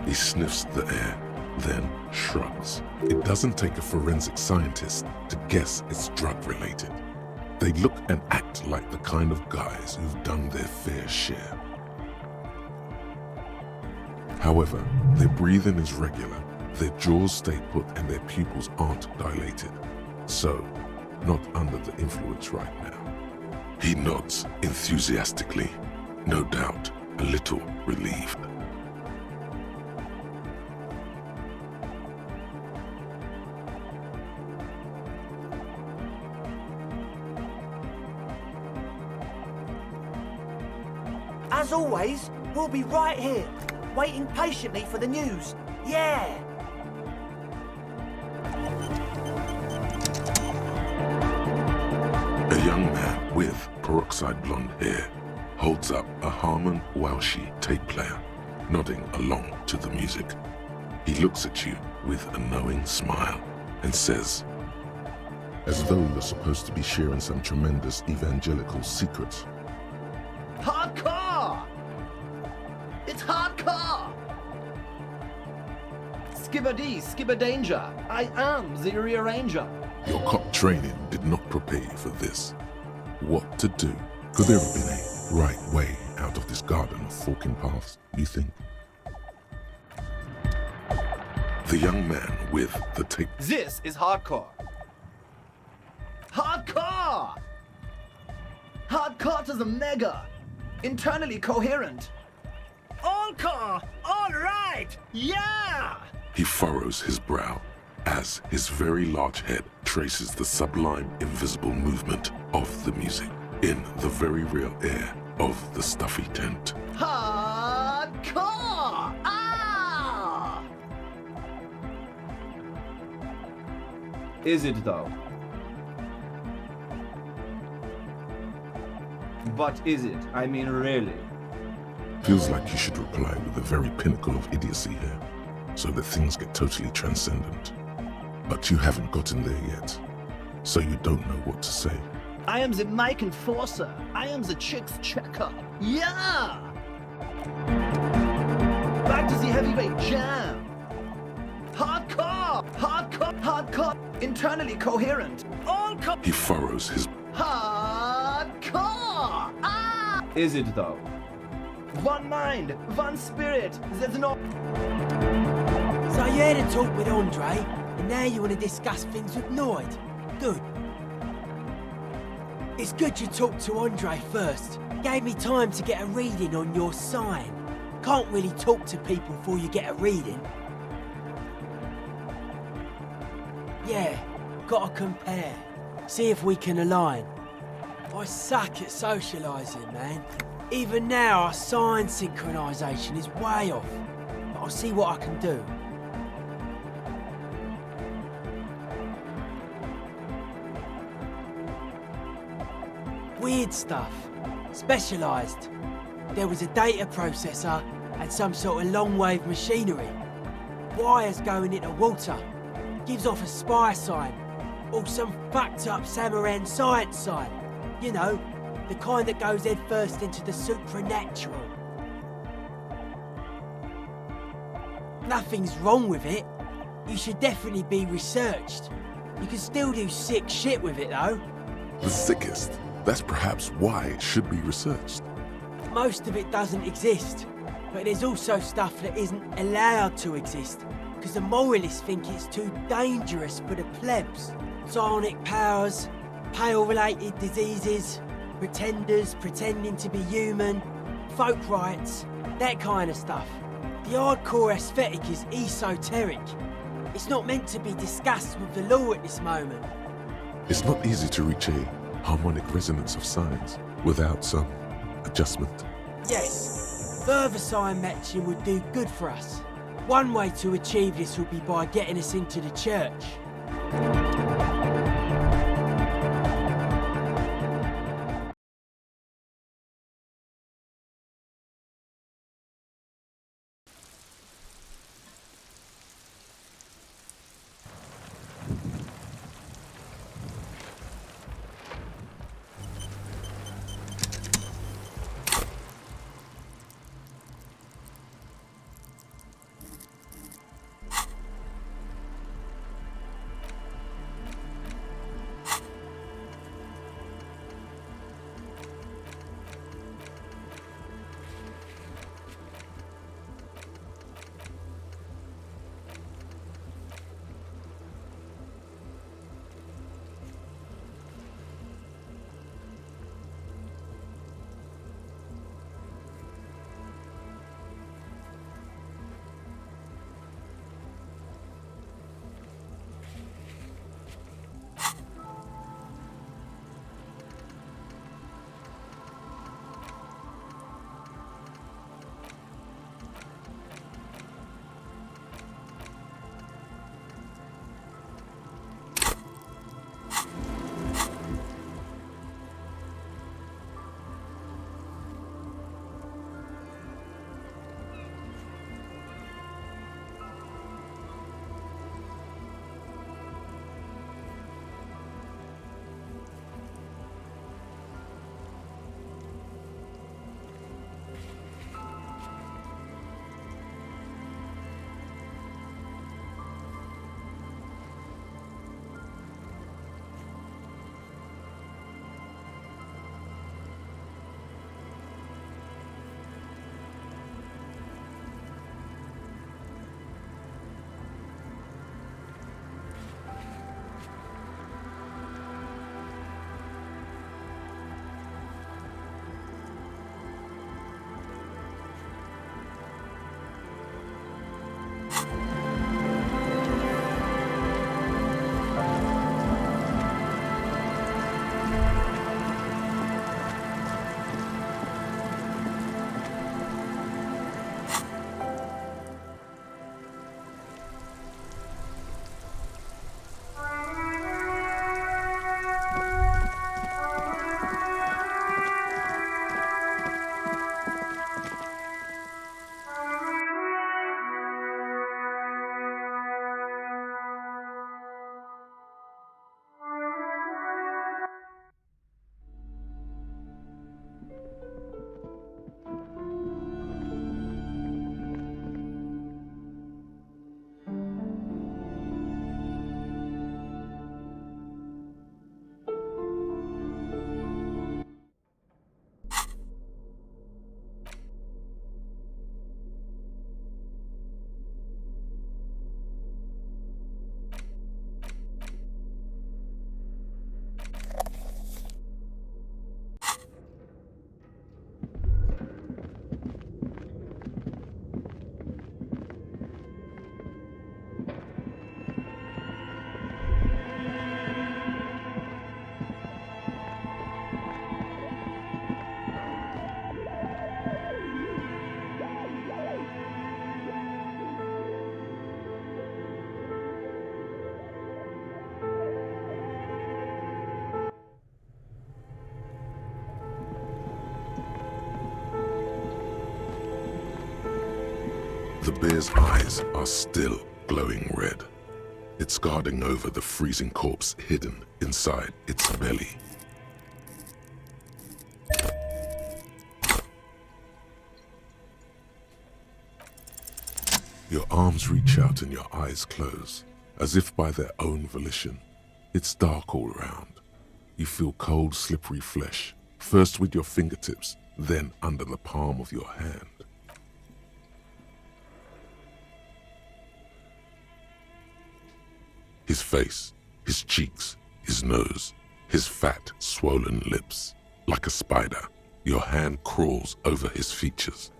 He sniffs the air, then shrugs. It doesn't take a forensic scientist to guess it's drug-related. They look and act like the kind of guys who've done their fair share. However, their breathing is regular, their jaws stay put and their pupils aren't dilated. So, not under the influence right now. He nods enthusiastically, no doubt a little relieved. As always, we'll be right here. waiting patiently for the news. Yeah! A young man with peroxide blonde hair holds up a Harman Welshi tape player, nodding along to the music. He looks at you with a knowing smile and says, as though you're supposed to be sharing some tremendous evangelical secrets. Hardcore! It's hardcore! Skibber-dee, skibber-danger. I am the rearranger. Your cop training did not prepare you for this. What to do? Could there have been a right way out of this garden of forking paths, you think? The young man with the tape. This is hardcore. Hardcore! Hardcore to the mega. Internally coherent. All car! All right! Yeah! He furrows his brow as his very large head traces the sublime invisible movement of the music in the very real air of the stuffy tent. Hardcore! Ah! Is it though? But is it? I mean, really? Feels like you should reply with the very pinnacle of idiocy here, so that things get totally transcendent. But you haven't gotten there yet, so you don't know what to say. I am the mic enforcer. I am the chick's checker. Yeah! Back to the heavyweight jam. Hardcore! Hardcore! Hardcore! Internally coherent. All He furrows his. Hardcore! Ah! Is it though? One mind, one spirit. There's no. So you had a talk with Andre, and now you want to discuss things with Noid. Good. It's good you talked to Andre first. Gave me time to get a reading on your sign. Can't really talk to people before you get a reading. Yeah, gotta compare. See if we can align. I suck at socialising, man. Even now, our sign synchronisation is way off. But I'll see what I can do. Weird stuff. Specialised. There was a data processor and some sort of long-wave machinery. Wires going into water. Gives off a spy sign. Or some fucked up Samaran science sign. You know, the kind that goes head first into the supernatural. Nothing's wrong with it. You should definitely be researched. You can still do sick shit with it though. The sickest. That's perhaps why it should be researched. Most of it doesn't exist, but there's also stuff that isn't allowed to exist, because the moralists think it's too dangerous for the plebs. Psionic powers, pale-related diseases, pretenders pretending to be human, folk rights, that kind of stuff. The hardcore aesthetic is esoteric. It's not meant to be discussed with the law at this moment. It's not easy to reach a harmonic resonance of signs without some adjustment. Yes, further sign matching would do good for us. One way to achieve this would be by getting us into the church. The bear's eyes are still glowing red. It's guarding over the freezing corpse hidden inside its belly. Your arms reach out and your eyes close, as if by their own volition. It's dark all around. You feel cold, slippery flesh, first with your fingertips, then under the palm of your hand. His face, his cheeks, his nose, his fat, swollen lips. Like a spider, your hand crawls over his features.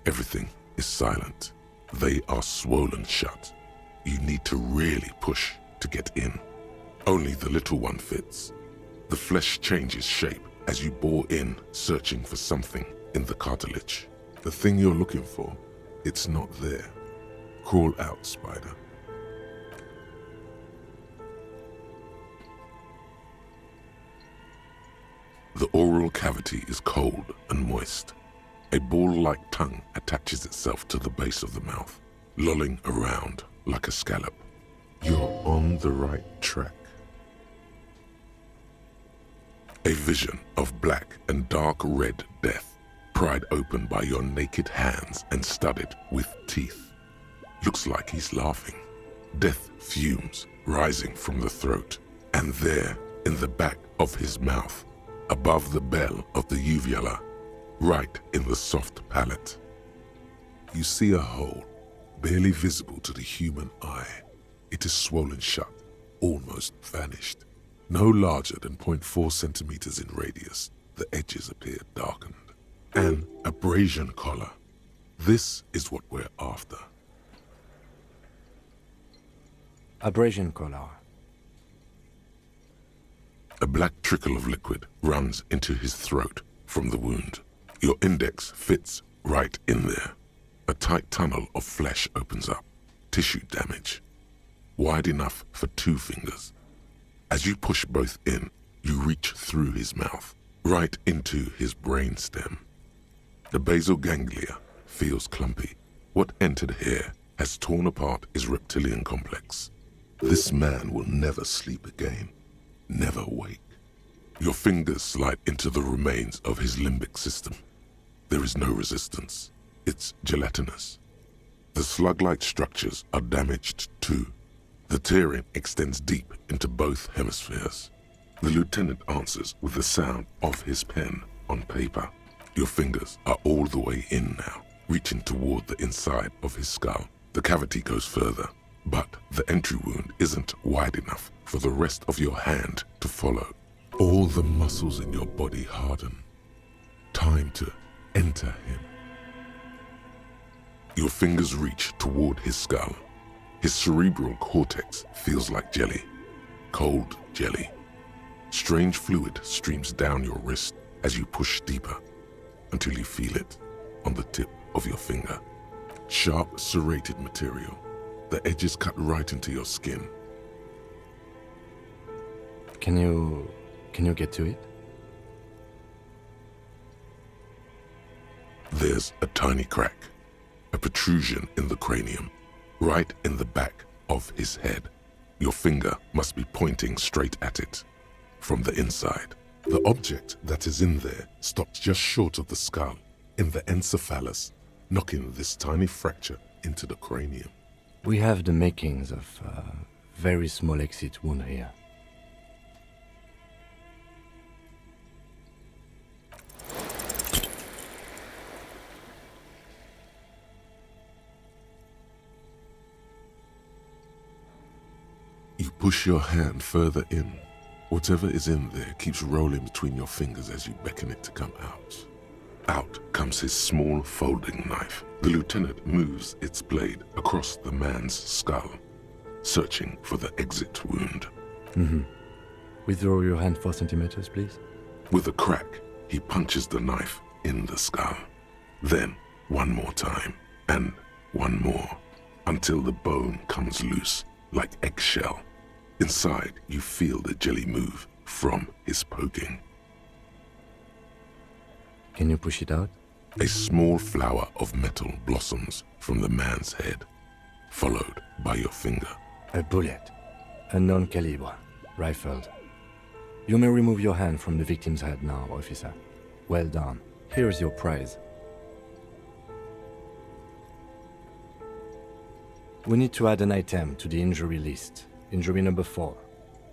Everything is silent. They are swollen shut. You need to really push to get in. Only the little one fits. The flesh changes shape as you bore in, searching for something in the cartilage. The thing you're looking for, it's not there. Crawl out, spider. The oral cavity is cold and moist. A ball-like tongue attaches itself to the base of the mouth, lolling around like a scallop. You're on the right track. A vision of black and dark red death, pried open by your naked hands and studded with teeth. Looks like he's laughing. Death fumes rising from the throat, and there, in the back of his mouth, above the bell of the uvula, right in the soft palate, you see a hole, barely visible to the human eye. It is swollen shut, almost vanished. No larger than 0.4 centimeters in radius, the edges appear darkened. An abrasion collar. This is what we're after. Abrasion collar. A black trickle of liquid runs into his throat from the wound. Your index fits right in there. A tight tunnel of flesh opens up. Tissue damage. Wide enough for 2 fingers. As you push both in, you reach through his mouth, right into his brain stem. The basal ganglia feels clumpy. What entered here has torn apart his reptilian complex. This man will never sleep again. Never wake. Your fingers slide into the remains of his limbic system. There is no resistance. It's gelatinous. The slug-like structures are damaged too. The tearing extends deep into both hemispheres. The lieutenant answers with the sound of his pen on paper. Your fingers are all the way in now, reaching toward the inside of his skull. The cavity goes further, but the entry wound isn't wide enough for the rest of your hand to follow. All the muscles in your body harden. Time to enter him. Your fingers reach toward his skull. His cerebral cortex feels like jelly. Cold jelly. Strange fluid streams down your wrist as you push deeper until you feel it on the tip of your finger. Sharp, serrated material. The edges cut right into your skin. Can you get to it? There's a tiny crack, a protrusion in the cranium, right in the back of his head. Your finger must be pointing straight at it, from the inside. The object that is in there stops just short of the skull, in the encephalus, knocking this tiny fracture into the cranium. We have the makings of a very small exit wound here. You push your hand further in. Whatever is in there keeps rolling between your fingers as you beckon it to come out. Out comes his small folding knife. The lieutenant moves its blade across the man's skull, searching for the exit wound. Withdraw your hand 4 centimeters, please. With a crack, he punches the knife in the skull. Then, one more time, and one more, until the bone comes loose, like eggshell. Inside, you feel the jelly move from his poking. Can you push it out? A small flower of metal blossoms from the man's head, followed by your finger. A bullet. Unknown caliber. Rifled. You may remove your hand from the victim's head now, officer. Well done. Here's your prize. We need to add an item to the injury list. Injury number 4.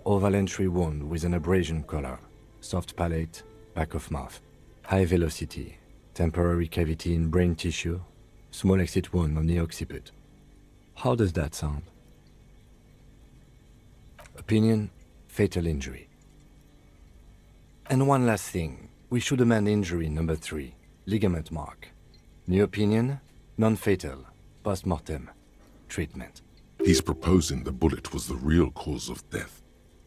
Oval entry wound with an abrasion color. Soft palate, back of mouth. High velocity. Temporary cavity in brain tissue. Small exit wound on the occiput. How does that sound? Opinion, fatal injury. And one last thing. We should amend injury number 3. Ligament mark. New opinion, non-fatal. Post-mortem. Treatment. He's proposing the bullet was the real cause of death,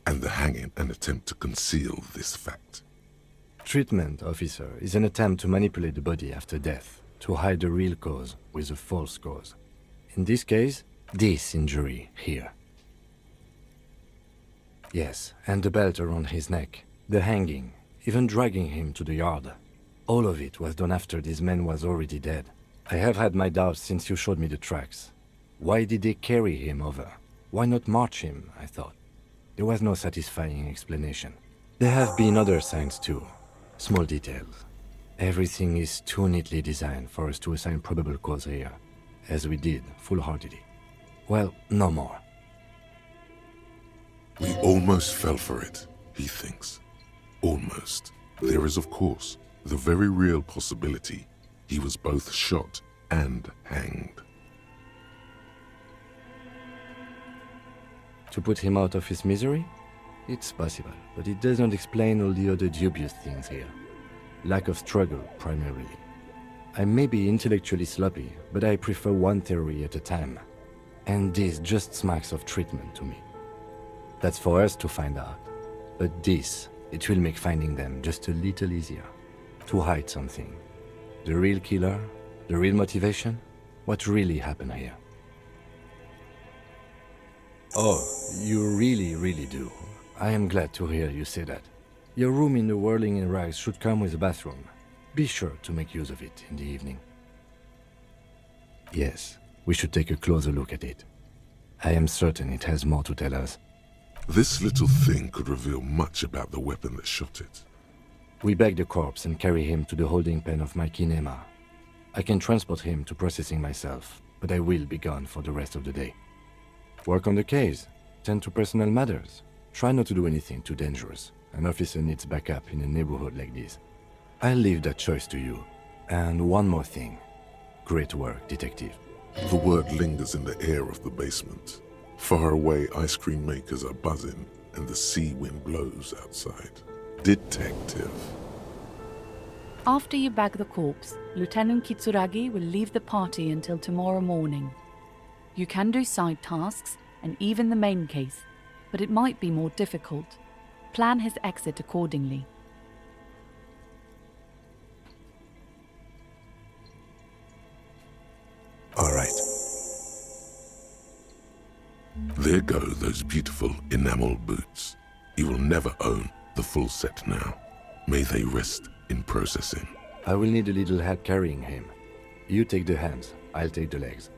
and the hanging an attempt to conceal this fact. Treatment, officer, is an attempt to manipulate the body after death, to hide the real cause with a false cause. In this case, this injury here. Yes, and the belt around his neck, the hanging, even dragging him to the yard. All of it was done after this man was already dead. I have had my doubts since you showed me the tracks. Why did they carry him over? Why not march him, I thought. There was no satisfying explanation. There have been other signs too. Small details. Everything is too neatly designed for us to assign probable cause here, as we did, full-heartedly. Well, no more. We almost fell for it, he thinks. Almost. There is, of course, the very real possibility he was both shot and hanged. To put him out of his misery? It's possible, but it does not explain all the other dubious things here. Lack of struggle, primarily. I may be intellectually sloppy, but I prefer one theory at a time. And this just smacks of treatment to me. That's for us to find out. But this, it will make finding them just a little easier. To hide something. The real killer? The real motivation? What really happened here? Oh, you really do. I am glad to hear you say that. Your room in the Whirling in Rags should come with a bathroom. Be sure to make use of it in the evening. Yes, we should take a closer look at it. I am certain it has more to tell us. This little thing could reveal much about the weapon that shot it. We bag the corpse and carry him to the holding pen of my kinema. I can transport him to processing myself, but I will be gone for the rest of the day. Work on the case. Tend to personal matters. Try not to do anything too dangerous. An officer needs backup in a neighborhood like this. I'll leave that choice to you. And one more thing. Great work, detective. The word lingers in the air of the basement. Far away, ice cream makers are buzzing, and the sea wind blows outside. Detective. After you bag the corpse, Lieutenant Kitsuragi will leave the party until tomorrow morning. You can do side tasks, and even the main case, but it might be more difficult. Plan his exit accordingly. All right. There go those beautiful enamel boots. You will never own the full set now. May they rest in processing. I will need a little help carrying him. You take the hands, I'll take the legs.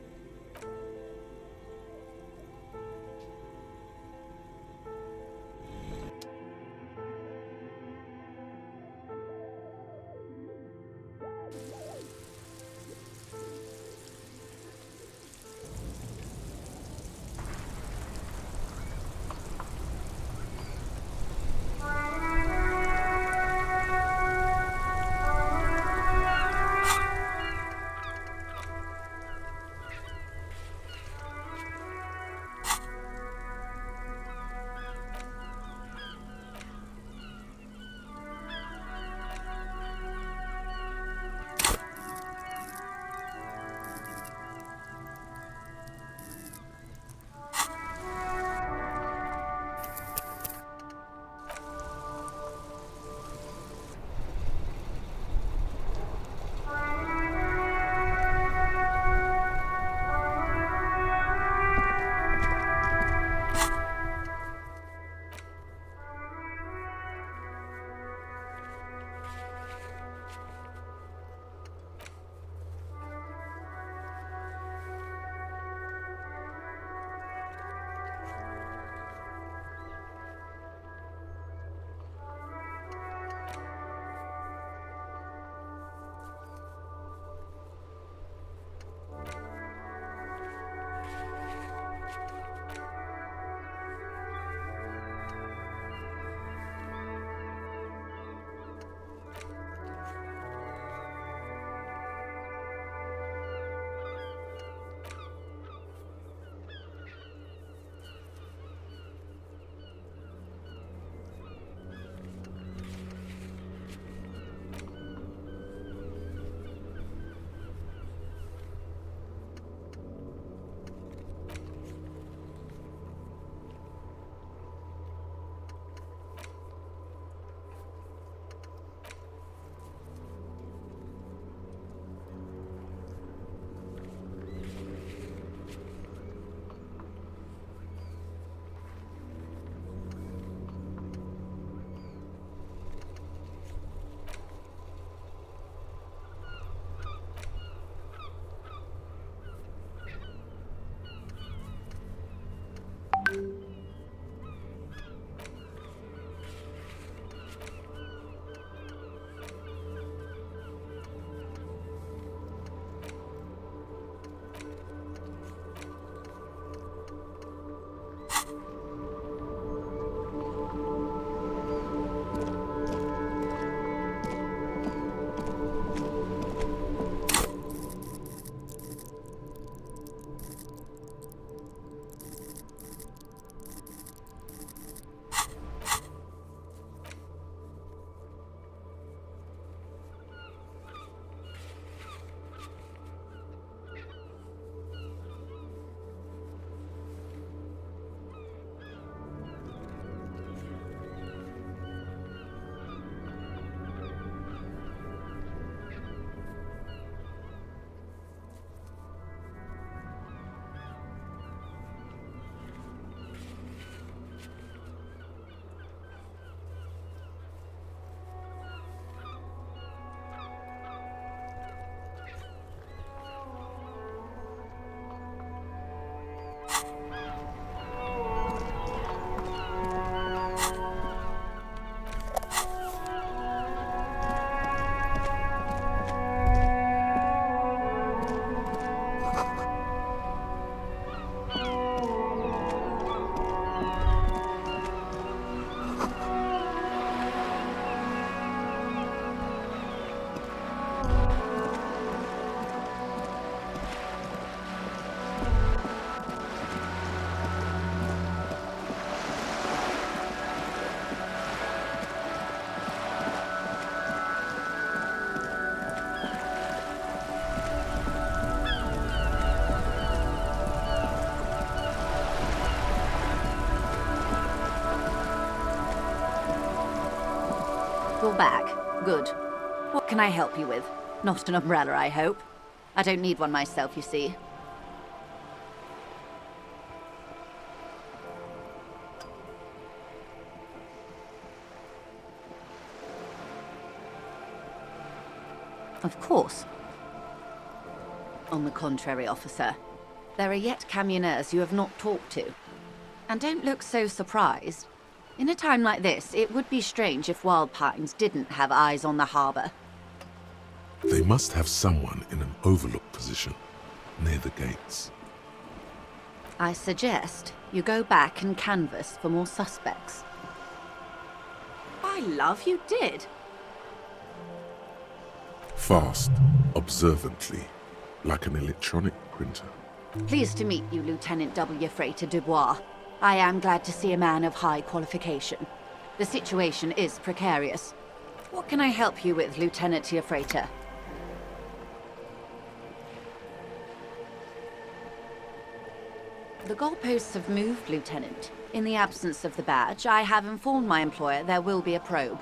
You're back. Good. What can I help you with? Not an umbrella, I hope. I don't need one myself, you see. Of course. On the contrary, officer. There are yet camionneurs you have not talked to. And don't look so surprised. In a time like this, it would be strange if Wild Pines didn't have eyes on the harbor. They must have someone in an overlook position, near the gates. I suggest you go back and canvass for more suspects. By love, you did. Fast, observantly, like an electronic printer. Pleased to meet you, Lieutenant W. Freighter Dubois. I am glad to see a man of high qualification. The situation is precarious. What can I help you with, Lieutenant Freighter? The goalposts have moved, Lieutenant. In the absence of the badge, I have informed my employer there will be a probe.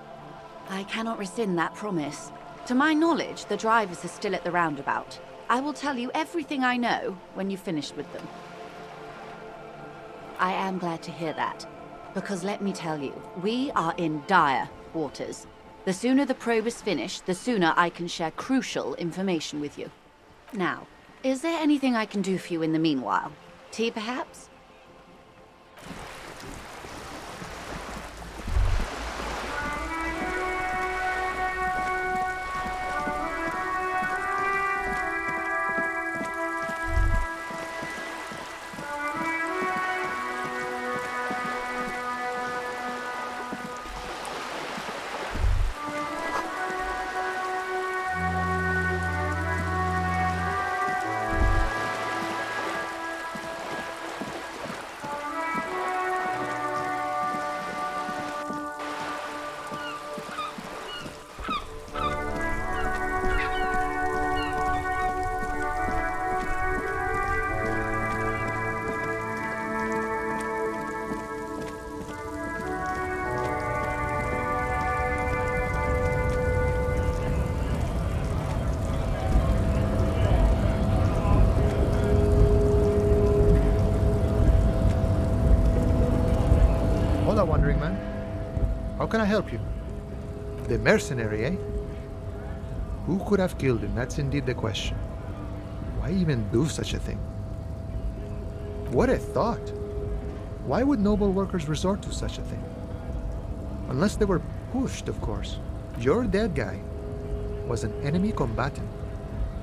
I cannot rescind that promise. To my knowledge, the drivers are still at the roundabout. I will tell you everything I know when you've finished with them. I am glad to hear that, because let me tell you, we are in dire waters. The sooner the probe is finished, the sooner I can share crucial information with you. Now, is there anything I can do for you in the meanwhile? Tea, perhaps? Hola, Wandering Man. How can I help you? The mercenary, eh? Who could have killed him? That's indeed the question. Why even do such a thing? What a thought! Why would noble workers resort to such a thing? Unless they were pushed, of course. Your dead guy was an enemy combatant.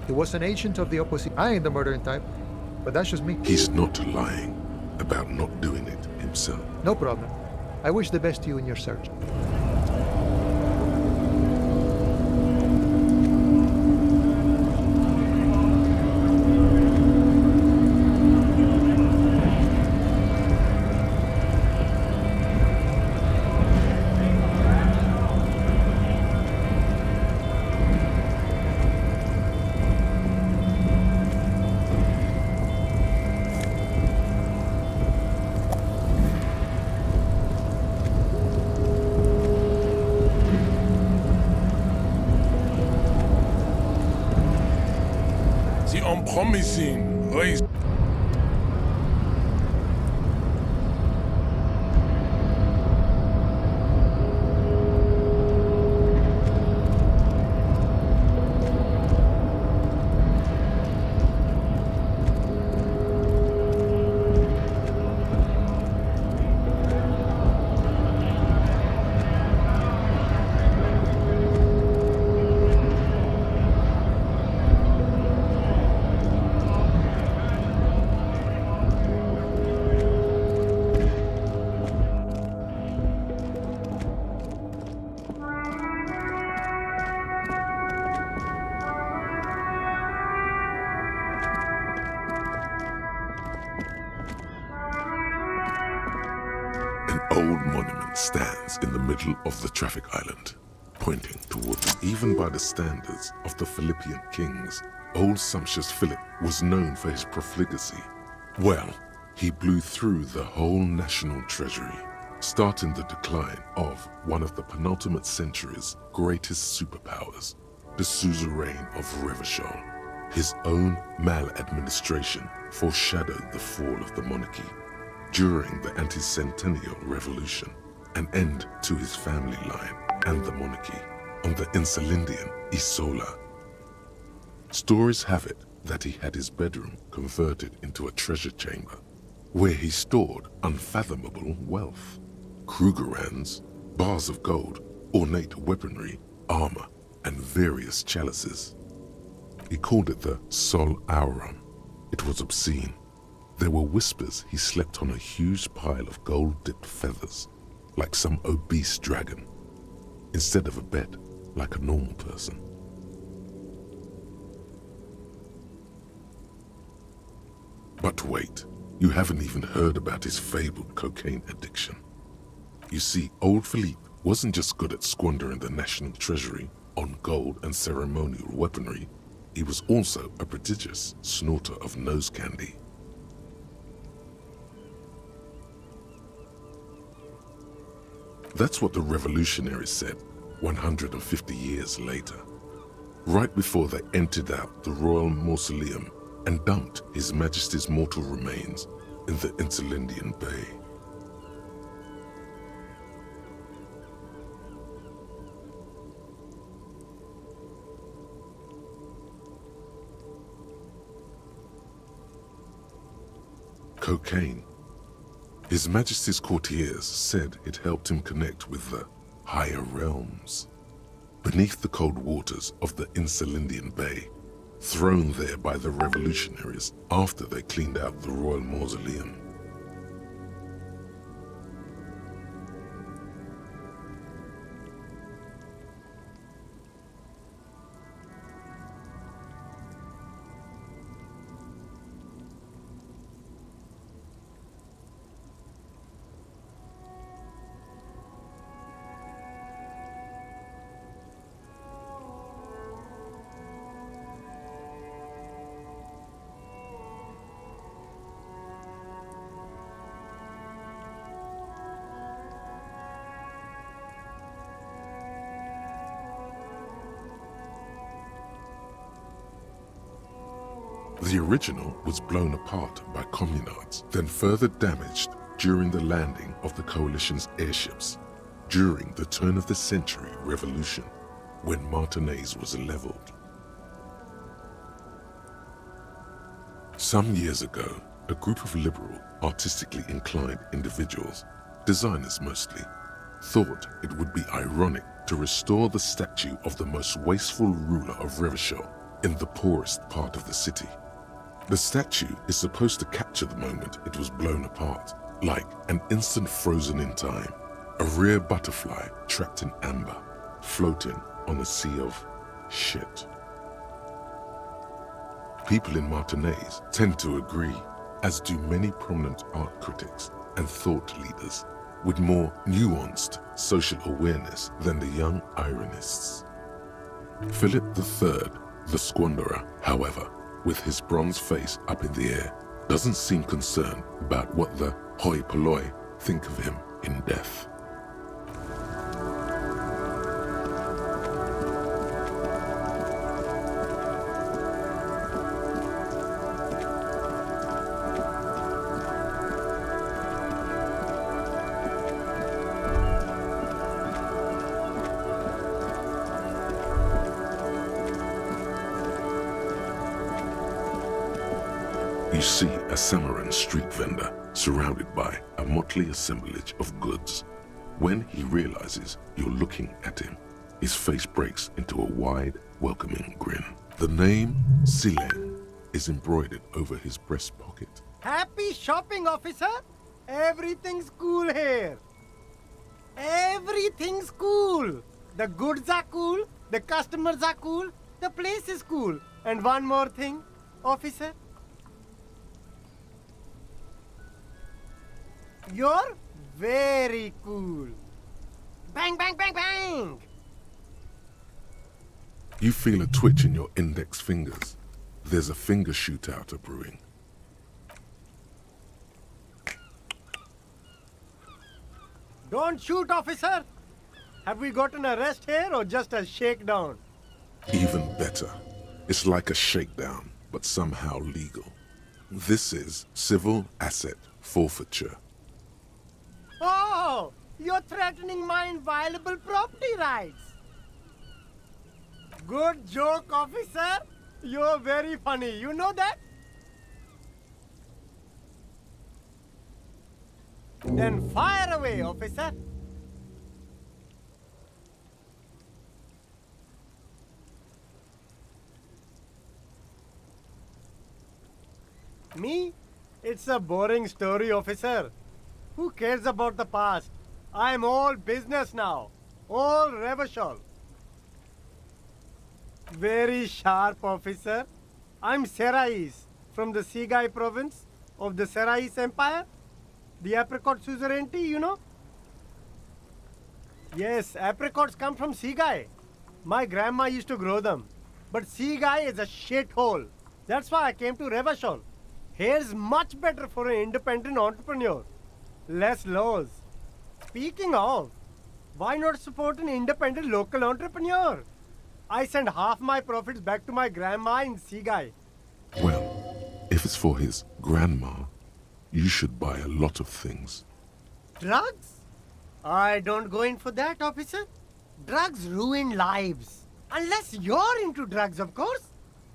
He was an agent of the opposition. I ain't the murdering type, but that's just me. He's not lying about not doing it himself. No problem. I wish the best to you in your search. Promising race. Old monument stands in the middle of the traffic island, pointing towards it. Even by the standards of the Philippian kings, old sumptuous Philip was known for his profligacy. Well, he blew through the whole national treasury starting the decline of one of the penultimate century's greatest superpowers, the suzerain of Revachol. His own maladministration foreshadowed the fall of the monarchy. During the anti-centennial revolution, an end to his family line and the monarchy on the Insulindian Isola. Stories have it that he had his bedroom converted into a treasure chamber, where he stored unfathomable wealth. Krugerrands, bars of gold, ornate weaponry, armor, and various chalices. He called it the Sol Auron. It was obscene. There were whispers he slept on a huge pile of gold-dipped feathers, like some obese dragon, instead of a bed like a normal person. But wait, you haven't even heard about his fabled cocaine addiction. You see, old Philippe wasn't just good at squandering the national treasury on gold and ceremonial weaponry, he was also a prodigious snorter of nose candy. That's what the revolutionaries said 150 years later, right before they emptied out the royal mausoleum and dumped His Majesty's mortal remains in the Insulindian Bay. Cocaine. His Majesty's courtiers said it helped him connect with the higher realms. Beneath the cold waters of the Insulindian Bay, thrown there by the revolutionaries after they cleaned out the royal mausoleum. The original was blown apart by communards, then further damaged during the landing of the coalition's airships during the turn-of-the-century revolution, when Martinaise was leveled. Some years ago, a group of liberal, artistically inclined individuals, designers mostly, thought it would be ironic to restore the statue of the most wasteful ruler of Revachol in the poorest part of the city. The statue is supposed to capture the moment it was blown apart, like an instant frozen in time, a rare butterfly trapped in amber, floating on a sea of shit. People in Martinaise tend to agree, as do many prominent art critics and thought leaders with more nuanced social awareness than the young ironists. Philip III, the squanderer, however, with his bronze face up in the air, doesn't seem concerned about what the hoi polloi think of him in death. You see a Samaran street vendor surrounded by a motley assemblage of goods. When he realizes you're looking at him, his face breaks into a wide, welcoming grin. The name Silen is embroidered over his breast pocket. Happy shopping, officer! Everything's cool here. Everything's cool. The goods are cool, the customers are cool, the place is cool. And one more thing, officer. You're very cool. Bang, bang, bang, bang! You feel a twitch in your index fingers. There's a finger shootout brewing. Don't shoot, officer! Have we got an arrest here or just a shakedown? Even better. It's like a shakedown, but somehow legal. This is civil asset forfeiture. Oh! You're threatening my inviolable property rights! Good joke, officer! You're very funny, you know that? Then fire away, officer! Me? It's a boring story, officer. Who cares about the past? I'm all business now. All Revachol. Very sharp, officer. I'm Serais from the Sigai province of the Serais Empire. The apricot suzerainty, you know? Yes, apricots come from Sigai. My grandma used to grow them. But Sigai is a shithole. That's why I came to Revachol. Here's much better for an independent entrepreneur. Less laws. Speaking of, why not support an independent local entrepreneur? I send half my profits back to my grandma in Sigai. Well, if it's for his grandma, you should buy a lot of things. Drugs? I don't go in for that, officer. Drugs ruin lives. Unless you're into drugs, of course.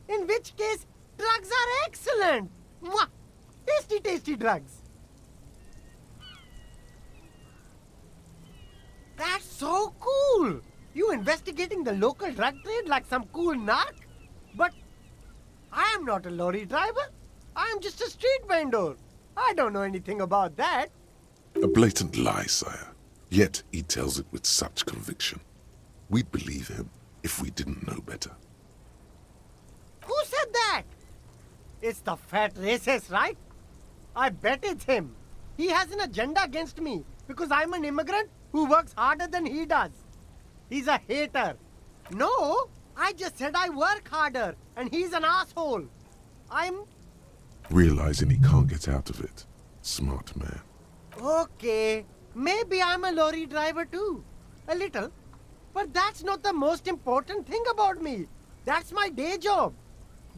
In which case, drugs are excellent. Mwah! Tasty, tasty drugs. That's so cool. You investigating the local drug trade like some cool narc? But I am not a lorry driver. I am just a street vendor. I don't know anything about that. A blatant lie, sire. Yet he tells it with such conviction. We'd believe him if we didn't know better. Who said that? It's the fat racist, right? I bet it's him. He has an agenda against me because I'm an immigrant who works harder than he does. He's a hater. No, I just said I work harder and he's an asshole. Realizing he can't get out of it. Smart man. Okay, maybe I'm a lorry driver too. A little. But that's not the most important thing about me. That's my day job.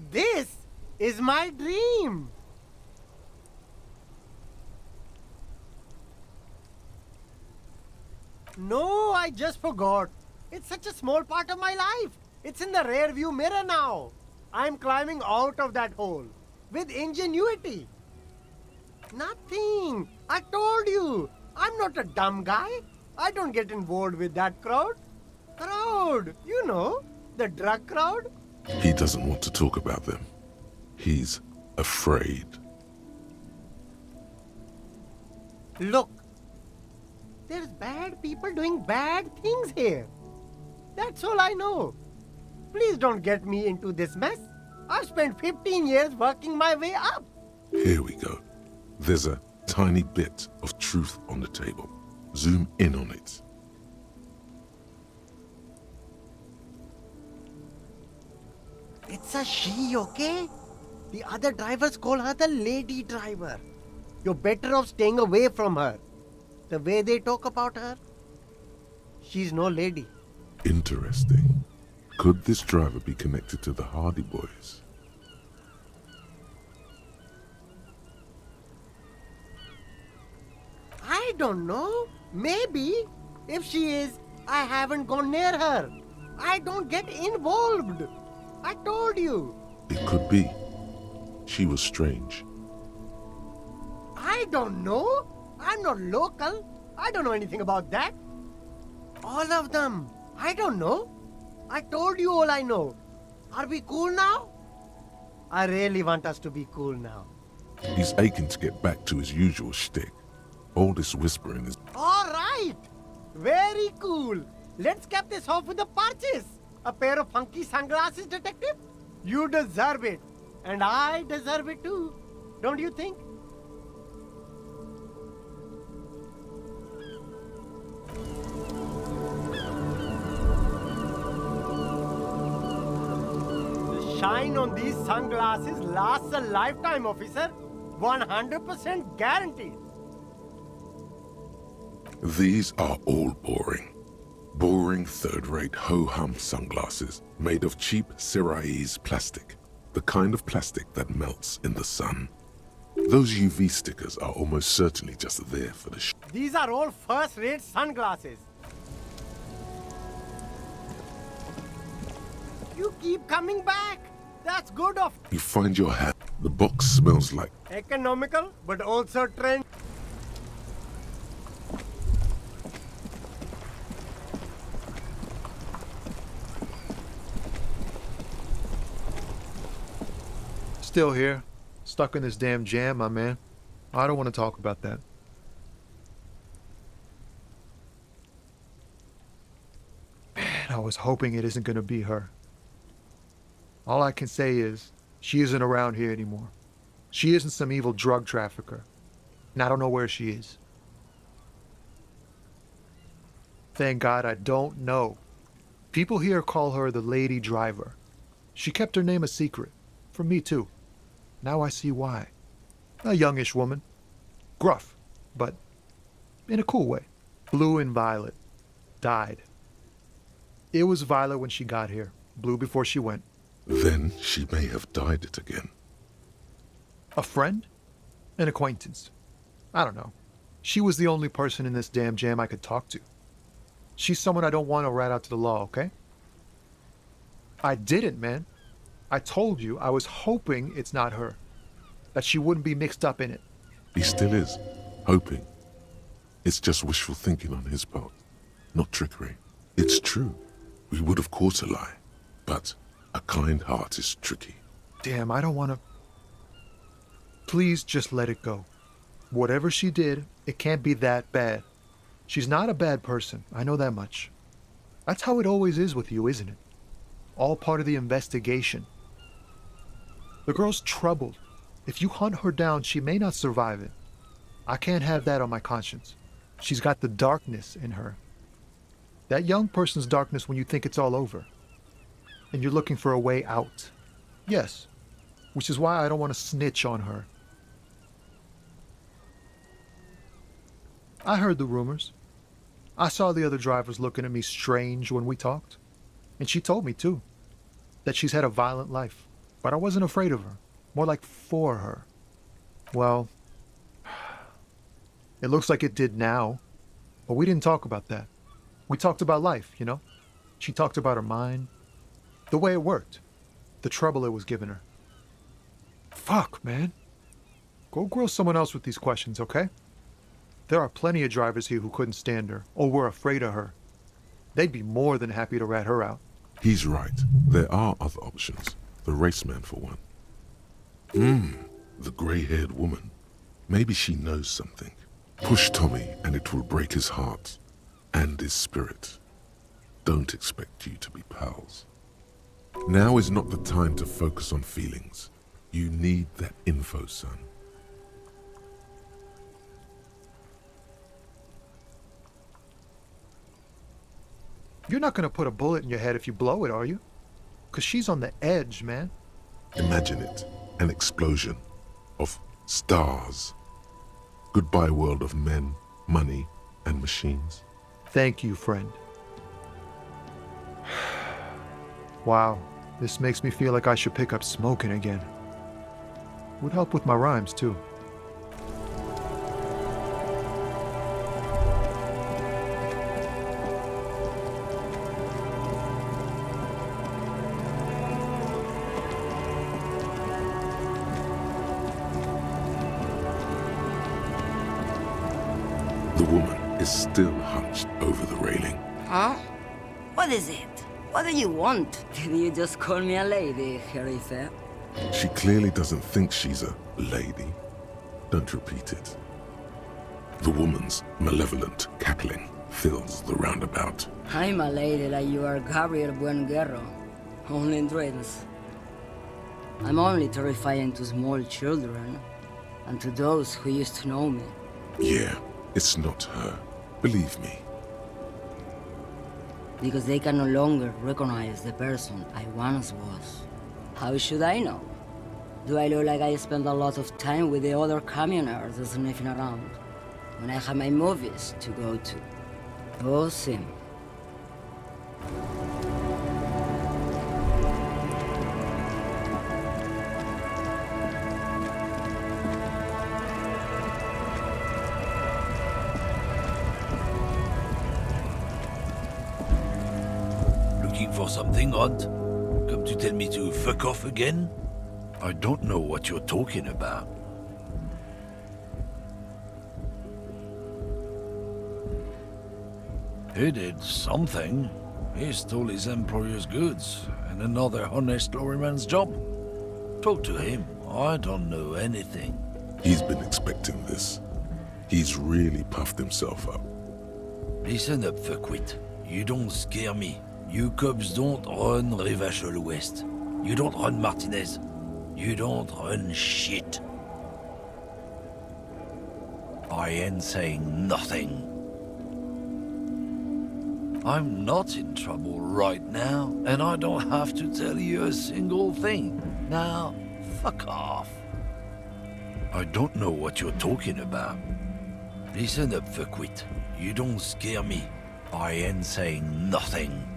This is my dream. No, I just forgot. It's such a small part of my life. It's in the rear view mirror now. I'm climbing out of that hole. With ingenuity. Nothing. I told you. I'm not a dumb guy. I don't get involved with that crowd. Crowd, you know, the drug crowd. He doesn't want to talk about them. He's afraid. Look, there's bad people doing bad things here. That's all I know. Please don't get me into this mess. I've spent 15 years working my way up. Here we go. There's a tiny bit of truth on the table. Zoom in on it. It's a she, okay? The other drivers call her the lady driver. You're better off staying away from her. The way they talk about her, she's no lady. Interesting. Could this driver be connected to the Hardy Boys? I don't know. Maybe. If she is, I haven't gone near her. I don't get involved. I told you. It could be. She was strange. I don't know. I'm not local. I don't know anything about that. All of them. I don't know. I told you all I know. Are we cool now? I really want us to be cool now. He's aching to get back to his usual shtick. All this whispering is... All right. Very cool. Let's cap this off with a purchase. A pair of funky sunglasses, detective. You deserve it. And I deserve it too. Don't you think? The shine on these sunglasses lasts a lifetime, officer. 100% guaranteed. These are all boring. Boring third-rate ho-hum sunglasses made of cheap Syrahese plastic, the kind of plastic that melts in the sun. Those UV stickers are almost certainly just there for the show. These are all first-rate sunglasses. You keep coming back. That's good of You find your hat. The box smells like economical, but also trend. Still here, stuck in this damn jam, my man. I don't want to talk about that. Man, I was hoping it isn't going to be her. All I can say is, she isn't around here anymore. She isn't some evil drug trafficker. And I don't know where she is. Thank God I don't know. People here call her the Lady Driver. She kept her name a secret. From me too. Now I see why. A youngish woman. Gruff, but in a cool way. Blue and violet. Died. It was violet when she got here. Blue before she went. Then she may have dyed it again. A friend? An acquaintance? I don't know. She was the only person in this damn jam I could talk to. She's someone I don't want to rat out to the law, okay? I didn't, man. I told you I was hoping it's not her. That she wouldn't be mixed up in it. He still is. Hoping. It's just wishful thinking on his part. Not trickery. It's true. We would have caught a lie. But a kind heart is tricky. Damn, I don't want to... Please just let it go. Whatever she did, it can't be that bad. She's not a bad person. I know that much. That's how it always is with you, isn't it? All part of the investigation. The girl's troubled. If you hunt her down, she may not survive it. I can't have that on my conscience. She's got the darkness in her. That young person's darkness when you think it's all over. And you're looking for a way out. Yes. Which is why I don't want to snitch on her. I heard the rumors. I saw the other drivers looking at me strange when we talked. And she told me, too, that she's had a violent life. But I wasn't afraid of her. More like for her. Well, it looks like it did now. But we didn't talk about that. We talked about life, you know? She talked about her mind. The way it worked. The trouble it was giving her. Fuck, man. Go grill someone else with these questions, okay? There are plenty of drivers here who couldn't stand her, or were afraid of her. They'd be more than happy to rat her out. He's right. There are other options. The raceman, for one. The grey-haired woman. Maybe she knows something. Push Tommy and it will break his heart. And his spirit. Don't expect you to be pals. Now is not the time to focus on feelings. You need that info, son. You're not gonna put a bullet in your head if you blow it, are you? 'Cause she's on the edge, man. Imagine it. An explosion of stars. Goodbye world of men, money, and machines. Thank you, friend. Wow, this makes me feel like I should pick up smoking again. Would help with my rhymes, too. The woman is still hunched over the railing. Huh? What is it? What do you want? Did you just call me a lady, Harry Fair? She clearly doesn't think she's a lady. Don't repeat it. The woman's malevolent cackling fills the roundabout. I'm a lady like you are Gabriel Buenguerro. Only in dreams. I'm only terrifying to small children, and to those who used to know me. Yeah, it's not her. Believe me. Because they can no longer recognize the person I once was. How should I know? Do I look like I spend a lot of time with the other communers sniffing around? when I have my movies to go to. Awesome. Looking for something, Hunt? Come to tell me to fuck off again? I don't know what you're talking about. He did something. He stole his employer's goods and another honest lorryman's job. Talk to him. I don't know anything. He's been expecting this. He's really puffed himself up. Listen up, fuckwit. You don't scare me. You cubs don't run Rivachol West. You don't run Martinez. You don't run shit. I ain't saying nothing. I'm not in trouble right now, and I don't have to tell you a single thing. Now, fuck off. I don't know what you're talking about. Listen up, fuckwit. You don't scare me. I ain't saying nothing.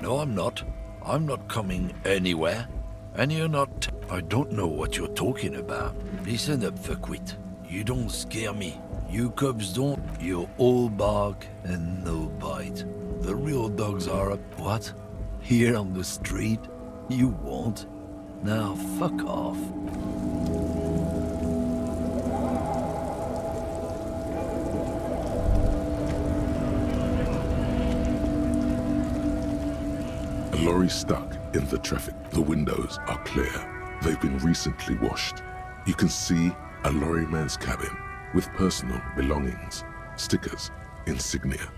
No, I'm not. I'm not coming anywhere. And you're not... I don't know what you're talking about. Listen up, fuckwit. You don't scare me. You cubs don't. You're all bark and no bite. The real dogs are up. What? Here on the street? You won't. Now fuck off. A lorry stuck in the traffic. The windows are clear. They've been recently washed. You can see a lorryman's cabin with personal belongings, stickers, insignia.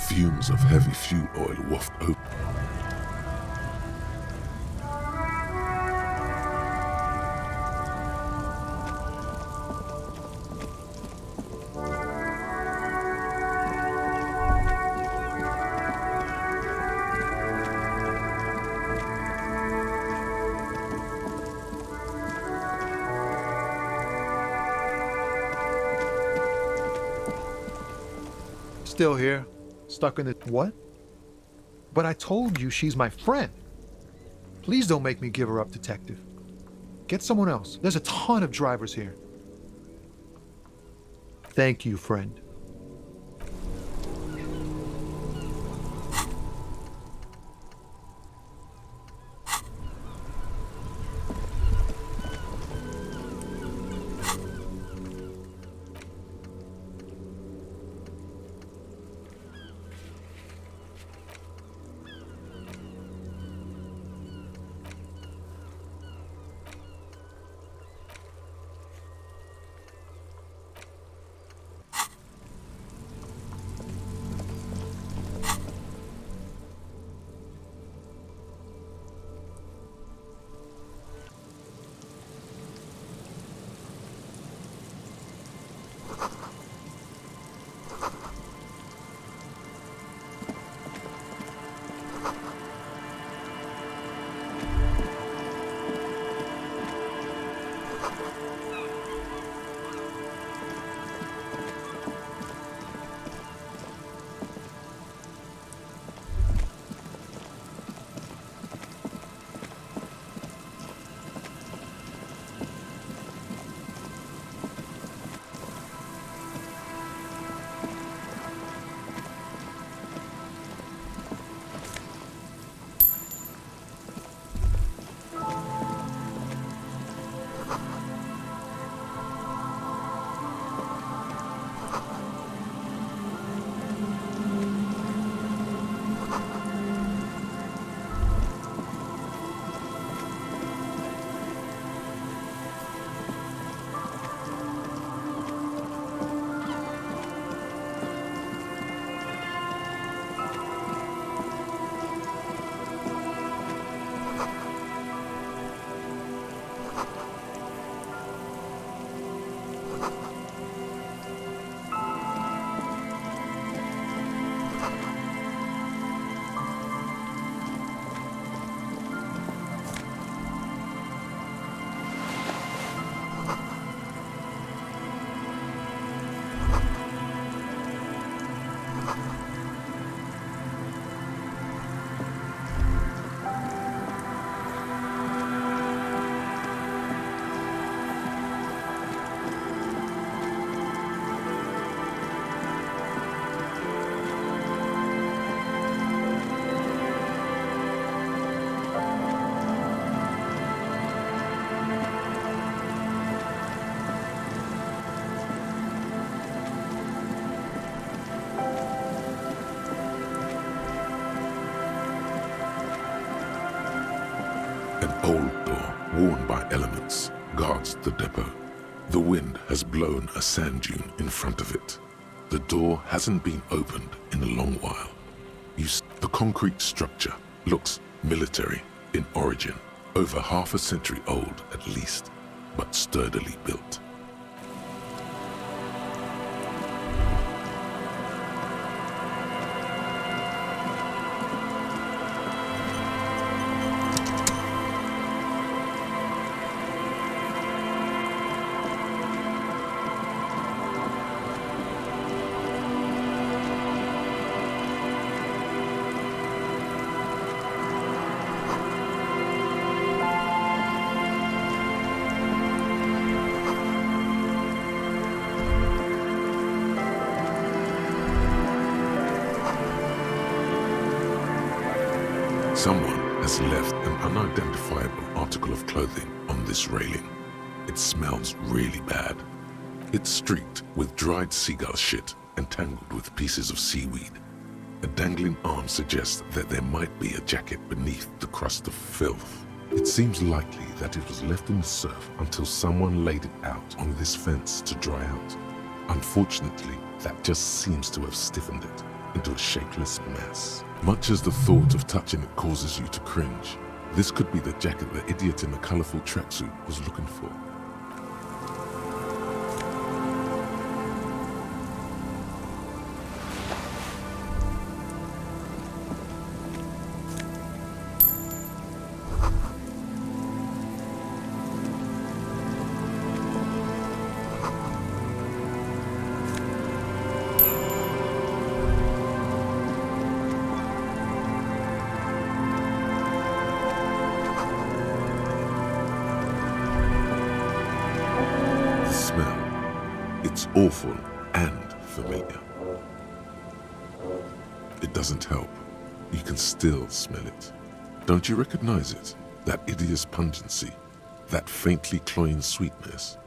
Fumes of heavy fuel oil waft over. Still here, stuck in the... What? But I told you she's my friend. Please don't make me give her up, detective. Get someone else. There's a ton of drivers here. Thank you, friend. An old door, worn by elements, guards the depot. The wind has blown a sand dune in front of it. The door hasn't been opened in a long while. The concrete structure looks military in origin, over half a century old at least, but sturdily built. Someone has left an unidentifiable article of clothing on this railing. It smells really bad. It's streaked with dried seagull shit and tangled with pieces of seaweed. A dangling arm suggests that there might be a jacket beneath the crust of filth. It seems likely that it was left in the surf until someone laid it out on this fence to dry out. Unfortunately, that just seems to have stiffened it into a shapeless mess. Much as the thought of touching it causes you to cringe, this could be the jacket the idiot in the colorful tracksuit was looking for. It's awful and familiar. It doesn't help. You can still smell it. Don't you recognize it? That hideous pungency, that faintly cloying sweetness.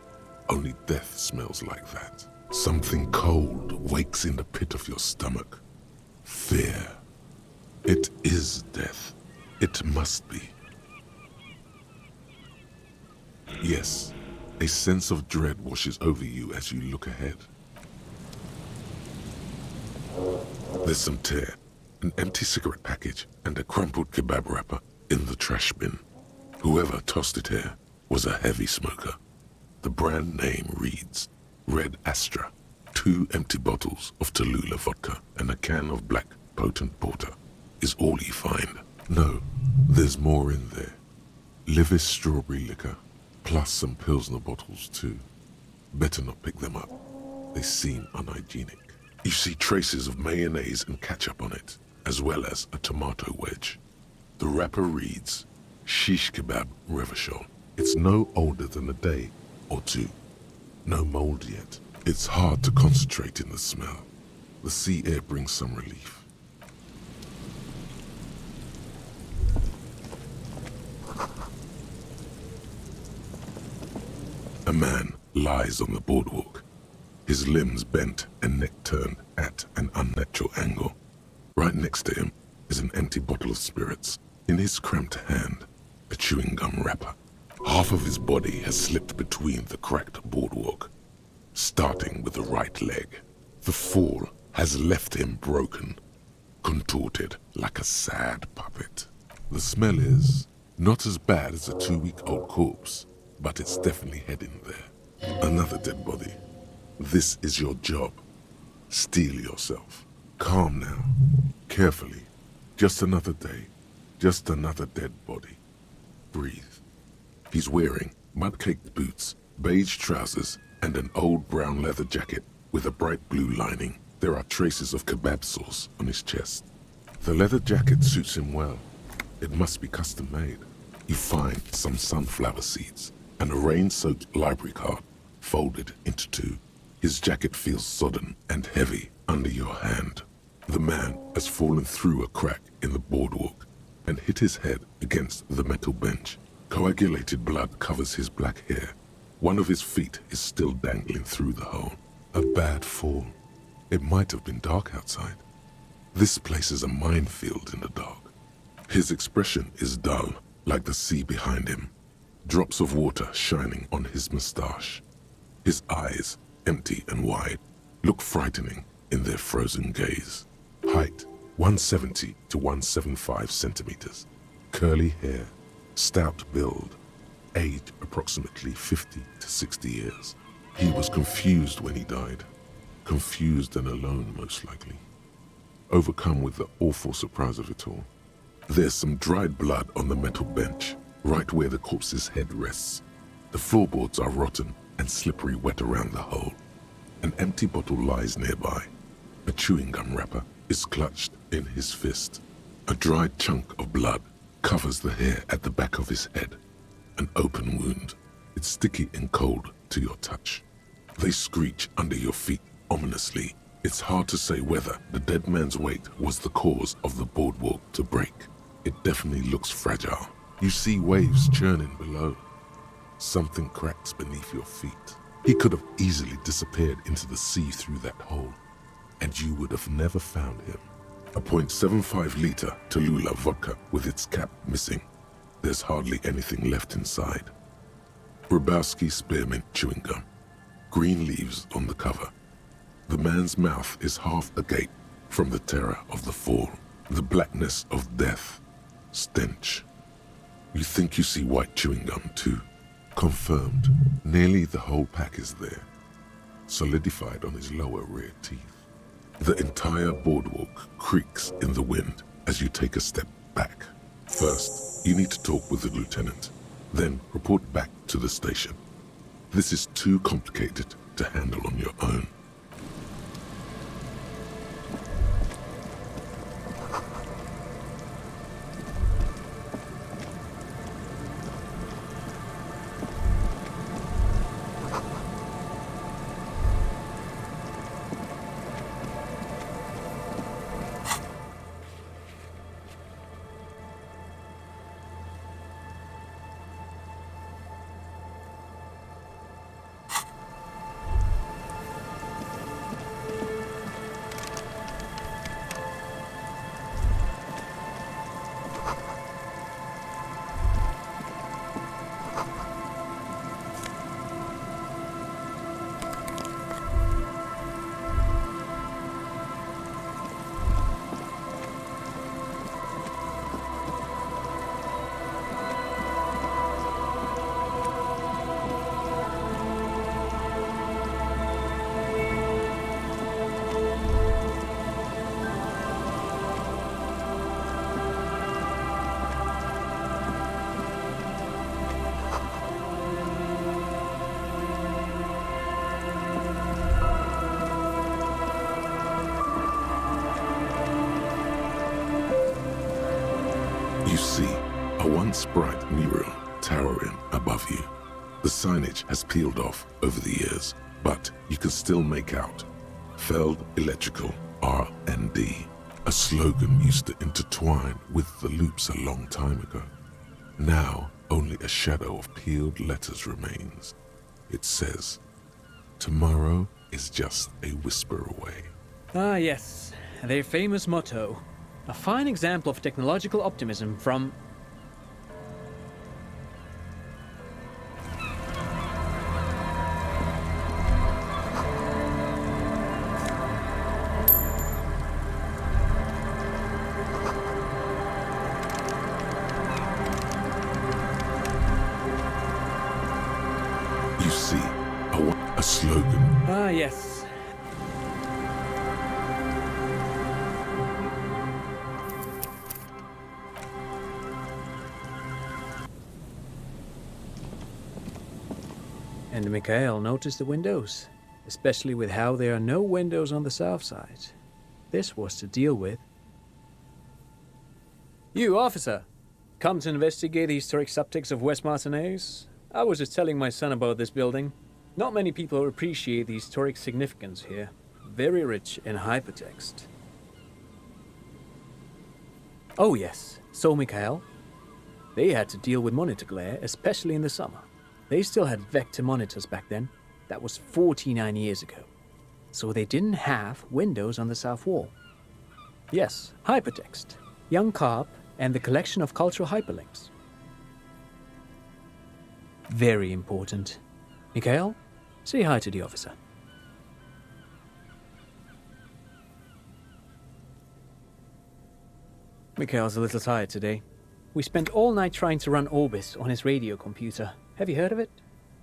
Only death smells like that. Something cold wakes in the pit of your stomach. Fear. It is death. It must be. Yes. A sense of dread washes over you as you look ahead. There's some tear, an empty cigarette package, and a crumpled kebab wrapper in the trash bin. Whoever tossed it here was a heavy smoker. The brand name reads Red Astra, 2 empty bottles of Tallulah vodka and a can of black potent porter is all you find. No, there's more in there. Livis strawberry liquor, plus some Pilsner bottles too. Better not pick them up. They seem unhygienic. You see traces of mayonnaise and ketchup on it, as well as a tomato wedge. The wrapper reads, Shish Kebab Revachol. It's no older than a day or two. No mold yet. It's hard to concentrate in the smell. The sea air brings some relief. A man lies on the boardwalk, his limbs bent and neck turned at an unnatural angle. Right next to him is an empty bottle of spirits. In his cramped hand, a chewing gum wrapper. Half of his body has slipped between the cracked boardwalk, starting with the right leg. The fall has left him broken, contorted like a sad puppet. The smell is not as bad as a 2-week-old corpse, but it's definitely heading there. Another dead body. This is your job. Steel yourself. Calm now. Carefully. Just another day. Just another dead body. Breathe. He's wearing mud-caked boots, beige trousers, and an old brown leather jacket with a bright blue lining. There are traces of kebab sauce on his chest. The leather jacket suits him well. It must be custom made. You find some sunflower seeds and a rain-soaked library card folded into two. His jacket feels sodden and heavy under your hand. The man has fallen through a crack in the boardwalk and hit his head against the metal bench. Coagulated blood covers his black hair. One of his feet is still dangling through the hole. A bad fall. It might have been dark outside. This place is a minefield in the dark. His expression is dull, like the sea behind him. Drops of water shining on his mustache. His eyes, empty and wide, look frightening in their frozen gaze. Height, 170 to 175 centimeters. Curly hair, stout build. Age, approximately 50 to 60 years. He was confused when he died. Confused and alone, most likely. Overcome with the awful surprise of it all. There's some dried blood on the metal bench, right where the corpse's head rests. The floorboards are rotten and slippery wet around the hole. An empty bottle lies nearby. A chewing gum wrapper is clutched in his fist. A dried chunk of blood covers the hair at the back of his head. An open wound. It's sticky and cold to your touch. They screech under your feet ominously. It's hard to say whether the dead man's weight was the cause of the boardwalk to break. It definitely looks fragile. You see waves churning below. Something cracks beneath your feet. He could have easily disappeared into the sea through that hole, and you would have never found him. A .75-liter Tallulah vodka with its cap missing. There's hardly anything left inside. Grabowski spearmint chewing gum. Green leaves on the cover. The man's mouth is half agape from the terror of the fall. The blackness of death. Stench. You think you see white chewing gum too. Confirmed. Nearly the whole pack is there. Solidified on his lower rear teeth. The entire boardwalk creaks in the wind as you take a step back. First, you need to talk with the lieutenant, then report back to the station. This is too complicated to handle on your own. You see a once bright mural towering above you. The signage has peeled off over the years, but you can still make out Feld Electrical R&D. A slogan used to intertwine with the loops a long time ago. Now, only a shadow of peeled letters remains. It says, "Tomorrow is just a whisper away." Ah, yes, their famous motto. A fine example of technological optimism from... You see a slogan. Ah, yes. And Mikhail noticed the windows. The especially with how there are no windows on the south side. This was to deal with. You, officer! Come to investigate the historic subtext of West Martinez? I was just telling my son about this building. Not many people appreciate the historic significance here. Very rich in hypertext. Oh yes, so Mikhail. They had to deal with monitor glare, especially in the summer. They still had vector monitors back then. That was 49 years ago. So they didn't have windows on the south wall. Yes, hypertext. Young Carp and the collection of cultural hyperlinks. Very important. Mikhail, say hi to the officer. Mikhail's a little tired today. We spent all night trying to run Orbis on his radio computer. Have you heard of it?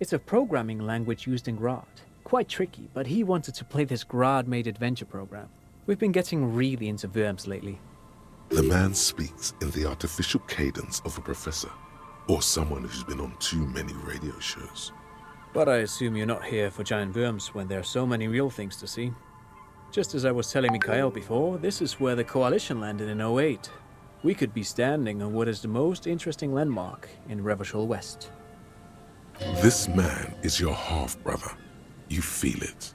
It's a programming language used in Grad. Quite tricky, but he wanted to play this Grad-made adventure program. We've been getting really into Worms lately. The man speaks in the artificial cadence of a professor, or someone who's been on too many radio shows. But I assume you're not here for giant worms when there are so many real things to see. Just as I was telling Mikhail before, this is where the Coalition landed in '08. We could be standing on what is the most interesting landmark in Revachol West. This man is your half-brother. You feel it.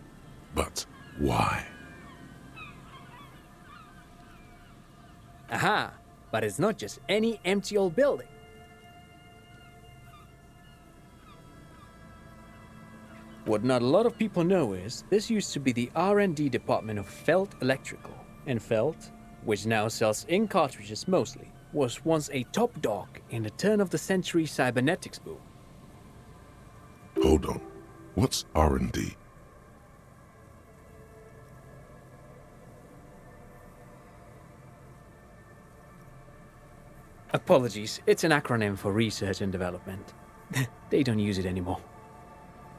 But why? Aha! But it's not just any empty old building. What not a lot of people know is, this used to be the R&D department of Felt Electrical. And Felt, which now sells ink cartridges mostly, was once a top dog in the turn-of-the-century cybernetics boom. Hold on. What's R&D? Apologies, it's an acronym for research and development. They don't use it anymore.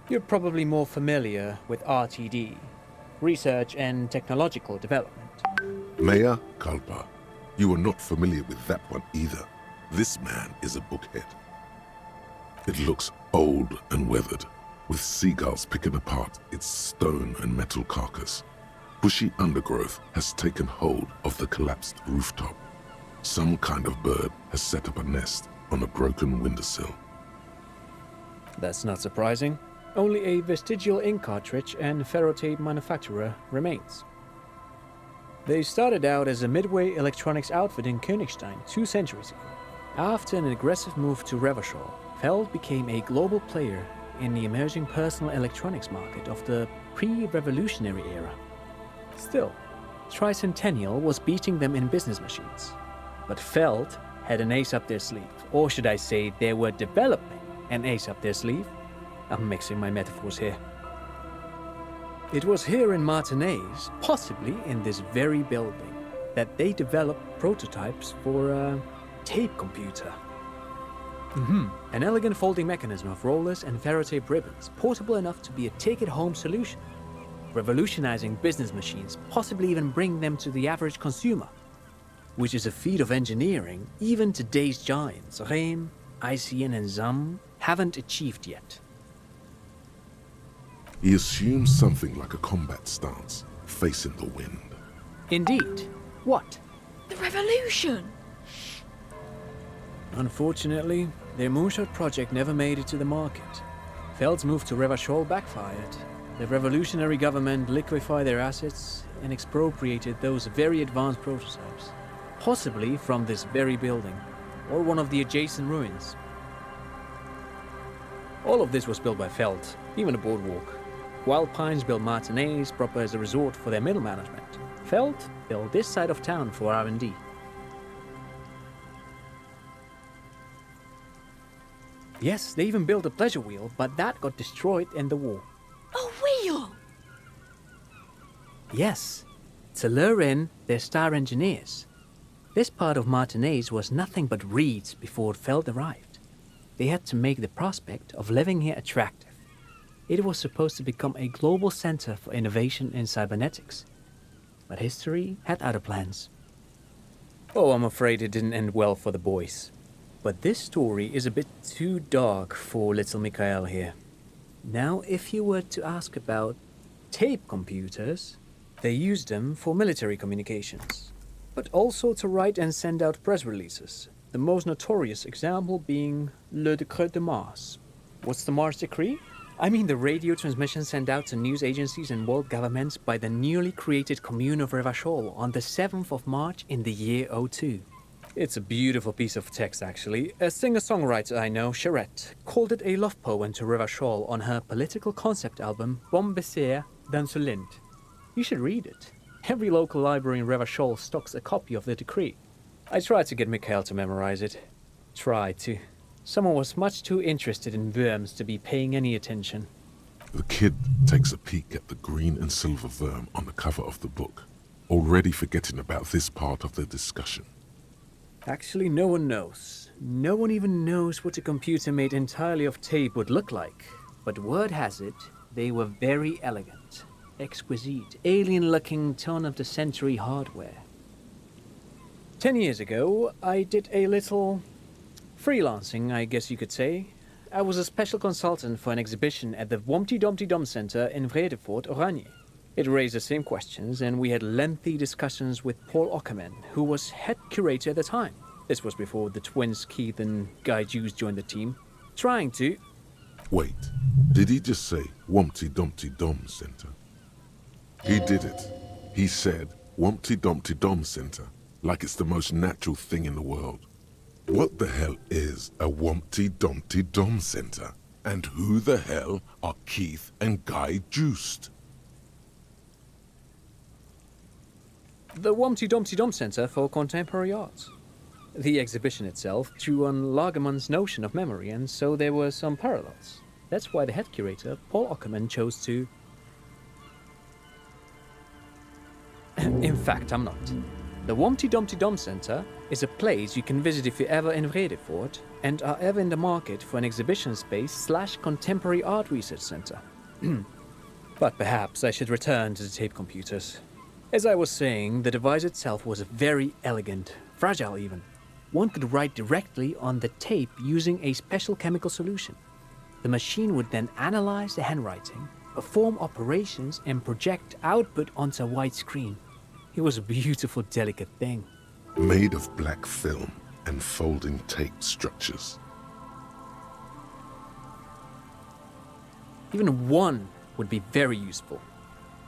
You're probably more familiar with RTD, Research and Technological Development. Mea culpa. You are not familiar with that one either. This man is a bookhead. It looks old and weathered, with seagulls picking apart its stone and metal carcass. Bushy undergrowth has taken hold of the collapsed rooftop. Some kind of bird has set up a nest on a broken windowsill. That's not surprising. Only a vestigial ink cartridge and ferrotape manufacturer remains. They started out as a midway electronics outfit in Königstein 2 centuries ago. After an aggressive move to Revachol, Feld became a global player in the emerging personal electronics market of the pre-revolutionary era. Still, Tricentennial was beating them in business machines. But Feld had an ace up their sleeve, or should I say they were developing an ace up their sleeve? I'm mixing my metaphors here. It was here in Martinez, possibly in this very building, that they developed prototypes for a tape computer. An elegant folding mechanism of rollers and ferrotape ribbons, portable enough to be a take-it-home solution, revolutionizing business machines, possibly even bring them to the average consumer, which is a feat of engineering even today's giants, Rehm, ICN and ZAM, haven't achieved yet. He assumes something like a combat stance, facing the wind. Indeed. What? The revolution! Unfortunately, their moonshot project never made it to the market. Feld's move to Revachol backfired. The revolutionary government liquefied their assets and expropriated those very advanced prototypes, possibly from this very building, or one of the adjacent ruins. All of this was built by Feld, even the boardwalk. Wild Pines built Martinez proper as a resort for their middle management. Feld built this side of town for R&D. Yes, they even built a pleasure wheel, but that got destroyed in the war. A wheel? Yes, to lure in their star engineers. This part of Martinez was nothing but reeds before Feld arrived. They had to make the prospect of living here attractive. It was supposed to become a global center for innovation in cybernetics. But history had other plans. Oh, I'm afraid it didn't end well for the boys. But this story is a bit too dark for little Mikhail here. Now, if you were to ask about tape computers, they used them for military communications, but also to write and send out press releases, the most notorious example being Le Décret de Mars. What's the Mars Decree? I mean the radio transmission sent out to news agencies and world governments by the newly created commune of Revachol on the 7th of March in the year 02. It's a beautiful piece of text, actually. A singer-songwriter I know, Charette, called it a love poem to Revachol on her political concept album, Bon Baiser dans ce Lind. You should read it. Every local library in Revachol stocks a copy of the decree. I tried to get Mikhail to memorize it. Tried to. Someone was much too interested in worms to be paying any attention. The kid takes a peek at the green and silver worm on the cover of the book, already forgetting about this part of the discussion. Actually, no one knows. No one even knows what a computer made entirely of tape would look like. But word has it, they were very elegant, exquisite, alien-looking turn-of-the-century hardware. 10 years ago, I did a little freelancing, I guess you could say. I was a special consultant for an exhibition at the Wompty Dumpty Dum Center in Vredefort, Oranje. It raised the same questions, and we had lengthy discussions with Paul Ockerman, who was head curator at the time. This was before the twins Keith and Guy Jews joined the team, trying to... Wait, did he just say Wumpty Dumpty Dum Center? He did it. He said Wumpty Dumpty Dum Center, like it's the most natural thing in the world. What the hell is a Wumpty Dumpty Dum Center? And who the hell are Keith and Guy Juiced? The Wumpty Dumpty Dum Center for Contemporary Art. The exhibition itself drew on Lagerman's notion of memory, and so there were some parallels. That's why the head curator, Paul Ockerman, chose to... In fact, I'm not. The Wumpty Dumpty Dum Center is a place you can visit if you're ever in Vredefort and are ever in the market for an exhibition space / contemporary art research center. But perhaps I should return to the tape computers. As I was saying, the device itself was very elegant, fragile even. One could write directly on the tape using a special chemical solution. The machine would then analyze the handwriting, perform operations, and project output onto a white screen. It was a beautiful, delicate thing. Made of black film and folding tape structures. Even one would be very useful.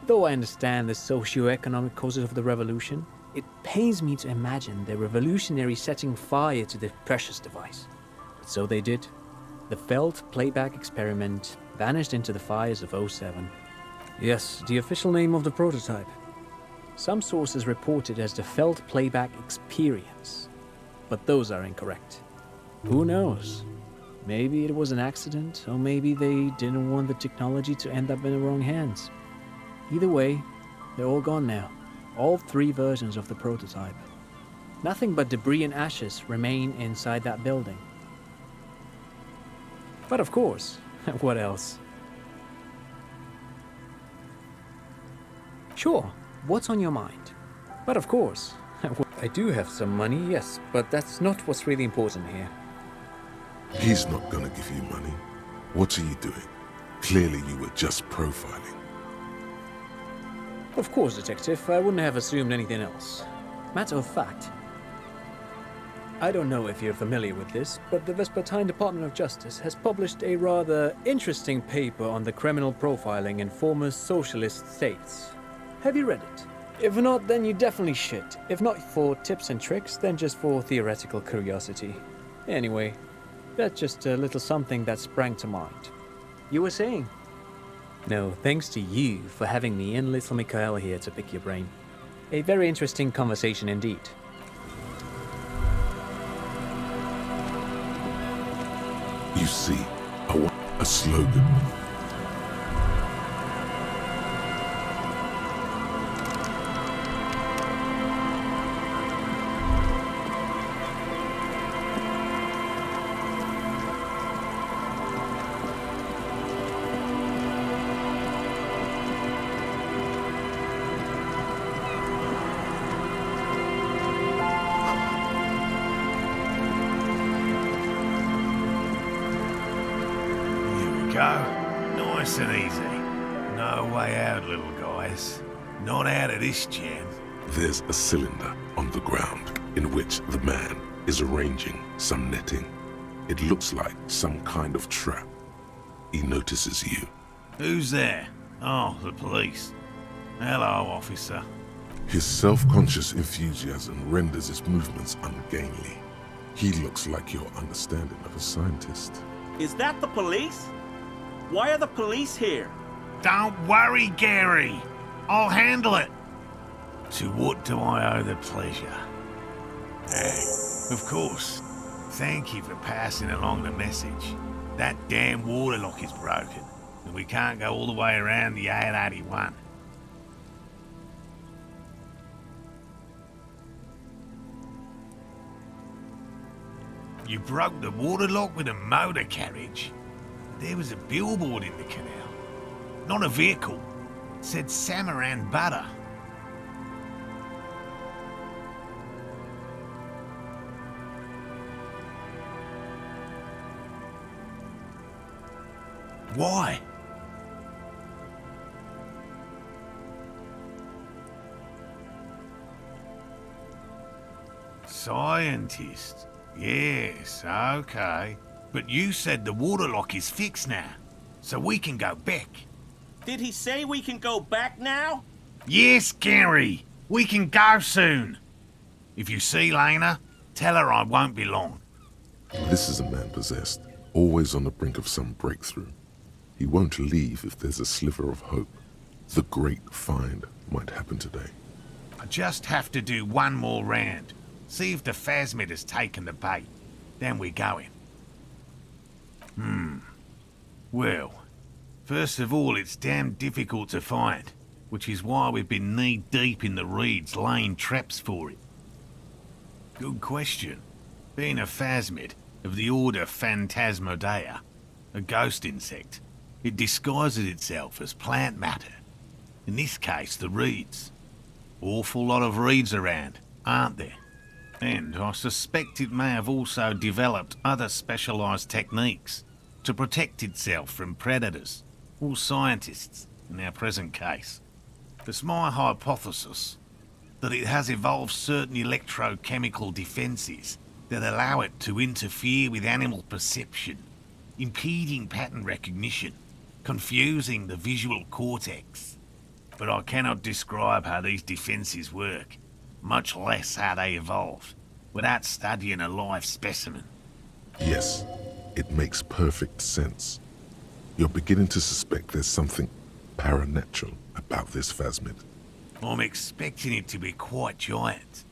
Though I understand the socio-economic causes of the revolution, it pains me to imagine the revolutionaries setting fire to the precious device. But so they did. The Feld playback experiment vanished into the fires of 07. Yes, the official name of the prototype. Some sources report it as the Feld playback experience, but those are incorrect. Who knows? Maybe it was an accident, or maybe they didn't want the technology to end up in the wrong hands. Either way, they're all gone now. All 3 versions of the prototype. Nothing but debris and ashes remain inside that building. But of course, what else? Sure, what's on your mind? But of course, I do have some money, yes, but that's not what's really important here. He's not gonna give you money. What are you doing? Clearly you were just profiling. Of course, Detective, I wouldn't have assumed anything else. Matter of fact, I don't know if you're familiar with this, but the Vespertine Department of Justice has published a rather interesting paper on the criminal profiling in former socialist states. Have you read it? If not, then you definitely should. If not for tips and tricks, then just for theoretical curiosity. Anyway, that's just a little something that sprang to mind. You were saying? No, thanks to you for having me and little Mikhail here to pick your brain. A very interesting conversation indeed. You see, I want a slogan. Go. Nice and easy. No No way out, little guys. Not out of this jam. There's a cylinder on the ground in which the man is arranging some netting. It looks like some kind of trap. He notices you. Who's there? Oh, the police. Hello, officer. His self-conscious enthusiasm renders his movements ungainly. He looks like your understanding of a scientist. Is that the police? Why are the police here? Don't worry, Gary. I'll handle it. To what do I owe the pleasure? Of course. Thank you for passing along the message. That damn water lock is broken, and we can't go all the way around the 881. You broke the water lock with a motor carriage. There was a billboard in the canal. Not a vehicle. It said Samaran Butter. Why? Scientist. Yes, okay. But you said the water lock is fixed now, so we can go back. Did he say we can go back now? Yes, Gary. We can go soon. If you see Lena, tell her I won't be long. This is a man possessed, always on the brink of some breakthrough. He won't leave if there's a sliver of hope. The great find might happen today. I just have to do one more round. See if the phasmid has taken the bait. Then we're going. Well, first of all, it's damn difficult to find, which is why we've been knee-deep in the reeds laying traps for it. Good question. Being a phasmid of the order Phantasmodea, a ghost insect, it disguises itself as plant matter. In this case, the reeds. Awful lot of reeds around, aren't there? And I suspect it may have also developed other specialised techniques to protect itself from predators, or scientists in our present case. It's my hypothesis that it has evolved certain electrochemical defences that allow it to interfere with animal perception, impeding pattern recognition, confusing the visual cortex. But I cannot describe how these defences work, much less how they evolved, without studying a live specimen. Yes, it makes perfect sense. You're beginning to suspect there's something paranatural about this phasmid. I'm expecting it to be quite giant.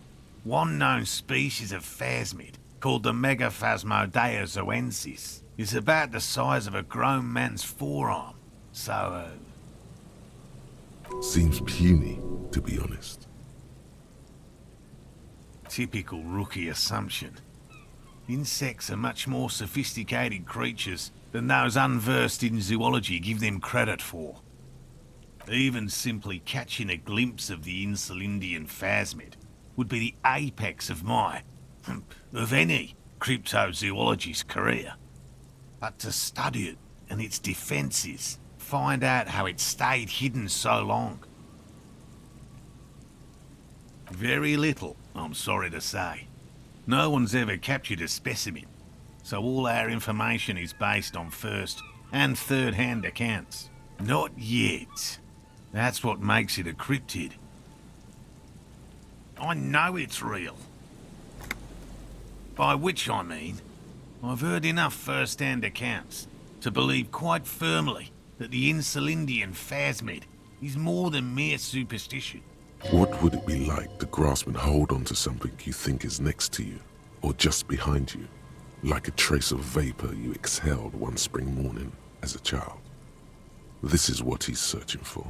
One known species of phasmid, called the Megaphasmodea zoensis, is about the size of a grown man's forearm. So, Seems puny, to be honest. typical rookie assumption. Insects are much more sophisticated creatures than those unversed in zoology give them credit for. Even simply catching a glimpse of the Insulindian phasmid would be the apex of of any cryptozoologist's career. But to study it and its defences, find out how it stayed hidden so long. Very little, I'm sorry to say. No one's ever captured a specimen, so all our information is based on first and third-hand accounts. Not yet. That's what makes it a cryptid. I know it's real. By which I mean, I've heard enough first-hand accounts to believe quite firmly that the Insulindian phasmid is more than mere superstition. What would it be like to grasp and hold onto something you think is next to you, or just behind you, like a trace of vapor you exhaled one spring morning as a child? This is what he's searching for.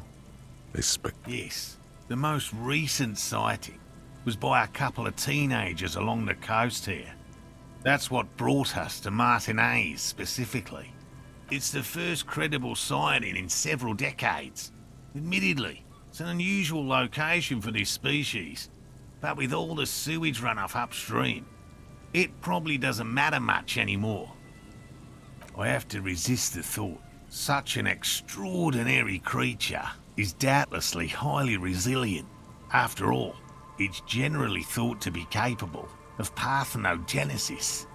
A spectre. Yes, the most recent sighting was by a couple of teenagers along the coast here. That's what brought us to Martinez specifically. It's the first credible sighting in several decades. Admittedly, it's an unusual location for this species, but with all the sewage runoff upstream, it probably doesn't matter much anymore. I have to resist the thought Such an extraordinary creature is doubtlessly highly resilient. After all, it's generally thought to be capable of parthenogenesis.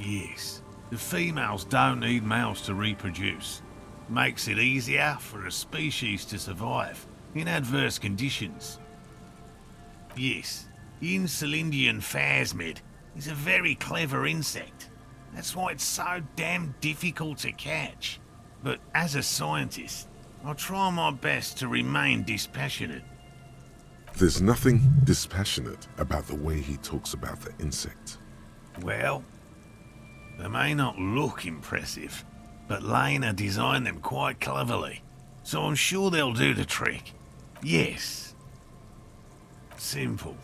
Yes, the females don't need males to reproduce. Makes it easier for a species to survive in adverse conditions. Yes, the Insulindian phasmid is a very clever insect. That's why it's so damn difficult to catch. But as a scientist, I'll try my best to remain dispassionate. There's nothing dispassionate about the way he talks about the insect. Well, they may not look impressive, but Lena designed them quite cleverly, so I'm sure they'll do the trick. Yes. Simple.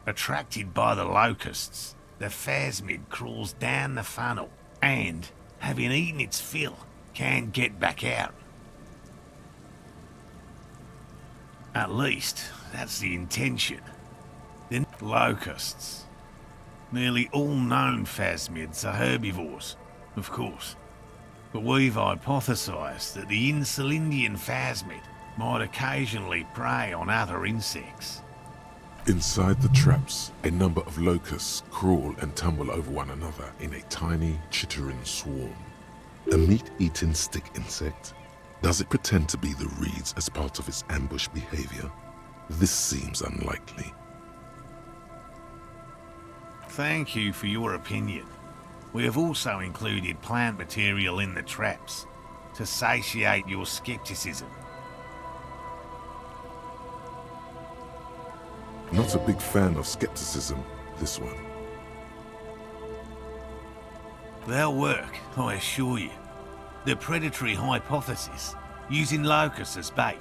Attracted by the locusts, the phasmid crawls down the funnel and, having eaten its fill, can't get back out. At least, that's the intention. Then locusts. Nearly all known phasmids are herbivores, of course. But we've hypothesized that the Insulindian phasmid might occasionally prey on other insects. Inside the traps, a number of locusts crawl and tumble over one another in a tiny, chittering swarm. A meat-eating stick insect? Does it pretend to be the reeds as part of its ambush behavior? This seems unlikely. Thank you for your opinion. We have also included plant material in the traps to satiate your skepticism. Not a big fan of skepticism, this one. They'll work, I assure you. The predatory hypothesis, using locusts as bait,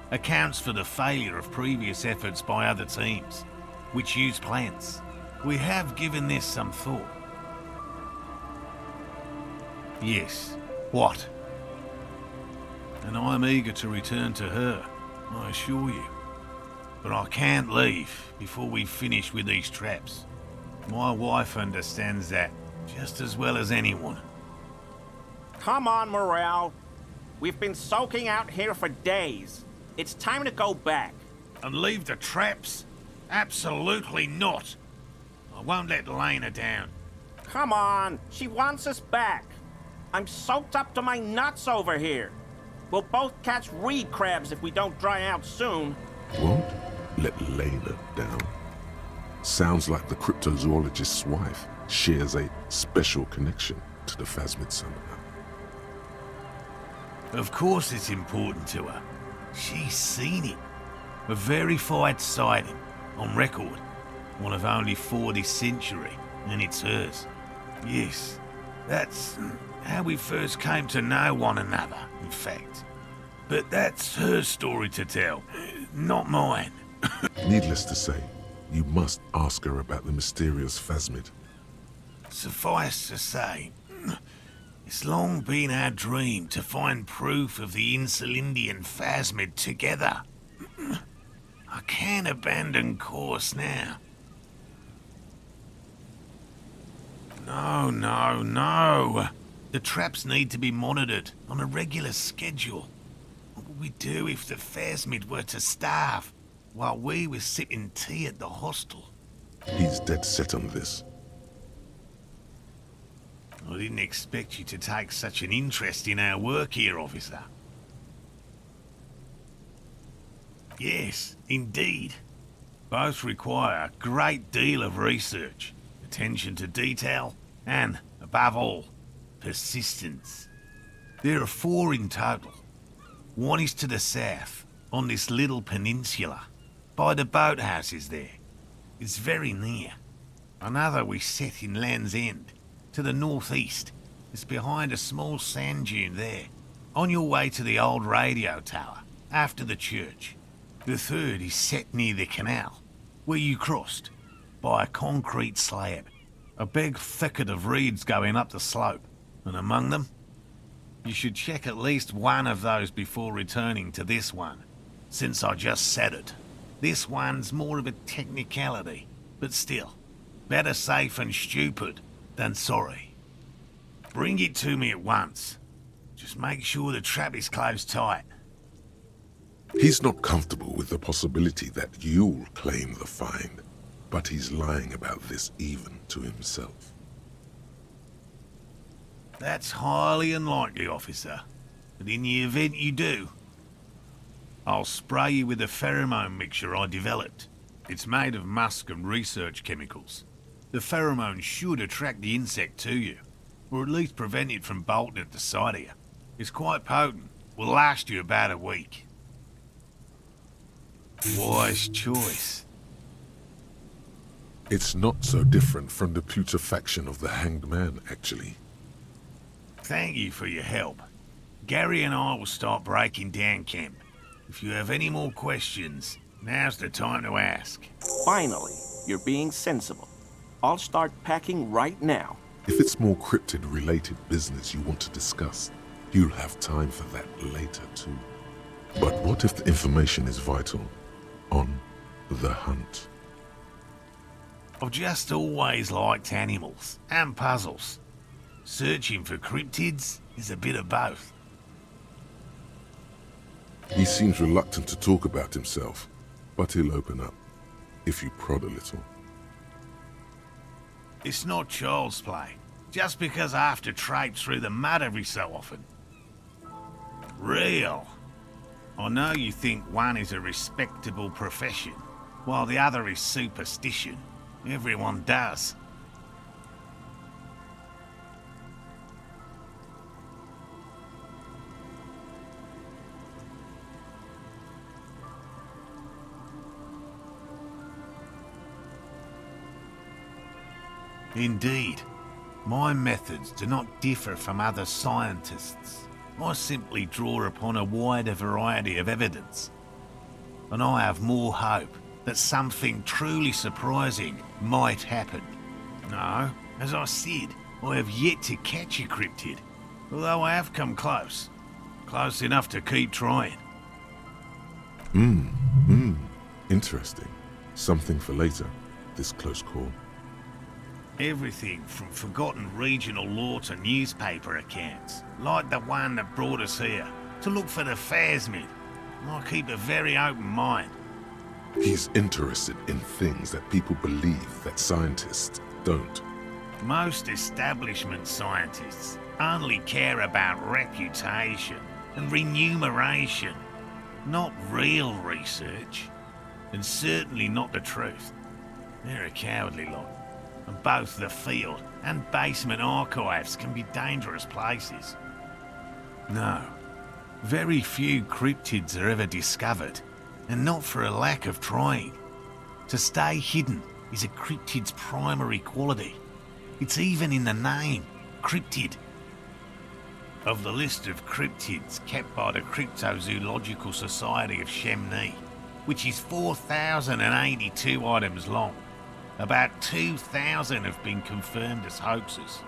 accounts for the failure of previous efforts by other teams, which use plants. We have given this some thought. Yes. What? And I'm eager to return to her, I assure you. But I can't leave before we finish with these traps. My wife understands that just as well as anyone. Come on, Morel. We've been soaking out here for days. It's time to go back. And leave the traps? Absolutely not. I won't let Lena down. Come on, she wants us back. I'm soaked up to my nuts over here. We'll both catch reed crabs if we don't dry out soon. Won't let Lena down. Sounds like the cryptozoologist's wife shares a special connection to the phasmid somehow. Of course it's important to her. She's seen it. A verified sighting, on record. One of only 4 this century, and it's hers. Yes, that's how we first came to know one another, in fact. But that's her story to tell, not mine. Needless to say, you must ask her about the mysterious phasmid. Suffice to say, it's long been our dream to find proof of the Insulindian phasmid together. I can't abandon course now. No. The traps need to be monitored on a regular schedule. What would we do if the phasmid were to starve while we were sipping tea at the hostel? He's dead set on this. I didn't expect you to take such an interest in our work here, officer. Yes, indeed. Both require a great deal of research, attention to detail, and, above all, persistence. There are 4 in total. One is to the south, on this little peninsula, by the boathouses there. It's very near. Another we set in Land's End, to the northeast. It's behind a small sand dune there, on your way to the old radio tower, after the church. The third is set near the canal, where you crossed, by a concrete slab. A big thicket of reeds going up the slope, and among them, you should check at least one of those before returning to this one, since I just said it. This one's more of a technicality, but still, better safe and stupid then sorry. Bring it to me at once. Just make sure the trap is closed tight. He's not comfortable with the possibility that you'll claim the find, but he's lying about this even to himself. That's highly unlikely, officer. But in the event you do, I'll spray you with a pheromone mixture I developed. It's made of musk and research chemicals. The pheromone should attract the insect to you, or at least prevent it from bolting at the sight of you. It's quite potent. Will last you about a week. Wise choice. It's not so different from the putrefaction of the hanged man, actually. Thank you for your help. Gary and I will start breaking down camp. If you have any more questions, now's the time to ask. Finally, you're being sensible. I'll start packing right now. If it's more cryptid-related business you want to discuss, you'll have time for that later too. But what if the information is vital? On the hunt. I've just always liked animals and puzzles. Searching for cryptids is a bit of both. He seems reluctant to talk about himself, but he'll open up, if you prod a little. It's not child's play, just because I have to traipse through the mud every so often. Real. I know you think one is a respectable profession, while the other is superstition. Everyone does. Indeed. My methods do not differ from other scientists. I simply draw upon a wider variety of evidence. And I have more hope that something truly surprising might happen. No, as I said, I have yet to catch a cryptid, although I have come close. Close enough to keep trying. Interesting. Something for later, this close call. Everything from forgotten regional lore to newspaper accounts, like the one that brought us here, to look for the Phasmid. I keep a very open mind. He's interested in things that people believe that scientists don't. Most establishment scientists only care about reputation and remuneration, not real research, and certainly not the truth. They're a cowardly lot. And both the field and basement archives can be dangerous places. No, very few cryptids are ever discovered, and not for a lack of trying. To stay hidden is a cryptid's primary quality. It's even in the name, cryptid. Of the list of cryptids kept by the Cryptozoological Society of Chemnee, which is 4,082 items long, about 2,000 have been confirmed as hoaxes.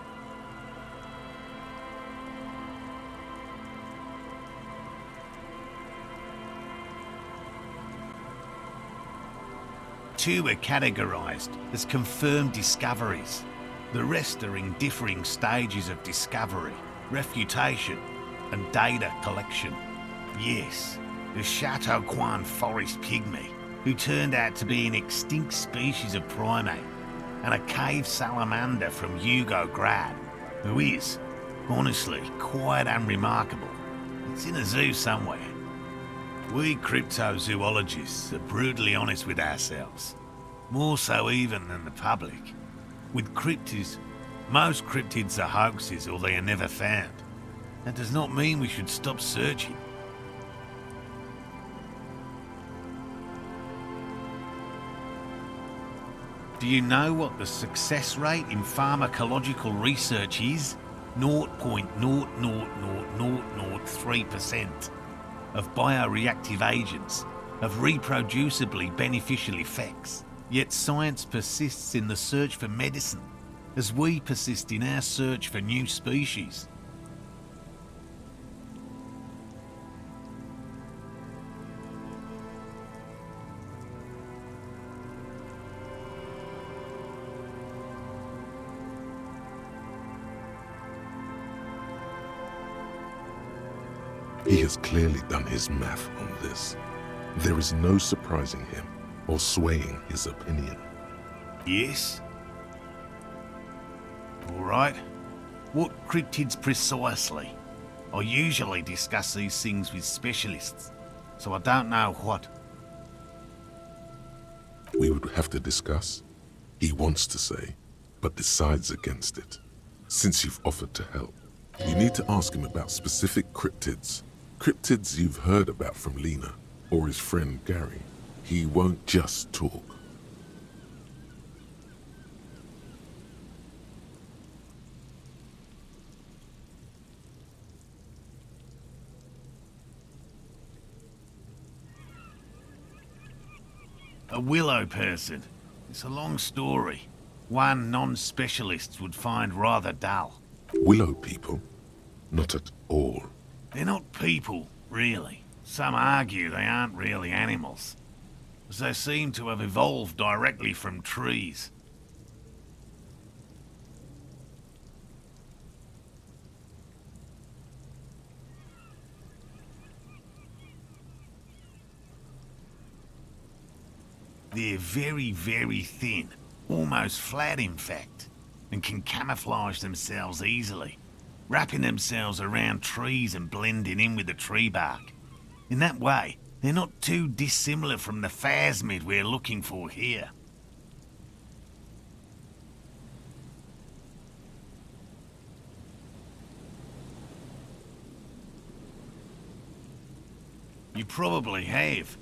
Two are categorized as confirmed discoveries. The rest are in differing stages of discovery, refutation, and data collection. Yes, the Chateau Quan forest pygmy, who turned out to be an extinct species of primate, and a cave salamander from Yugograd, who is, honestly, quite unremarkable. It's in a zoo somewhere. We cryptozoologists are brutally honest with ourselves, more so even than the public. With cryptids, most cryptids are hoaxes or they are never found. That does not mean we should stop searching. Do you know what the success rate in pharmacological research is? 0.00003% of bioreactive agents have reproducibly beneficial effects. Yet science persists in the search for medicine, as we persist in our search for new species. He has clearly done his math on this. There is no surprising him or swaying his opinion. Yes? All right. What cryptids precisely? I usually discuss these things with specialists, so I don't know what. We would have to discuss. He wants to say, but decides against it. Since you've offered to help, you need to ask him about specific cryptids. Cryptids you've heard about from Lena or his friend Gary. He won't just talk. A willow person. It's a long story. One non-specialists would find rather dull. Willow people? Not at all. They're not people, really. Some argue they aren't really animals, as they seem to have evolved directly from trees. They're very, very thin, almost flat in fact, and can camouflage themselves easily, wrapping themselves around trees and blending in with the tree bark. In that way, they're not too dissimilar from the phasmid we're looking for here. You probably have.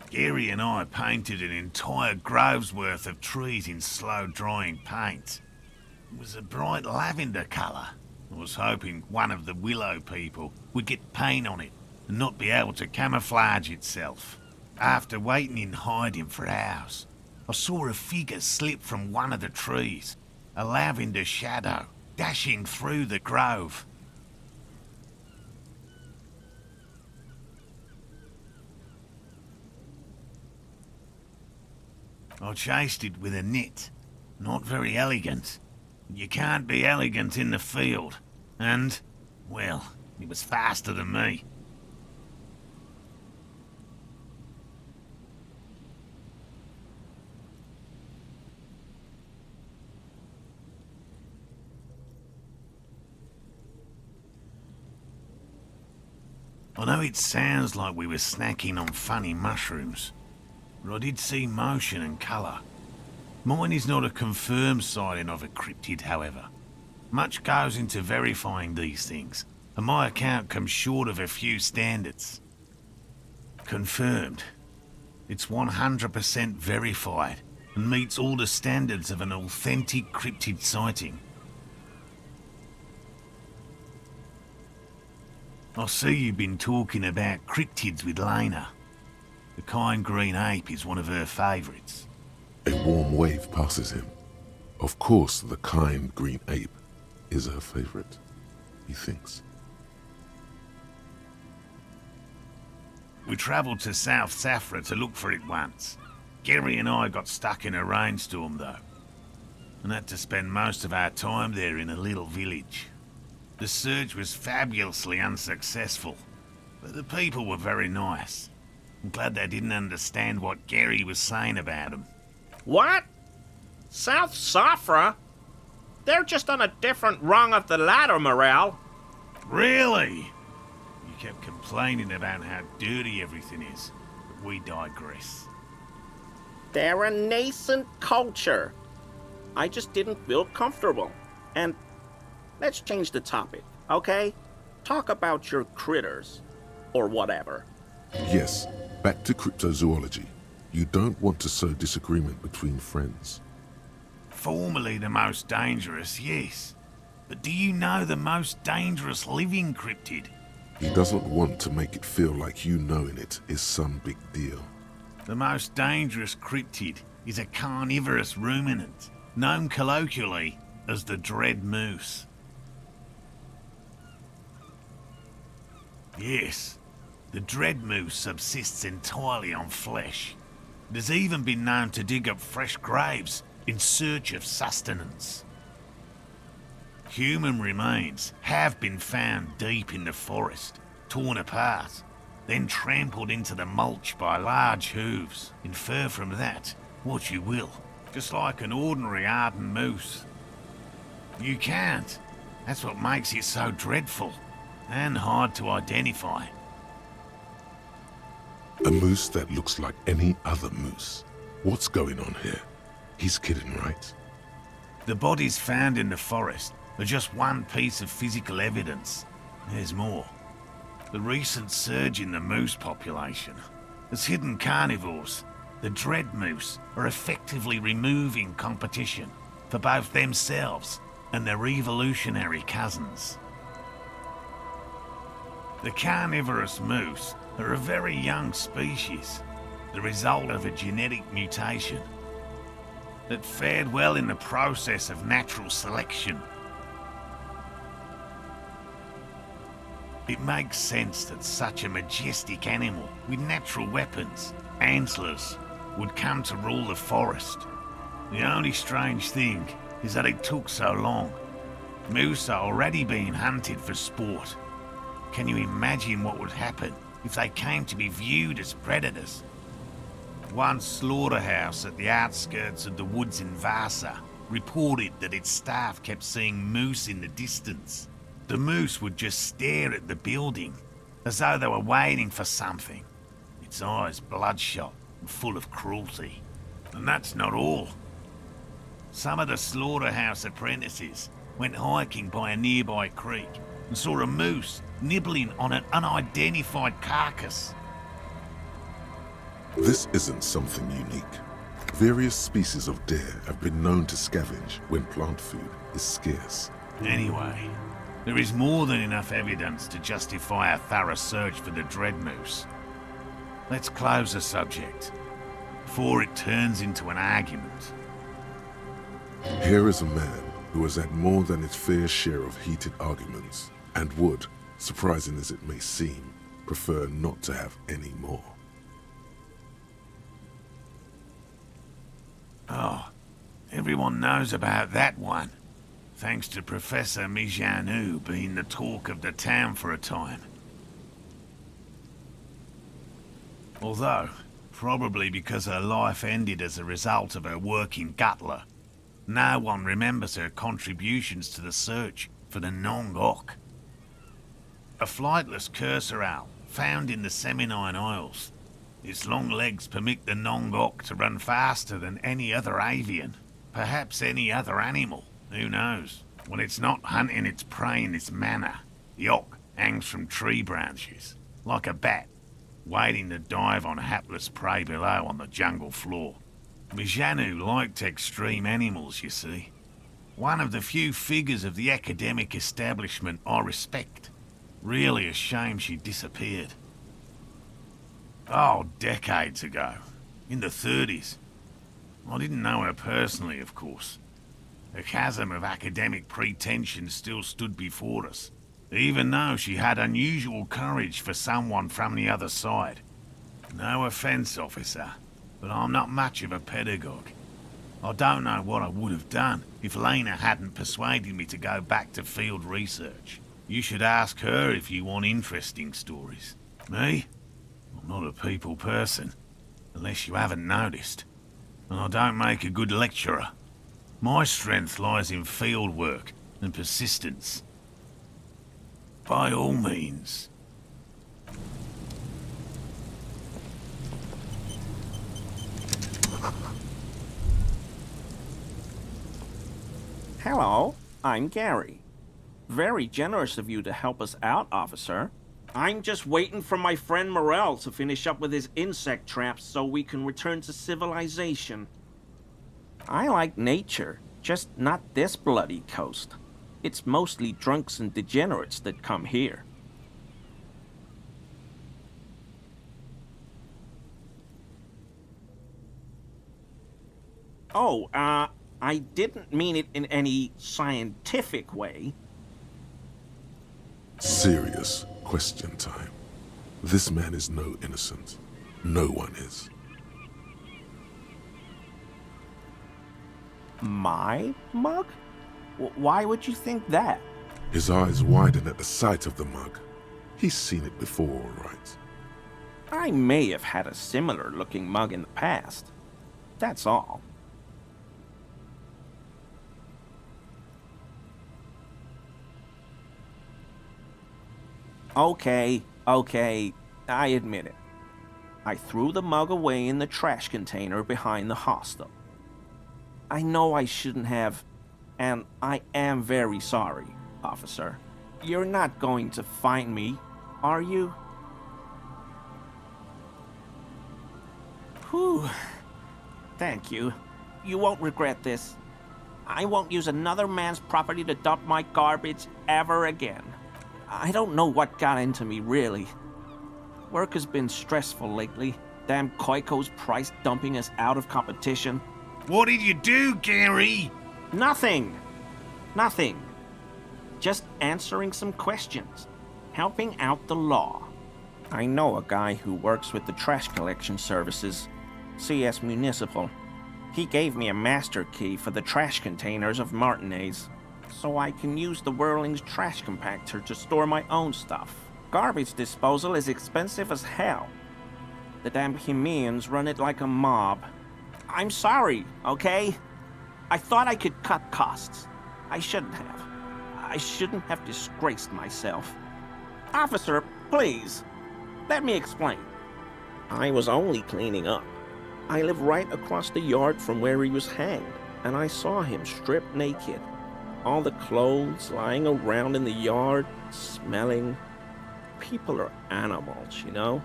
Gary and I painted an entire grove's worth of trees in slow-drying paint. It was a bright lavender colour. I was hoping one of the willow people would get paint on it and not be able to camouflage itself. After waiting in hiding for hours, I saw a figure slip from one of the trees, a lavender shadow, dashing through the grove. I chased it with a net. Not very elegant. You can't be elegant in the field. And, well, it was faster than me. I know it sounds like we were snacking on funny mushrooms, but I did see motion and colour. Mine is not a confirmed sighting of a cryptid, however. Much goes into verifying these things, and my account comes short of a few standards. Confirmed. It's 100% verified, and meets all the standards of an authentic cryptid sighting. I see you've been talking about cryptids with Lena. The kind green ape is one of her favourites. A warm wave passes him. Of course, the kind green ape is her favourite, he thinks. We travelled to South Safra to look for it once. Gary and I got stuck in a rainstorm, though, and had to spend most of our time there in a little village. The search was fabulously unsuccessful, but the people were very nice. I'm glad they didn't understand what Gary was saying about them. What? South Safra? They're just on a different rung of the ladder, Morale. Really? You kept complaining about how dirty everything is, but we digress. They're a nascent culture. I just didn't feel comfortable. And let's change the topic, okay? Talk about your critters, or whatever. Yes, back to cryptozoology. You don't want to sow disagreement between friends. Formerly the most dangerous, yes. But do you know the most dangerous living cryptid? He doesn't want to make it feel like you knowing it is some big deal. The most dangerous cryptid is a carnivorous ruminant, known colloquially as the dread moose. Yes, the dread moose subsists entirely on flesh. It has even been known to dig up fresh graves in search of sustenance. Human remains have been found deep in the forest, torn apart, then trampled into the mulch by large hooves. Infer from that what you will, just like an ordinary ardent moose. You can't. That's what makes it so dreadful and hard to identify. A moose that looks like any other moose. What's going on here? He's kidding, right? The bodies found in the forest are just one piece of physical evidence. There's more. The recent surge in the moose population has hidden carnivores. The dread moose are effectively removing competition for both themselves and their evolutionary cousins. The carnivorous moose are a very young species, the result of a genetic mutation that fared well in the process of natural selection. It makes sense that such a majestic animal with natural weapons, antlers, would come to rule the forest. The only strange thing is that it took so long. Moose are already being hunted for sport. Can you imagine what would happen if they came to be viewed as predators? One slaughterhouse at the outskirts of the woods in Vasa reported that its staff kept seeing moose in the distance. The moose would just stare at the building, as though they were waiting for something, its eyes bloodshot and full of cruelty. And that's not all. Some of the slaughterhouse apprentices went hiking by a nearby creek and saw a moose nibbling on an unidentified carcass. This isn't something unique. Various species of deer have been known to scavenge when plant food is scarce. Anyway, there is more than enough evidence to justify a thorough search for the dread moose. Let's close the subject before it turns into an argument. Here is a man who has had more than his fair share of heated arguments and would, surprising as it may seem, prefer not to have any more. Oh, everyone knows about that one, thanks to Professor Mijanu being the talk of the town for a time. Although, probably because her life ended as a result of her work in Gutler, no one remembers her contributions to the search for the Nong-Ok. A flightless cursor owl found in the Seminine Isles. Its long legs permit the Nong-Ok to run faster than any other avian, perhaps any other animal, who knows? When it's not hunting its prey in this manner, the Ok hangs from tree branches, like a bat, waiting to dive on hapless prey below on the jungle floor. Mijanu liked extreme animals, you see. One of the few figures of the academic establishment I respect. Really a shame she disappeared. Oh, decades ago. In the 30s. I didn't know her personally, of course. The chasm of academic pretension still stood before us, even though she had unusual courage for someone from the other side. No offense, officer, but I'm not much of a pedagogue. I don't know what I would have done if Lena hadn't persuaded me to go back to field research. You should ask her if you want interesting stories. Me? I'm not a people person, unless you haven't noticed. And I don't make a good lecturer. My strength lies in field work and persistence. By all means. Hello, I'm Gary. Very generous of you to help us out, officer. I'm just waiting for my friend Morel to finish up with his insect traps so we can return to civilization. I like nature, just not this bloody coast. It's mostly drunks and degenerates that come here. Oh, I didn't mean it in any scientific way. Serious question time. This man is no innocent. No one is. My mug? Why would you think that? His eyes widen at the sight of the mug. He's seen it before, all right. I may have had a similar looking mug in the past. That's all. Okay, I admit it. I threw the mug away in the trash container behind the hostel. I know I shouldn't have, and I am very sorry, officer. You're not going to find me, are you? Whew. Thank you. You won't regret this. I won't use another man's property to dump my garbage ever again. I don't know what got into me, really. Work has been stressful lately. Damn Koiko's price dumping us out of competition. What did you do, Gary? Nothing. Just answering some questions. Helping out the law. I know a guy who works with the trash collection services. CS Municipal. He gave me a master key for the trash containers of Martinez, so I can use the Whirling's trash compactor to store my own stuff. Garbage disposal is expensive as hell. The damn Hemians run it like a mob. I'm sorry, okay? I thought I could cut costs. I shouldn't have. I shouldn't have disgraced myself. Officer, please, let me explain. I was only cleaning up. I live right across the yard from where he was hanged, and I saw him stripped naked. All the clothes lying around in the yard, smelling. People are animals, you know?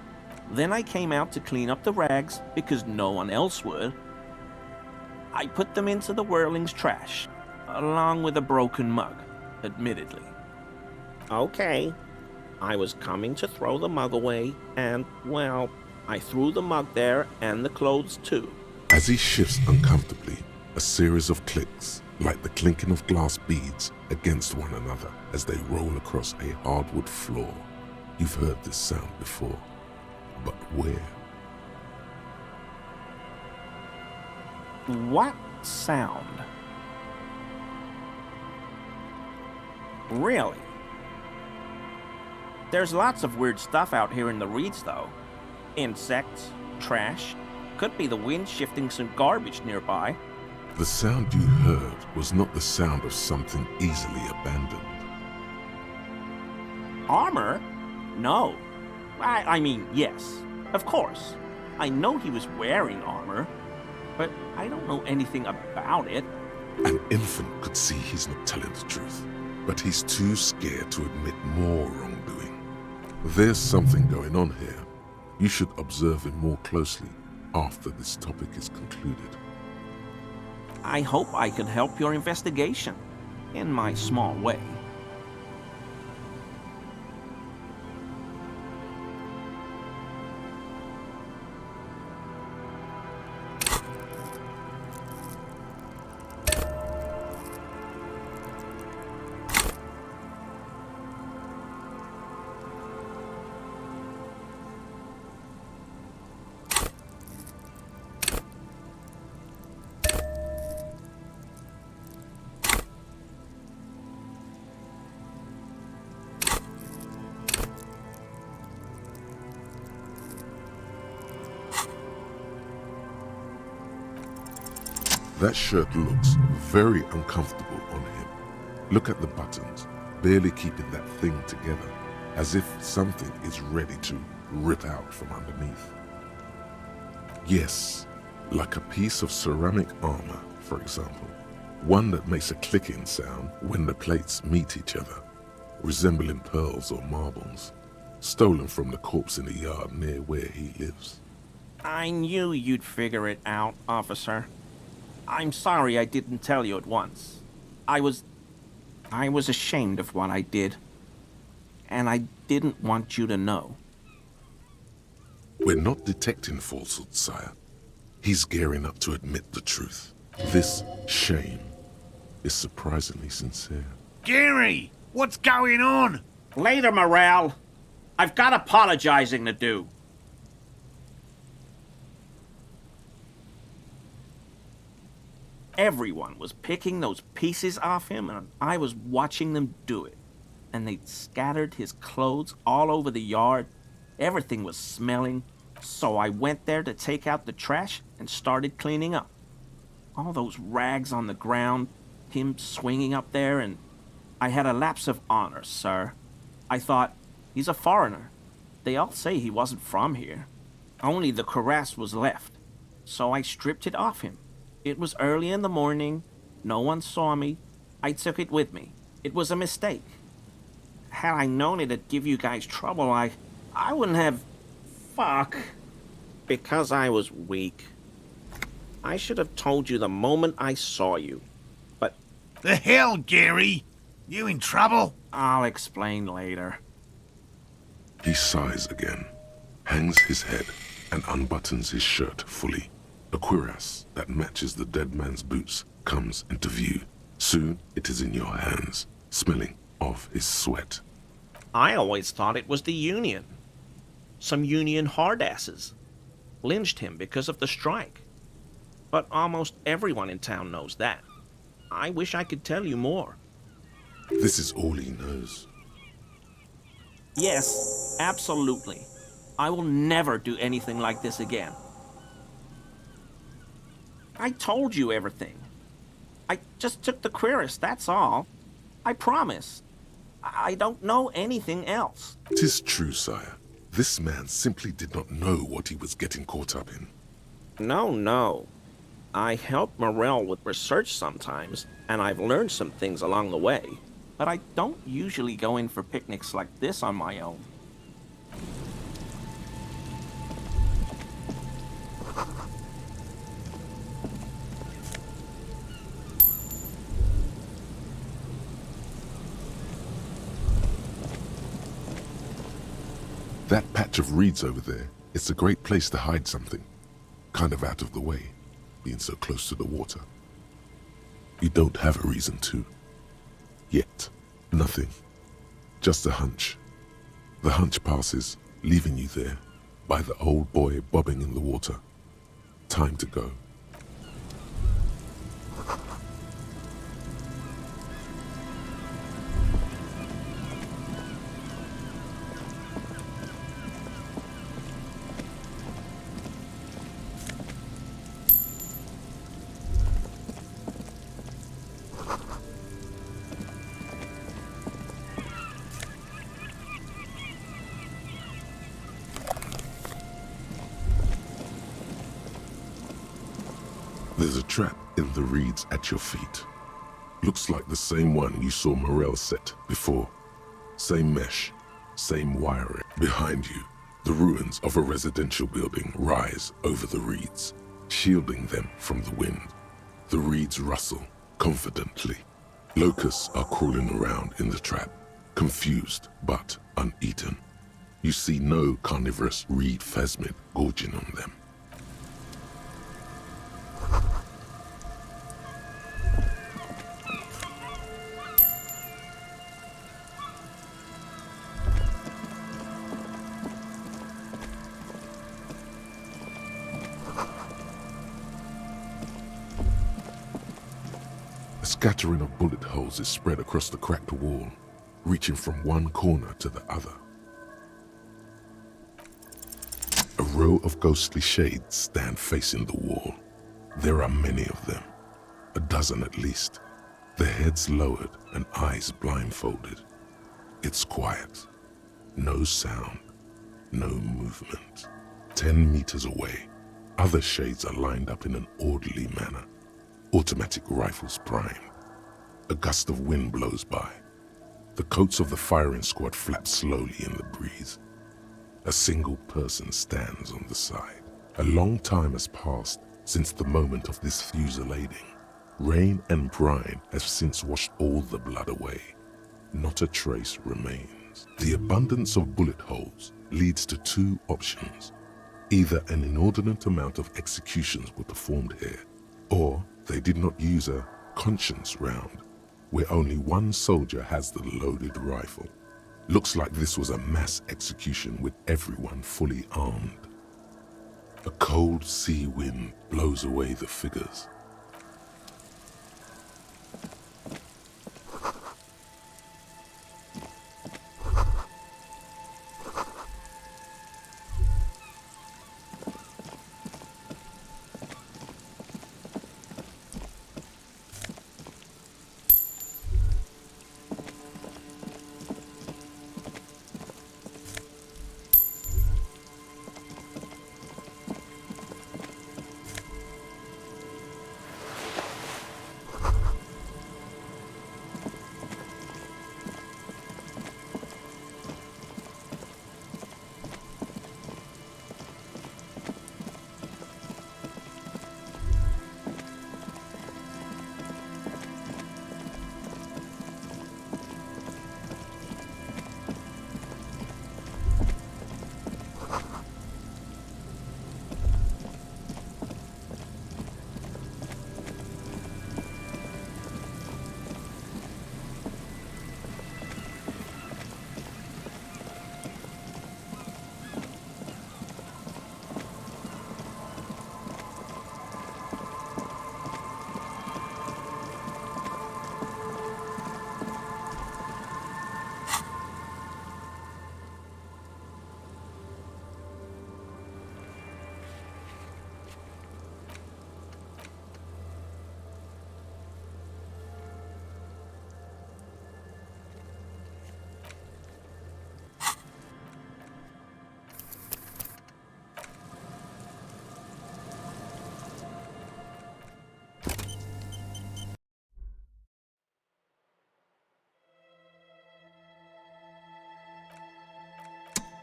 Then I came out to clean up the rags because no one else would. I put them into the Whirling's trash, along with a broken mug, admittedly. Okay, I was coming to throw the mug away, and, well, I threw the mug there and the clothes too. As he shifts uncomfortably, a series of clicks, like the clinking of glass beads against one another as they roll across a hardwood floor. You've heard this sound before, but where? What sound? Really? There's lots of weird stuff out here in the reeds, though. Insects, trash. Could be the wind shifting some garbage nearby. The sound you heard was not the sound of something easily abandoned. Armor? No. I mean, yes. Of course. I know he was wearing armor, but I don't know anything about it. An infant could see he's not telling the truth, but he's too scared to admit more wrongdoing. There's something going on here. You should observe him more closely after this topic is concluded. I hope I can help your investigation, in my small way. That shirt looks very uncomfortable on him. Look at the buttons, barely keeping that thing together, as if something is ready to rip out from underneath. Yes, like a piece of ceramic armor, for example. One that makes a clicking sound when the plates meet each other, resembling pearls or marbles, stolen from the corpse in the yard near where he lives. I knew you'd figure it out, officer. I'm sorry I didn't tell you at once. I was ashamed of what I did. And I didn't want you to know. We're not detecting falsehood, sire. He's gearing up to admit the truth. This shame is surprisingly sincere. Gary, what's going on? Later, Morale. I've got apologizing to do. Everyone was picking those pieces off him, and I was watching them do it. and they'd scattered his clothes all over the yard. Everything was smelling, so I went there to take out the trash and started cleaning up. All those rags on the ground, him swinging up there, and I had a lapse of honor, sir. I thought, he's a foreigner. They all say he wasn't from here. Only the cuirass was left, so I stripped it off him. It was early in the morning. No one saw me. I took it with me. It was a mistake. Had I known it'd give you guys trouble, I wouldn't have... Fuck. Because I was weak. I should have told you the moment I saw you. But... The hell, Gary? You in trouble? I'll explain later. He sighs again, hangs his head, and unbuttons his shirt fully. A cuirass that matches the dead man's boots comes into view. Soon it is in your hands, smelling of his sweat. I always thought it was the Union. Some Union hardasses lynched him because of the strike. But almost everyone in town knows that. I wish I could tell you more. This is all he knows. Yes, absolutely. I will never do anything like this again. I told you everything. I just took the cuirass, that's all. I promise. I don't know anything else. 'Tis true, sire. This man simply did not know what he was getting caught up in. No. I help Morel with research sometimes, and I've learned some things along the way. But I don't usually go in for picnics like this on my own. That patch of reeds over there, it's a great place to hide something. Kind of out of the way, being so close to the water. You don't have a reason to. Yet. Nothing. Just a hunch. The hunch passes, leaving you there, by the old boy bobbing in the water. Time to go. There's a trap in the reeds at your feet. Looks like the same one you saw Morel set before. Same mesh, same wiring. Behind you, the ruins of a residential building rise over the reeds, shielding them from the wind. The reeds rustle confidently. Locusts are crawling around in the trap, confused but uneaten. You see no carnivorous reed phasmid gorging on them. A scattering of bullet holes is spread across the cracked wall, reaching from one corner to the other. A row of ghostly shades stand facing the wall. There are many of them, a dozen at least, their heads lowered and eyes blindfolded. It's quiet. No sound, no movement. 10 meters away, other shades are lined up in an orderly manner, automatic rifles primed. A gust of wind blows by. The coats of the firing squad flap slowly in the breeze. A single person stands on the side. A long time has passed since the moment of this fusillading. Rain and brine have since washed all the blood away. Not a trace remains. The abundance of bullet holes leads to two options. Either an inordinate amount of executions were performed here, or they did not use a conscience round, where only one soldier has the loaded rifle. Looks like this was a mass execution with everyone fully armed. A cold sea wind blows away the figures.